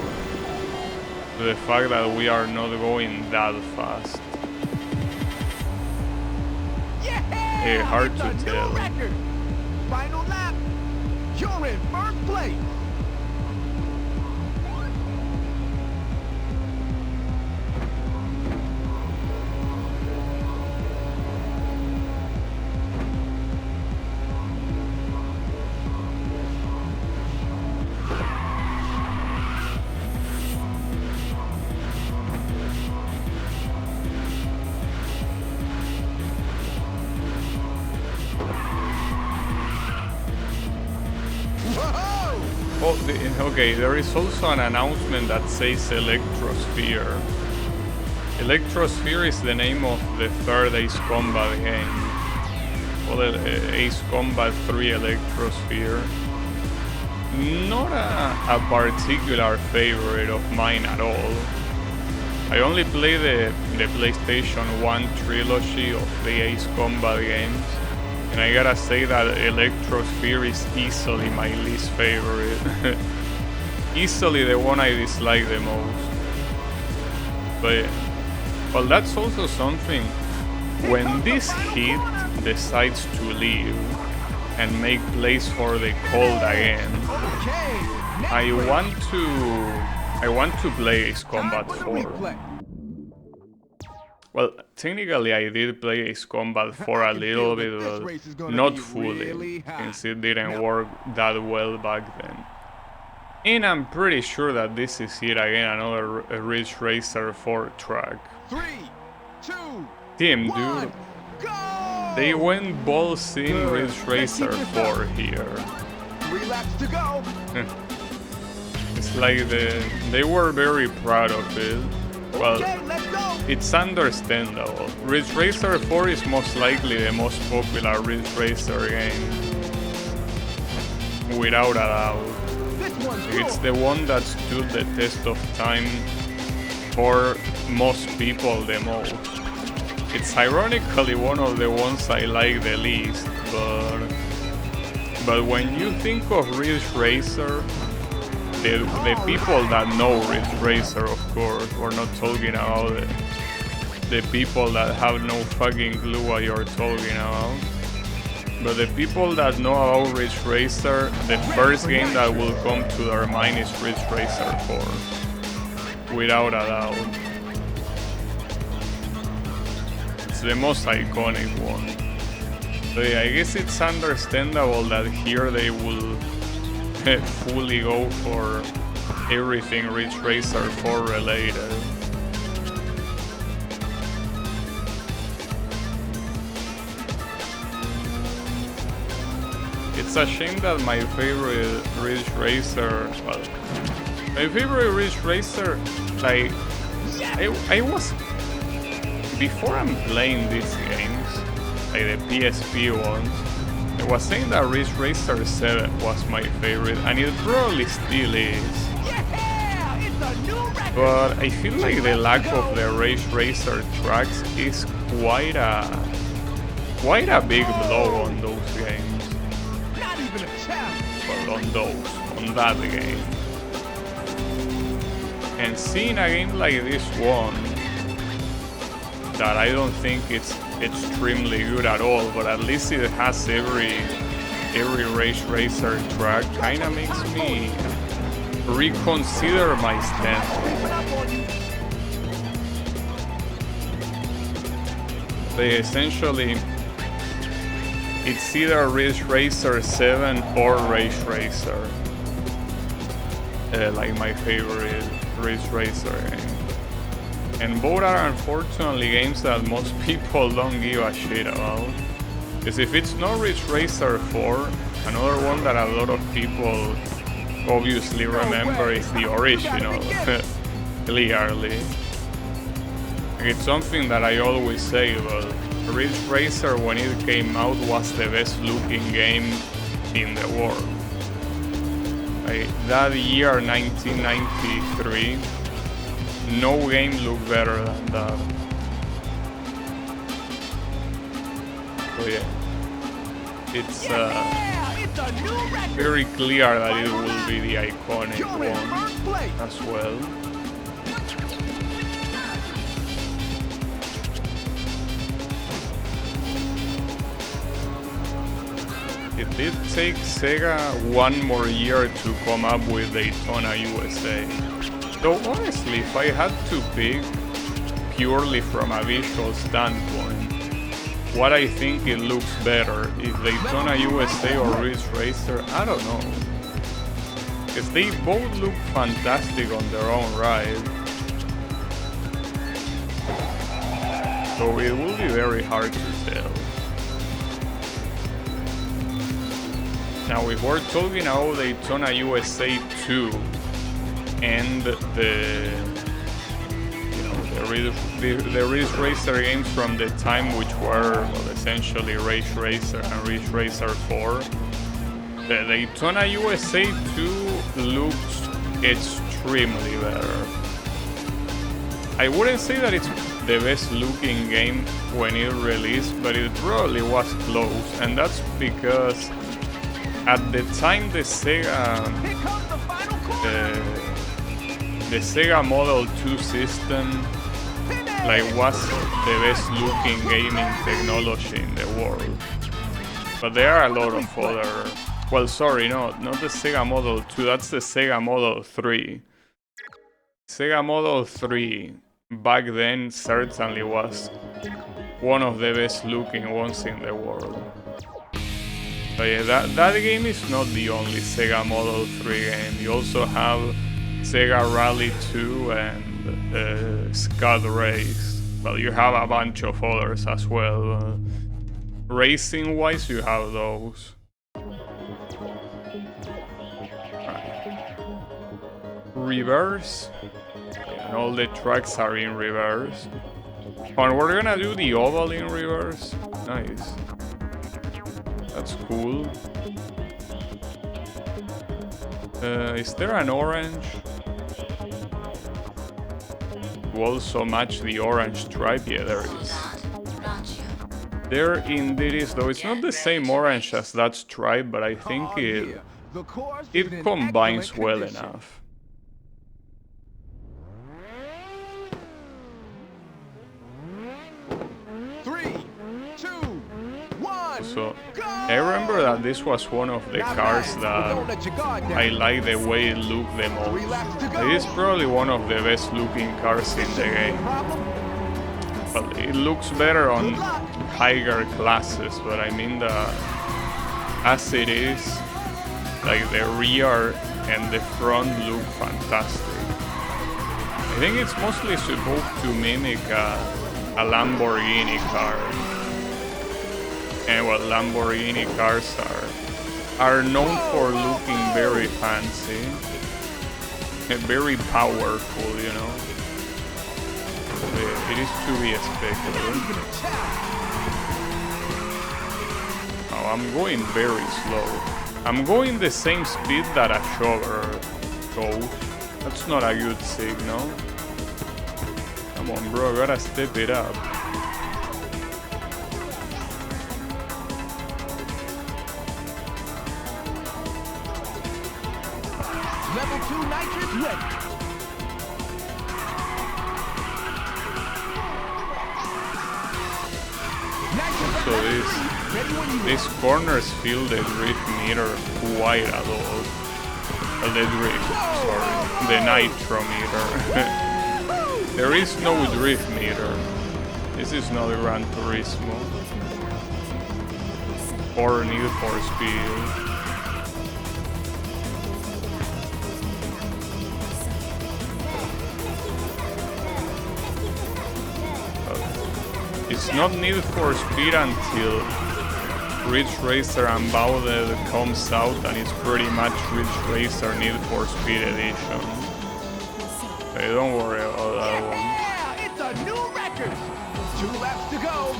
the fact that we are not going that fast. Yeah, hard it's to a new tell. record. Final lap. You're in first place. Oh, okay, there is also an announcement that says Electrosphere. Electrosphere is the name of the third Ace Combat game. Well, Ace Combat 3 Electrosphere. Not a particular favorite of mine at all. I only play the PlayStation 1 trilogy of the Ace Combat games. And I gotta say that Electrosphere is easily my least favorite. Easily the one I dislike the most. But, well, that's also something. When this hit decides to leave and make place for the cold again, I want to play Ace Combat 4. Well, technically I did play Ace Combat 4 a little bit, but not fully, since it didn't work that well back then. And I'm pretty sure that this is it again, another Ridge Racer 4 track. 3, 2, Damn, 1, dude. go! They went balls in Good. Ridge Racer 4 here. 3 laps to go. It's like they were very proud of it. Well, Okay, let's go. it's understandable. Ridge Racer 4 is most likely the most popular Ridge Racer game. Without a doubt. This one's It's cool. the one that stood the test of time for most people the most. It's ironically one of the ones I like the least, but when you think of Ridge Racer, the people that know Ridge Racer, of course. We're not talking about the people that have no fucking clue what you're talking about. But the people that know about Ridge Racer, the first game that will come to their mind is Ridge Racer 4. Without a doubt. It's the most iconic one. So yeah, I guess it's understandable that here they will fully go for everything Ridge Racer 4 related. It's a shame that my favorite Ridge Racer, well, my favorite Ridge Racer, like, I was, before I'm playing these games, like the PSP ones, I was saying that Ridge Racer 7 was my favorite, and it probably still is. Yeah, it's a new record. But I feel like the lack of the Ridge Racer tracks is quite a big blow on those games. Not even a challenge. Well, on that game. And seeing a game like this one, that I don't think it's extremely good at all, but at least it has every Ridge Racer track, kinda makes me reconsider my stance. They essentially, it's either Ridge Racer 7 or Ridge Racer. Like my favorite Ridge Racer game. And both are unfortunately games that most people don't give a shit about. Because if it's not Ridge Racer 4, another one that a lot of people obviously remember is the original, clearly. It's something that I always say, but Ridge Racer when it came out was the best looking game in the world. Like, that year, 1993, no game looked better than that. So yeah, it's very clear that it will be the iconic one as well. It did take Sega one more year to come up with Daytona USA. Though honestly, if I had to pick purely from a visual standpoint, what I think it looks better, if Daytona USA or Ridge Racer, I don't know. Because they both look fantastic on their own right. So it will be very hard to tell. Now if we're talking about Daytona USA 2 and the Ridge Racer games from the time which were essentially Ridge Racer and Ridge Racer 4, the Daytona USA 2 looks extremely better. I wouldn't say that it's the best looking game when it released, but it probably was close, and that's because at the time the Sega Model 2 system was the best looking gaming technology in the world. But there are a lot of other, well, sorry, not the Sega Model 2, that's the Sega Model 3. Sega Model 3 back then certainly was one of the best looking ones in the world. So yeah, that game is not the only Sega Model 3 game. You also have Sega Rally 2 and Scud Race. Well, you have a bunch of others as well. Racing wise, you have those. Right. Reverse. And all the tracks are in reverse. And we're gonna do the oval in reverse. Nice. That's cool. Is there an orange? To also match the orange stripe? Yeah, there is. There indeed is, though it's not the same orange as that stripe, but I think The course is it in combines excellent well condition. enough. 3, 2, 1. So Go! I remember that this was one of the Not cars bad, but don't that let your guard down. I like the way it looked the 3 most. laps to go. It is probably one of the best looking cars in the game. Problem? Well, it looks better on Good luck. higher classes, but I mean as it is, like the rear and the front look fantastic. I think it's mostly supposed to mimic a Lamborghini car. And what Lamborghini cars are known for looking very fancy and very powerful, you know. It is to be expected. Oh, I'm going very slow. I'm going the same speed that a shover goes. That's not a good signal. Come on, bro, gotta step it up. Level 2 nitrous ready. So these corners feel the drift meter quite a lot. The drift, sorry, the nitro meter. There is no drift meter. This is not Gran Turismo or Need for Speed. It's not Need for Speed until Ridge Racer Unbounded comes out, and it's pretty much Ridge Racer Need for Speed Edition. Okay, don't worry about that one. Yeah, it's a new record. 2 laps to go.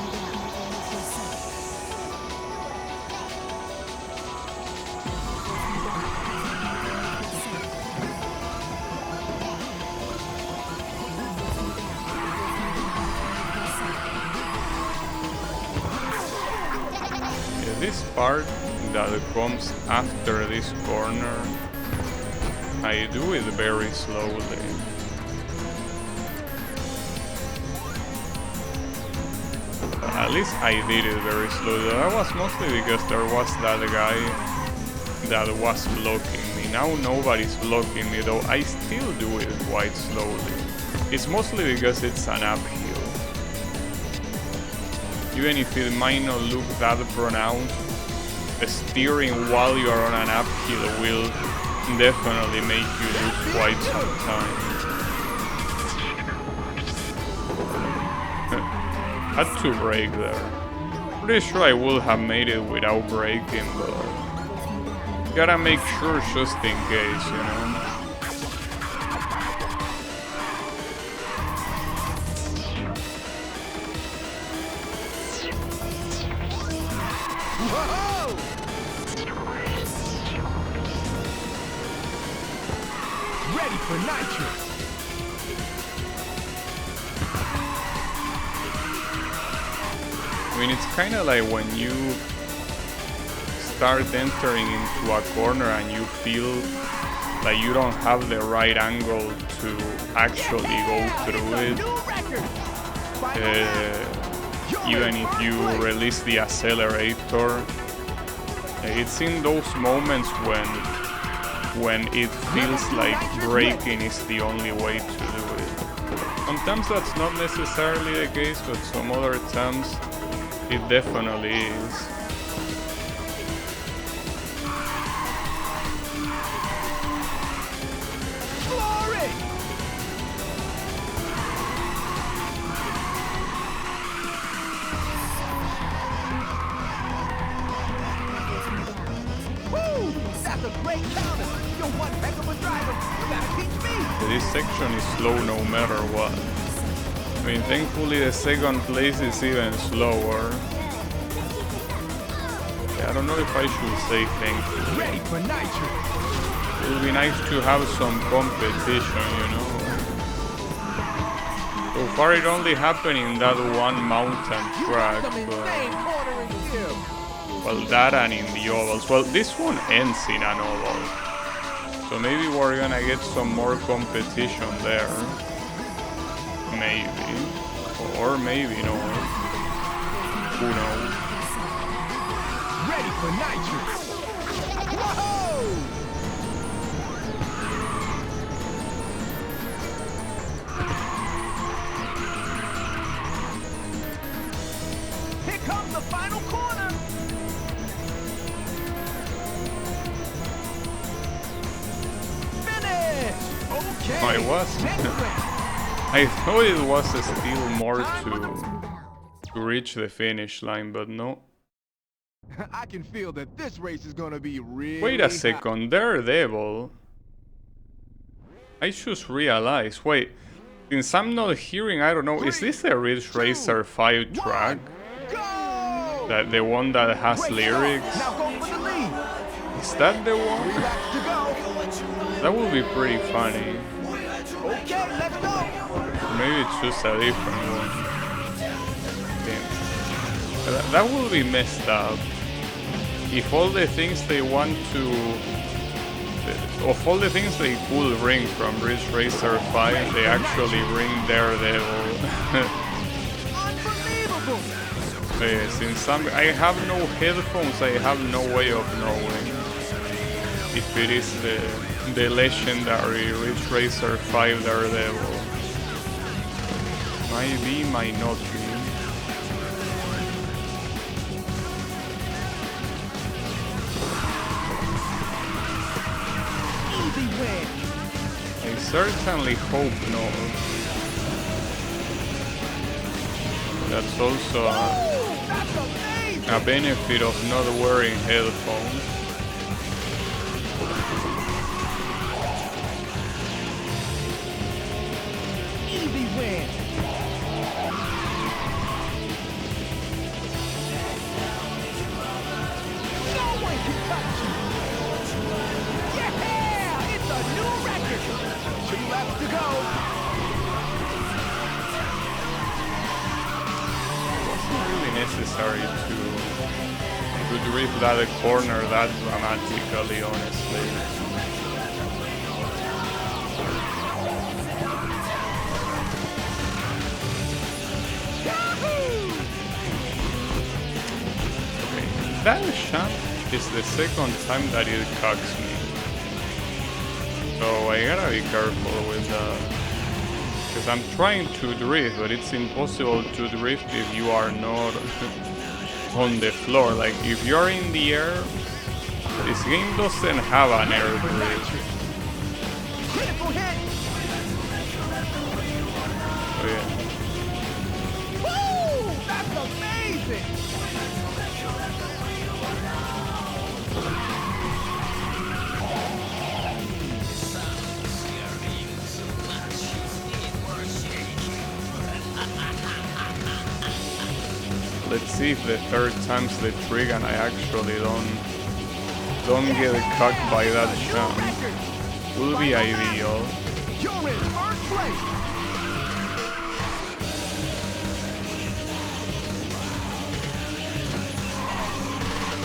This part that comes after this corner, I do it very slowly. At least I did it very slowly. That was mostly because there was that guy that was blocking me. Now nobody's blocking me, though I still do it quite slowly. It's mostly because it's an uphill. Even if it might not look that pronounced, the steering while you are on an uphill will definitely make you lose quite some time. Had to brake there. Pretty sure I would have made it without braking, but gotta make sure just in case, you know. Whoa! Ready for nitrous. I mean, it's kind of like when you start entering into a corner and you feel like you don't have the right angle to actually go through it. Even if you release the accelerator, it's in those moments when it feels like braking is the only way to do it. Sometimes that's not necessarily the case, but some other times it definitely is. Glory! Woo! That's a great counter. You're one heck of a driver. You gotta teach me. This section is slow no matter what. I mean, thankfully the second place is even slower. Yeah, I don't know if I should say thank you. Ready for nitrous. It would be nice to have some competition, you know. So far it only happened in that one mountain track, Some insane but cornering skill. Well, that and in the ovals. Well, this one ends in an oval. So maybe we're gonna get some more competition there. Maybe. Or maybe no. Who knows? Ready for nitrous. Whoa! Here comes the final corner. Finish. Okay. I was. Next round. I thought it was still more to reach the finish line, but no. I can feel that this race is gonna be really Wait a hot. second, Daredevil. I just realized, wait, since I'm not hearing, I don't know, is this the Ridge Racer 5 track? Go! That the one that has Great lyrics? start. Now go for the lead. Is that the one? Relax to go. That would be pretty funny. Okay, let's go. Maybe it's just a different one. Damn. That would be messed up. If all the things they want to... Of all the things they could bring from Ridge Racer 5, they actually bring Daredevil. Unbelievable. Since I have no headphones, I have no way of knowing if it is the legendary Ridge Racer 5 Daredevil. Might be, might not be. Easy win. I certainly hope not. That's also Oh, that's amazing. a benefit of not wearing headphones. Easy win. No one can touch you. Yeah, it's a new record. 2 laps to go. Wasn't really necessary to drift that corner that dramatically, honestly. Yahoo! Okay, that jump is the second time that it cocks me. So I gotta be careful with that. Because I'm trying to drift, but it's impossible to drift if you are not on the floor. Like, if you're in the air, this game doesn't have an air drift. Critical hit. So yeah. Woo! That's amazing. Let's see if the third time's the trick and I actually don't get cocked by that jump. Will be ideal. You're in first place.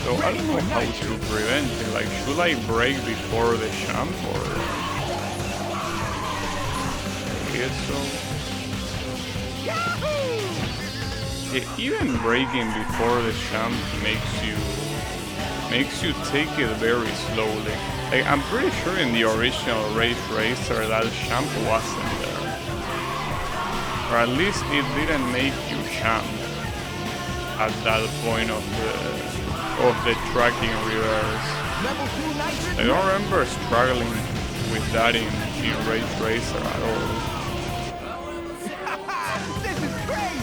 So I don't know how to prevent it. Like, should I brake before the jump or? I guess so. Yahoo! Yeah, even braking before the jump makes you take it very slowly. Like, I'm pretty sure in the original Ridge Racer that jump wasn't there, or at least it didn't make you jump at that point of the tracking reverse. Level 2 nitrous. I don't remember struggling with that in Ridge Racer at all. This is great.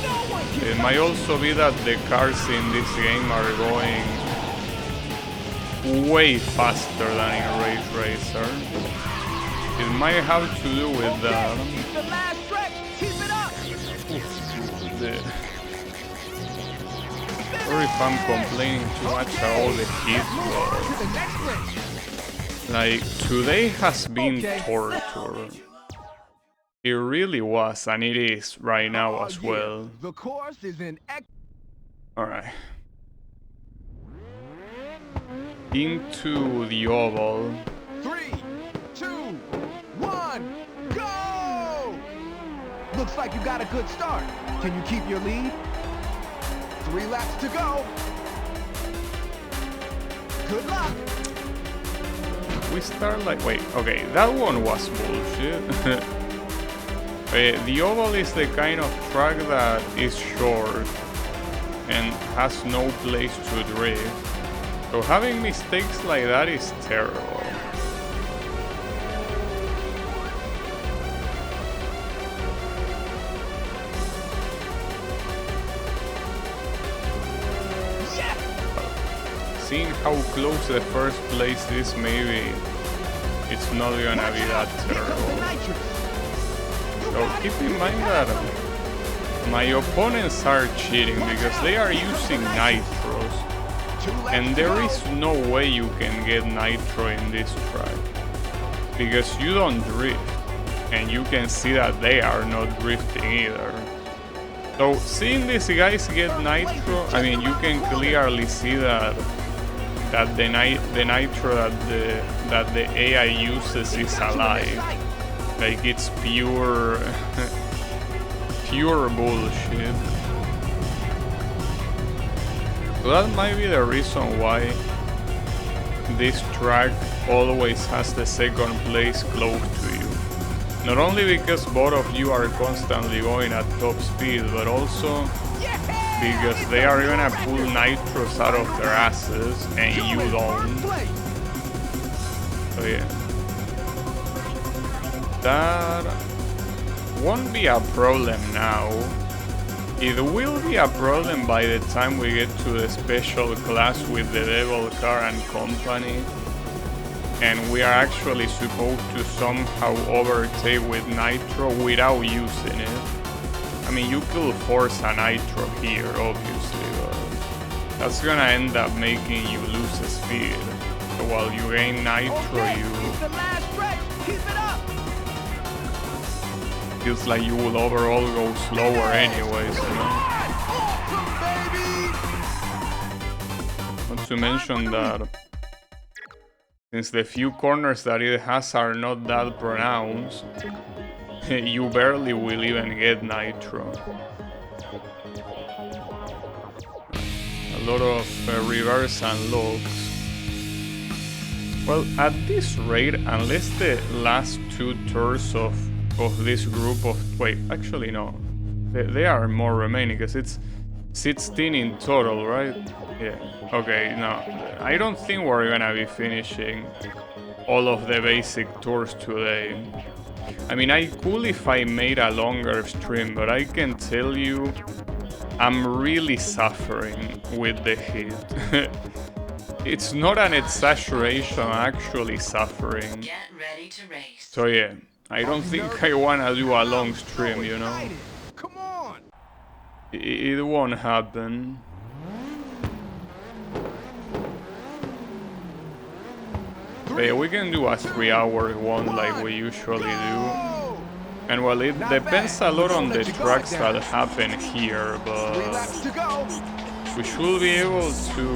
No one can It might also be that the cars in this game are going way faster than in Ridge Racer. It might have to do with the last stretch. Keep it up. the sorry if I'm complaining too much about all the heat, To the but next race. like, today has been Okay. torture. It really was, and it is right now Oh, as yeah. well. The course is in Alright. into the oval. 3, 2, 1, go! Looks like you got a good start. Can you keep your lead? 3 laps to go. Good luck. We start like, wait, okay, that one was bullshit. The oval is the kind of track that is short and has no place to drift. So having mistakes like that is terrible. Seeing how close the first place is, maybe it's not gonna be that terrible. So keep in mind that my opponents are cheating because they are using nitros, and there is no way you can get nitro in this track because you don't drift, and you can see that they are not drifting either. So seeing these guys get nitro, I mean, you can clearly see that the nitro that the AI uses is a lie. Like, it's pure pure bullshit. So that might be the reason why this track always has the second place close to you. Not only because both of you are constantly going at top speed, but also because they are gonna pull nitros out of their asses and you don't. So yeah. That won't be a problem now. It will be a problem by the time we get to the special class with the Devil Car and company. And we are actually supposed to somehow overtake with nitro without using it. I mean, you could force a nitro here, obviously, but that's gonna end up making you lose speed. So while you gain nitro, feels like you will overall go slower anyways, you know? Not to mention that since the few corners that it has are not that pronounced, you barely will even get nitro. A lot of reverse unlocks. Well, at this rate, unless the last 2 tours of this group of... Wait, actually no. There are more remaining, because it's 16 in total, right? Yeah. Okay, no. I don't think we're gonna be finishing all of the basic tours today. I mean, I could if I made a longer stream, but I can tell you I'm really suffering with the heat. It's not an exaggeration, I'm actually suffering. Get ready to race. So yeah, I don't think I wanna do a long stream, you know? Come on. It won't happen. But we can do a 3-hour one like we usually do. And well, it depends a lot on the tracks that happen here, but we should be able to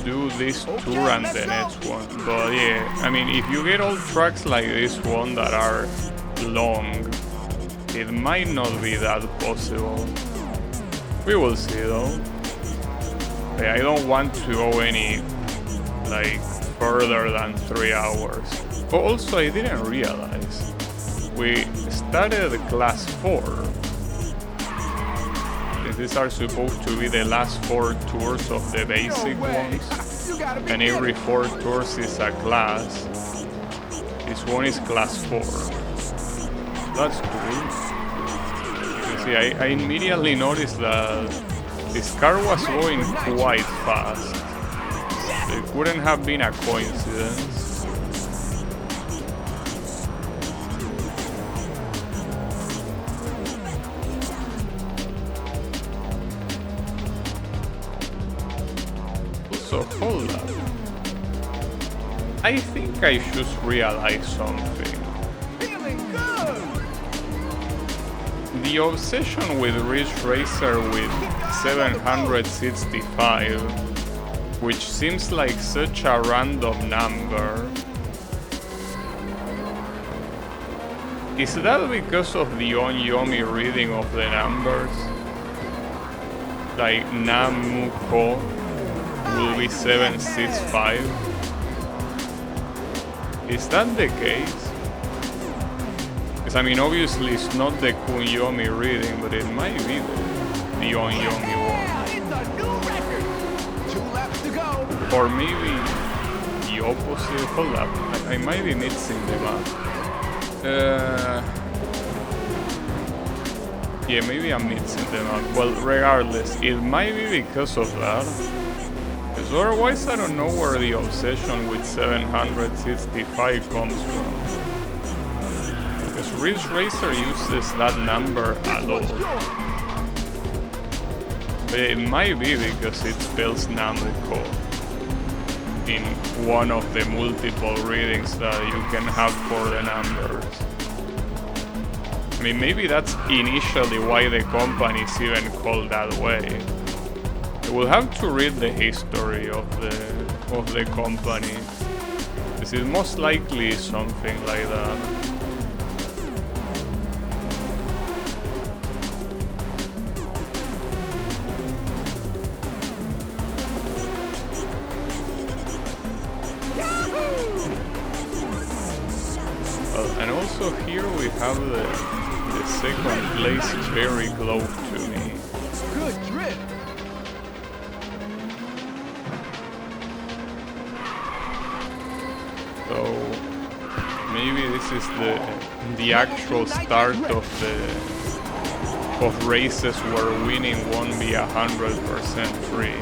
do this tour and the next one. But yeah, I mean, if you get all tracks like this one that are long, it might not be that possible. We will see though. But I don't want to go any like further than 3 hours. But also I didn't realize we started class 4. These are supposed to be the last 4 tours of the basic ones, and every 4 tours is a class. This one is class 4. That's cool. You see, I immediately noticed that this car was going quite fast. It couldn't have been a coincidence. So hold up. I think I just realized something. Feeling good. The obsession with Ridge Racer with 765 which seems like such a random number. Is that because of the Onyomi reading of the numbers? Like Namuko will be 765? Is that the case? Because I mean, obviously it's not the Kunyomi reading, but it might be the Onyomi one. It's a new record. 2 laps to go. Or maybe the opposite. Hold up, I might be mixing them up. Yeah, maybe I'm mixing them up. Well, regardless, it might be because of that. Because otherwise I don't know where the obsession with 765 comes from. Because Ridge Racer uses that number a lot. But it might be because it spells Namiko in one of the multiple readings that you can have for the numbers. I mean, maybe that's initially why the company is even called that way. We'll have to read the history of the company. This is most likely something like that. And also here we have the second place very close to me. Good drift. So maybe this is the actual start of races where winning won't be 100% free.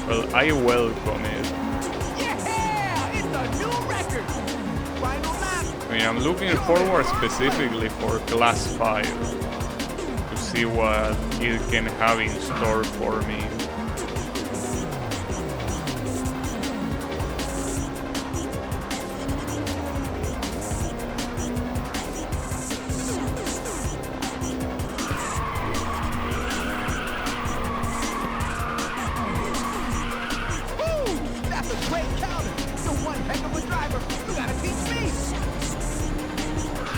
Well, I welcome it. Yeah, it's a new record. Final lap. I mean, I'm looking forward specifically for Class 5 to see what it can have in store for me. That's a great counter. You're one heck of a driver. You gotta teach me.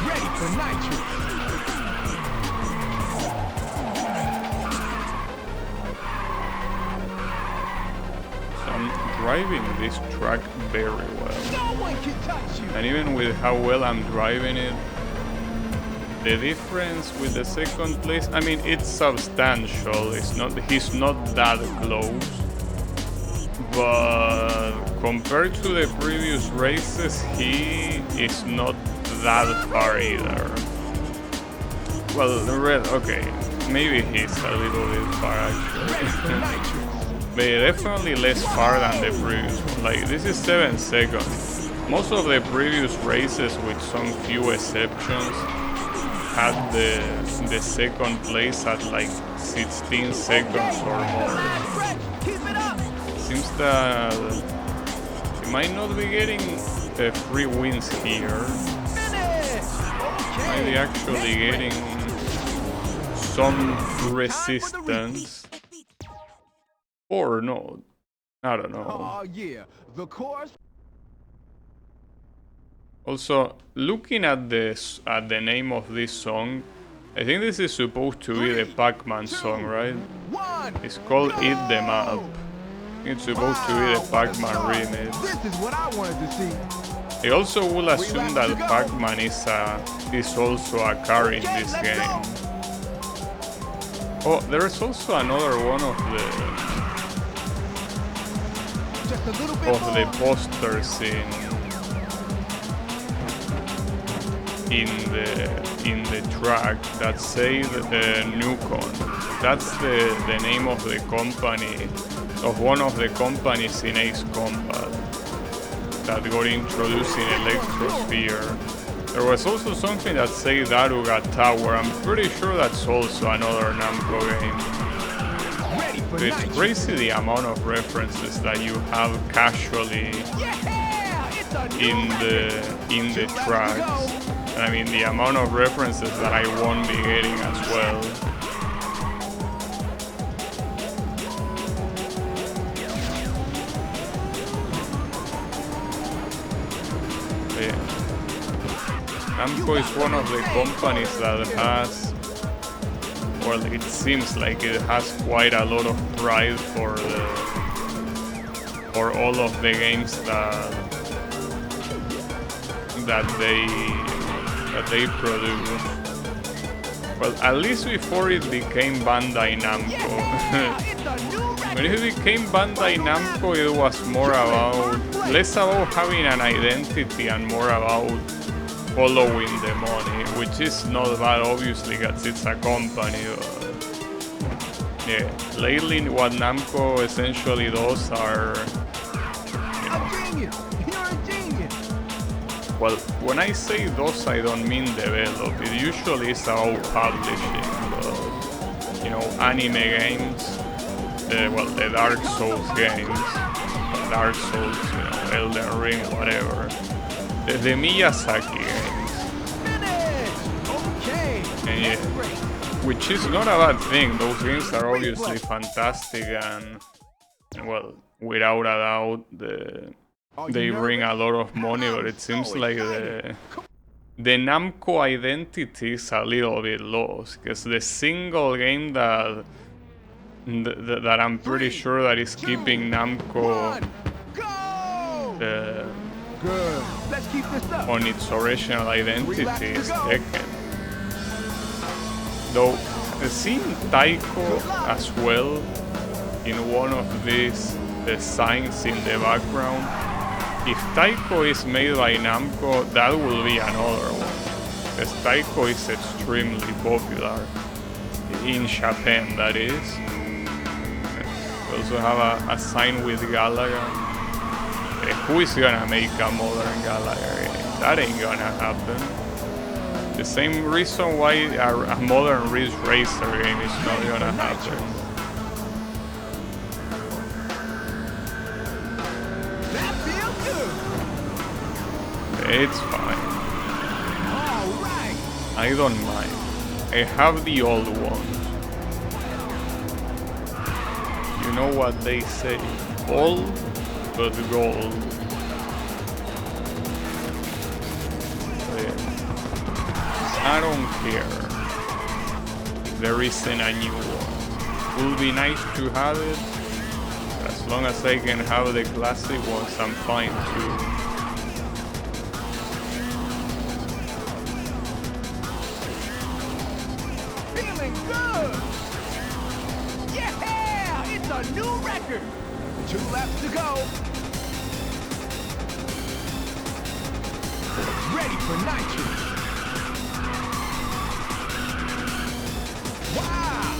Ready for nitrous. So I'm driving this track very well. No one can touch you. And even with how well I'm driving it, the difference with the second place, I mean, it's substantial. He's not that close. But compared to the previous races, he is not that far either. Well, the red, okay, maybe he's a little bit far actually. But definitely less far than the previous one. Like, this is 7 seconds. Most of the previous races, with some few exceptions, had the second place at like 16 seconds or more. Keep it up. Seems that he might not be getting free wins here. Might be actually getting some resistance. Or no, I don't know. Oh yeah, the course. Also, looking at the name of this song, I think this is supposed to be the Pac-Man song, right? It's called Eat Them Up. It's supposed to be the Pac-Man remix. This is what I wanted to see. I also will assume that Pac-Man is also a car in this game. Oh, there is also another one of the posters in the track that say Nukon. That's the name of the company, of one of the companies in Ace Combat that got introduced in Electrosphere. There was also something that say Daruga Tower. I'm pretty sure that's also another Namco game. But it's crazy the amount of references that you have casually in the tracks. And I mean, the amount of references that I won't be getting as well. Yeah. Namco is one of the companies that has, well, it seems like it has quite a lot of pride for all of the games that they produce. Well, at least before it became Bandai Namco. When it became Bandai Namco, it was more about, less about having an identity and more about following the money, which is not bad, obviously, because it's a company. But yeah, lately what Namco essentially does are, you know, well, when I say those, I don't mean develop. It usually is about publishing, but, you know, anime games, well, the Dark Souls games, Dark Souls, you know, Elden Ring, whatever, the Miyazaki games, and yeah, which is not a bad thing. Those games are obviously fantastic and well, without a doubt, they bring a lot of money, but it seems like the Namco identity is a little bit lost, because the single game that I'm pretty sure that is keeping Namco on its original identity is Tekken. Though seeing Taiko as well in one of these designs in the background, if Taiko is made by Namco, that will be another one, because Taiko is extremely popular in Japan, that is. We also have a sign with Galaga. Who is gonna make a modern Galaga game? That ain't gonna happen. The same reason why a modern Ridge Racer game is not gonna happen. It's fine. I don't mind. I have the old ones. You know what they say? Old but gold. I don't care if there isn't a new one. It would be nice to have it. As long as I can have the classic ones, I'm fine too. Feeling good! Yeah! It's a new record! 2 laps to go. Ready for nitrous. Wow!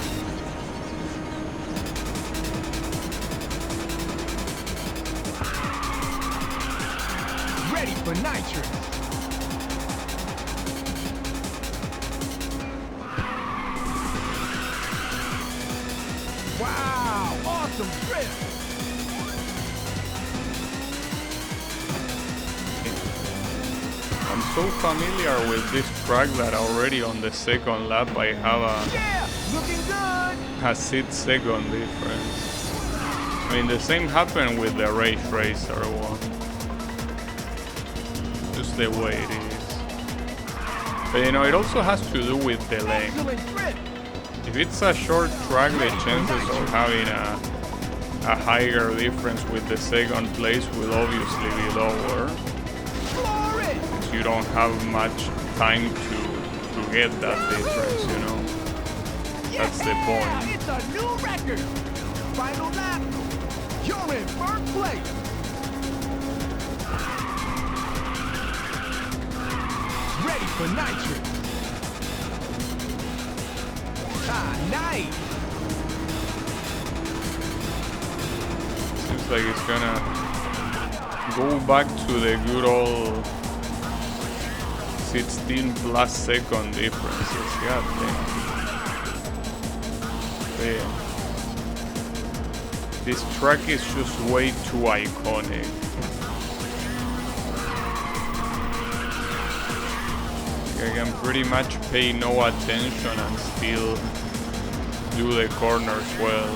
Ready for nitrous. Wow! Awesome trip! I'm so familiar with this track that already on the second lap I have looking good. a 6-second difference. I mean, the same happened with the Ridge Racer one. Just the way it is. But you know, it also has to do with the length. If it's a short track, the chances of having a higher difference with the second place will obviously be lower. You don't have much time to get that difference, you know. That's the point. It's a new record. Final lap. You're in first place. Ready for nitrous. Ah, nice. Seems like it's gonna go back to the good old 16+ second differences. God damn. Yeah. This track is just way too iconic. I can pretty much pay no attention and still do the corners well.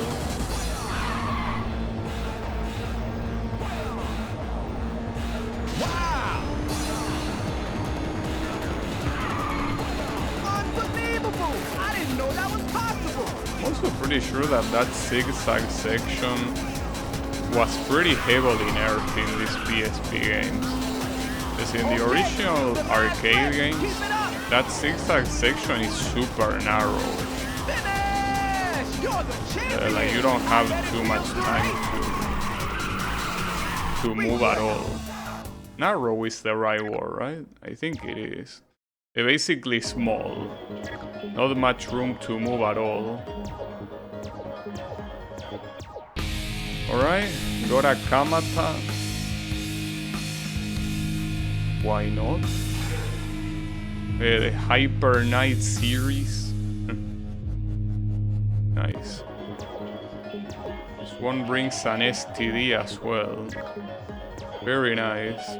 sure that that zigzag section was pretty heavily nerfed in these PSP games. Because in the original arcade games, that zigzag section is super narrow. Like you don't have too much time to move at all. Narrow is the right word, right? I think it is. They're basically small. Not much room to move at all. Alright, got a Kamata. Why not? The Hyper Knight series. Nice. This one brings an STD as well. Very nice.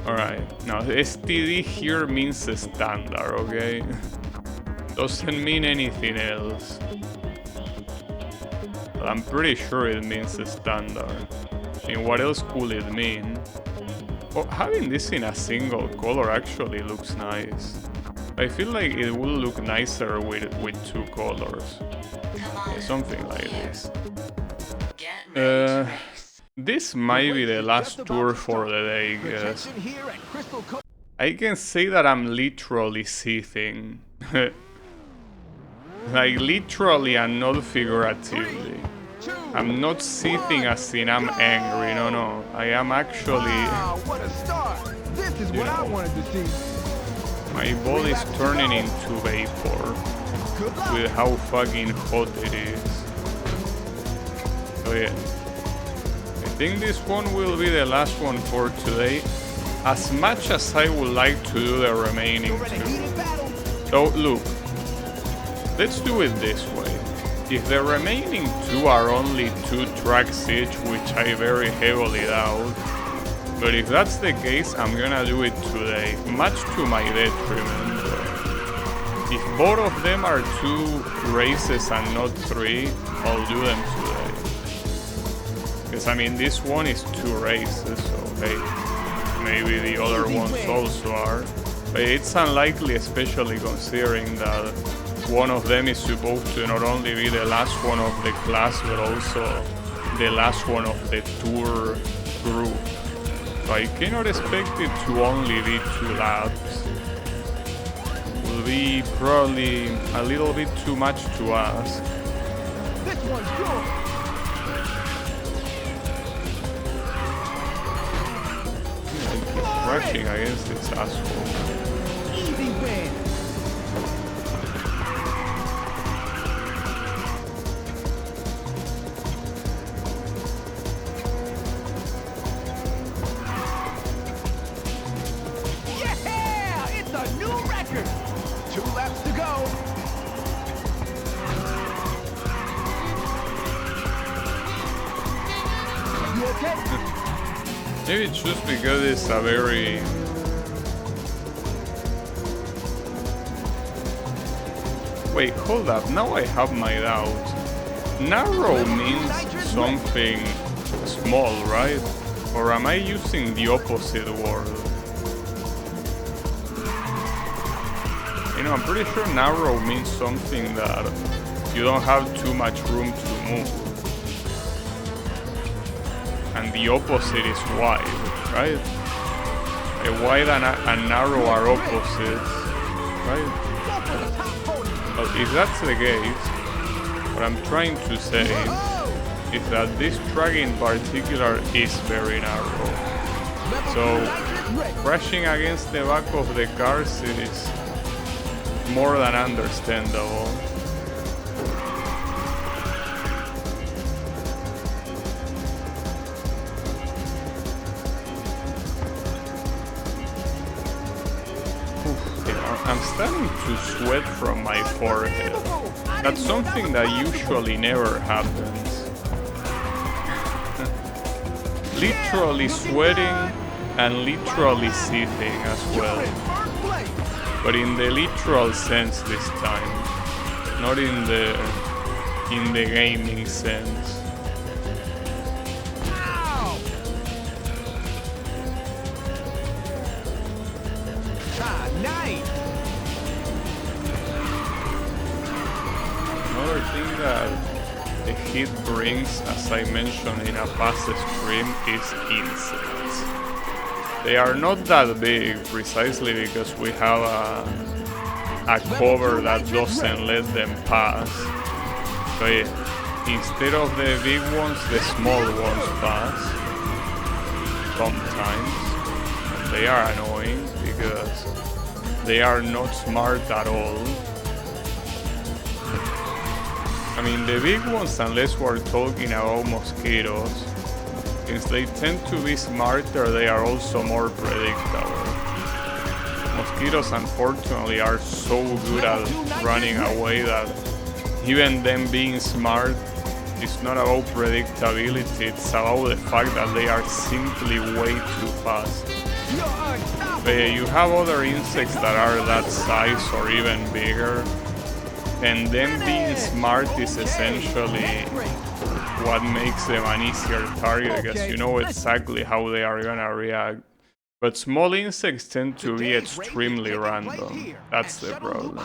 Alright, now the STD here means a standard, okay? Doesn't mean anything else. But I'm pretty sure it means a standard. I mean, what else could it mean? Oh, having this in a single color actually looks nice. I feel like it will look nicer with two colors. Yeah, something like this. This might be the last tour for the day, guys. I can say that I'm literally seething. Like literally and not figuratively. I'm not seething as in I'm angry, no. I am actually... What a start! This is what I wanted to see. My body's turning into vapor with how fucking hot it is. So yeah. I think this one will be the last one for today. As much as I would like to do the remaining two. So look, let's do it this way. If the remaining two are only 2 tracks each, which I very heavily doubt, but if that's the case, I'm gonna do it today, much to my detriment. If both of them are 2 races and not 3, I'll do them today. Because I mean, this one is 2 races, so hey, maybe the other ones also are. But it's unlikely, especially considering that one of them is supposed to not only be the last one of the class, but also the last one of the tour group. So I cannot expect it to only be 2 laps. It will be probably a little bit too much to ask. This one's yours. I keep crashing against this asshole. Easy win. Maybe it's just because it's a very... Wait, hold up, now I have my doubt. Narrow means something small, right? Or am I using the opposite word? You know, I'm pretty sure narrow means something that you don't have too much room to move. And the opposite is wide, right? A wide and narrow are opposites, right? But if that's the case, what I'm trying to say is that this track in particular is very narrow. So crashing against the back of the cars is more than understandable. I'm starting to sweat from my forehead. That's something that usually never happens. Literally sweating and literally seething as well. But in the literal sense this time, not in the gaming sense. Another thing that the heat brings, as I mentioned in a past stream, is insects. They are not that big, precisely because we have a cover that doesn't let them pass. So yeah, instead of the big ones, the small ones pass. Sometimes. And they are annoying because they are not smart at all. I mean, the big ones, unless we're talking about mosquitoes, since they tend to be smarter, they are also more predictable. Mosquitoes, unfortunately, are so good at running away that even them being smart is not about predictability, it's about the fact that they are simply way too fast. But you have other insects that are that size or even bigger, and them being smart is essentially what makes them an easier target, because you know exactly how they are gonna react. But small insects tend to be extremely random. That's the problem.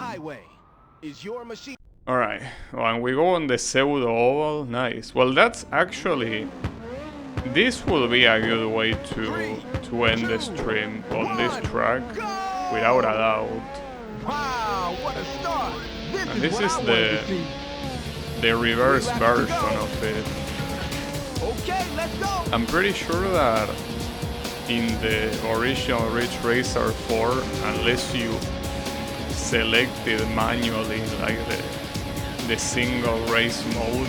Alright, well, and we go on the pseudo oval. Nice. Well, that's actually... This will be a good way to end the stream on this track, without a doubt. Wow, what a start! And this is the reverse version of it. Okay, let's go. I'm pretty sure that in the original Ridge Racer 4, unless you select it manually, like the single race mode,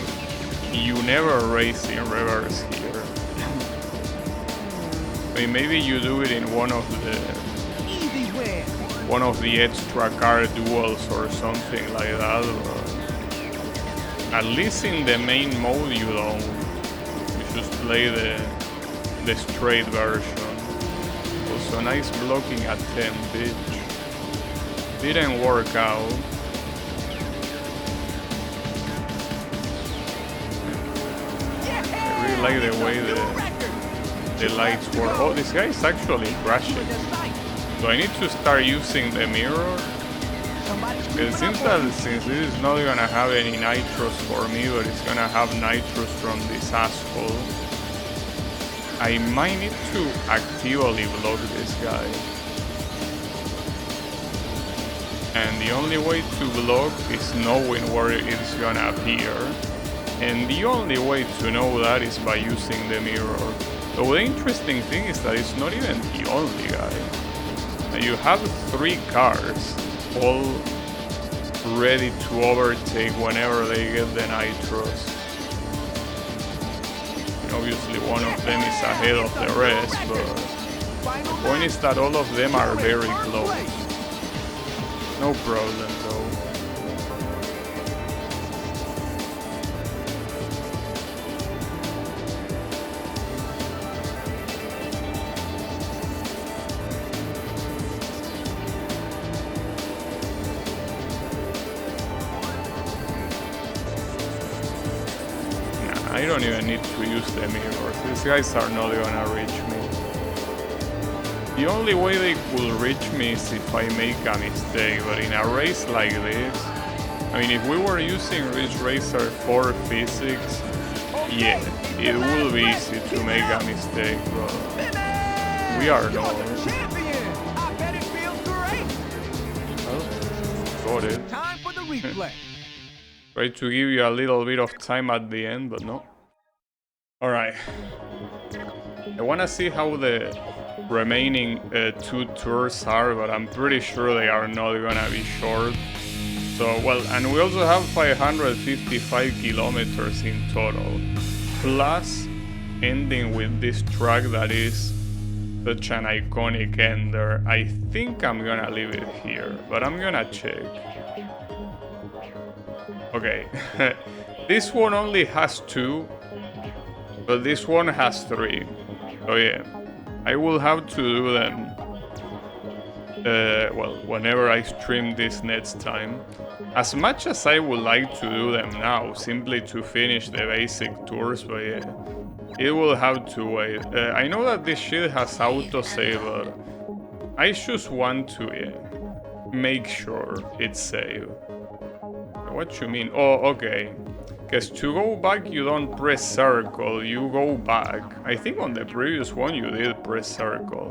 you never race in reverse here. I mean, maybe you do it in one of the extra car duels or something like that, but at least in the main mode you don't. You just play the straight version. Also nice blocking at 10, bitch. Didn't work out. I really like the way the lights work. Oh, this guy is actually crashing. Do I need to start using the mirror? It seems that since this is not gonna have any nitros for me, but it's gonna have nitros from this asshole, I might need to actively block this guy. And the only way to block is knowing where it's gonna appear. And the only way to know that is by using the mirror. So the interesting thing is that it's not even the only guy. You have 3 cars, all ready to overtake whenever they get the nitros. And obviously one of them is ahead of the rest, but the point is that all of them are very close. No problem though. I don't even need to use the mirrors. These guys are not gonna reach me. The only way they could reach me is if I make a mistake, but in a race like this, I mean, if we were using Ridge Racer 4 physics, yeah, it will be easy to make a mistake, but we are not. Well, got it. Time for the replay. Try to give you a little bit of time at the end, but no. Alright. I wanna see how the remaining 2 tours are, but I'm pretty sure they are not gonna be short. So, well, and we also have 555 kilometers in total. Plus, ending with this track that is such an iconic ender. I think I'm gonna leave it here, but I'm gonna check. Okay, this one only has 2, but this one has 3. So yeah, I will have to do them, well, whenever I stream this next time. As much as I would like to do them now, simply to finish the basic tours, but yeah, it will have to wait. I know that this shit has autosave, but I just want to make sure it's safe. What you mean? Oh, okay. Because to go back, you don't press circle, you go back. I think on the previous one you did press circle.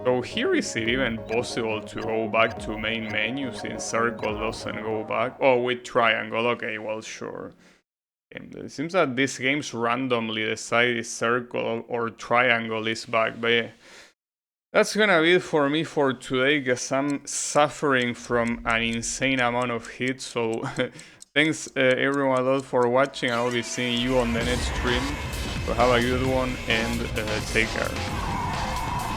So here is it even possible to go back to main menu since circle doesn't go back? Oh, with triangle, okay, well, sure. It seems that these games randomly decide if circle or triangle is back, but yeah. That's gonna be it for me for today, because I'm suffering from an insane amount of hits, so thanks everyone a lot for watching, and I'll be seeing you on the next stream. So have a good one, and take care.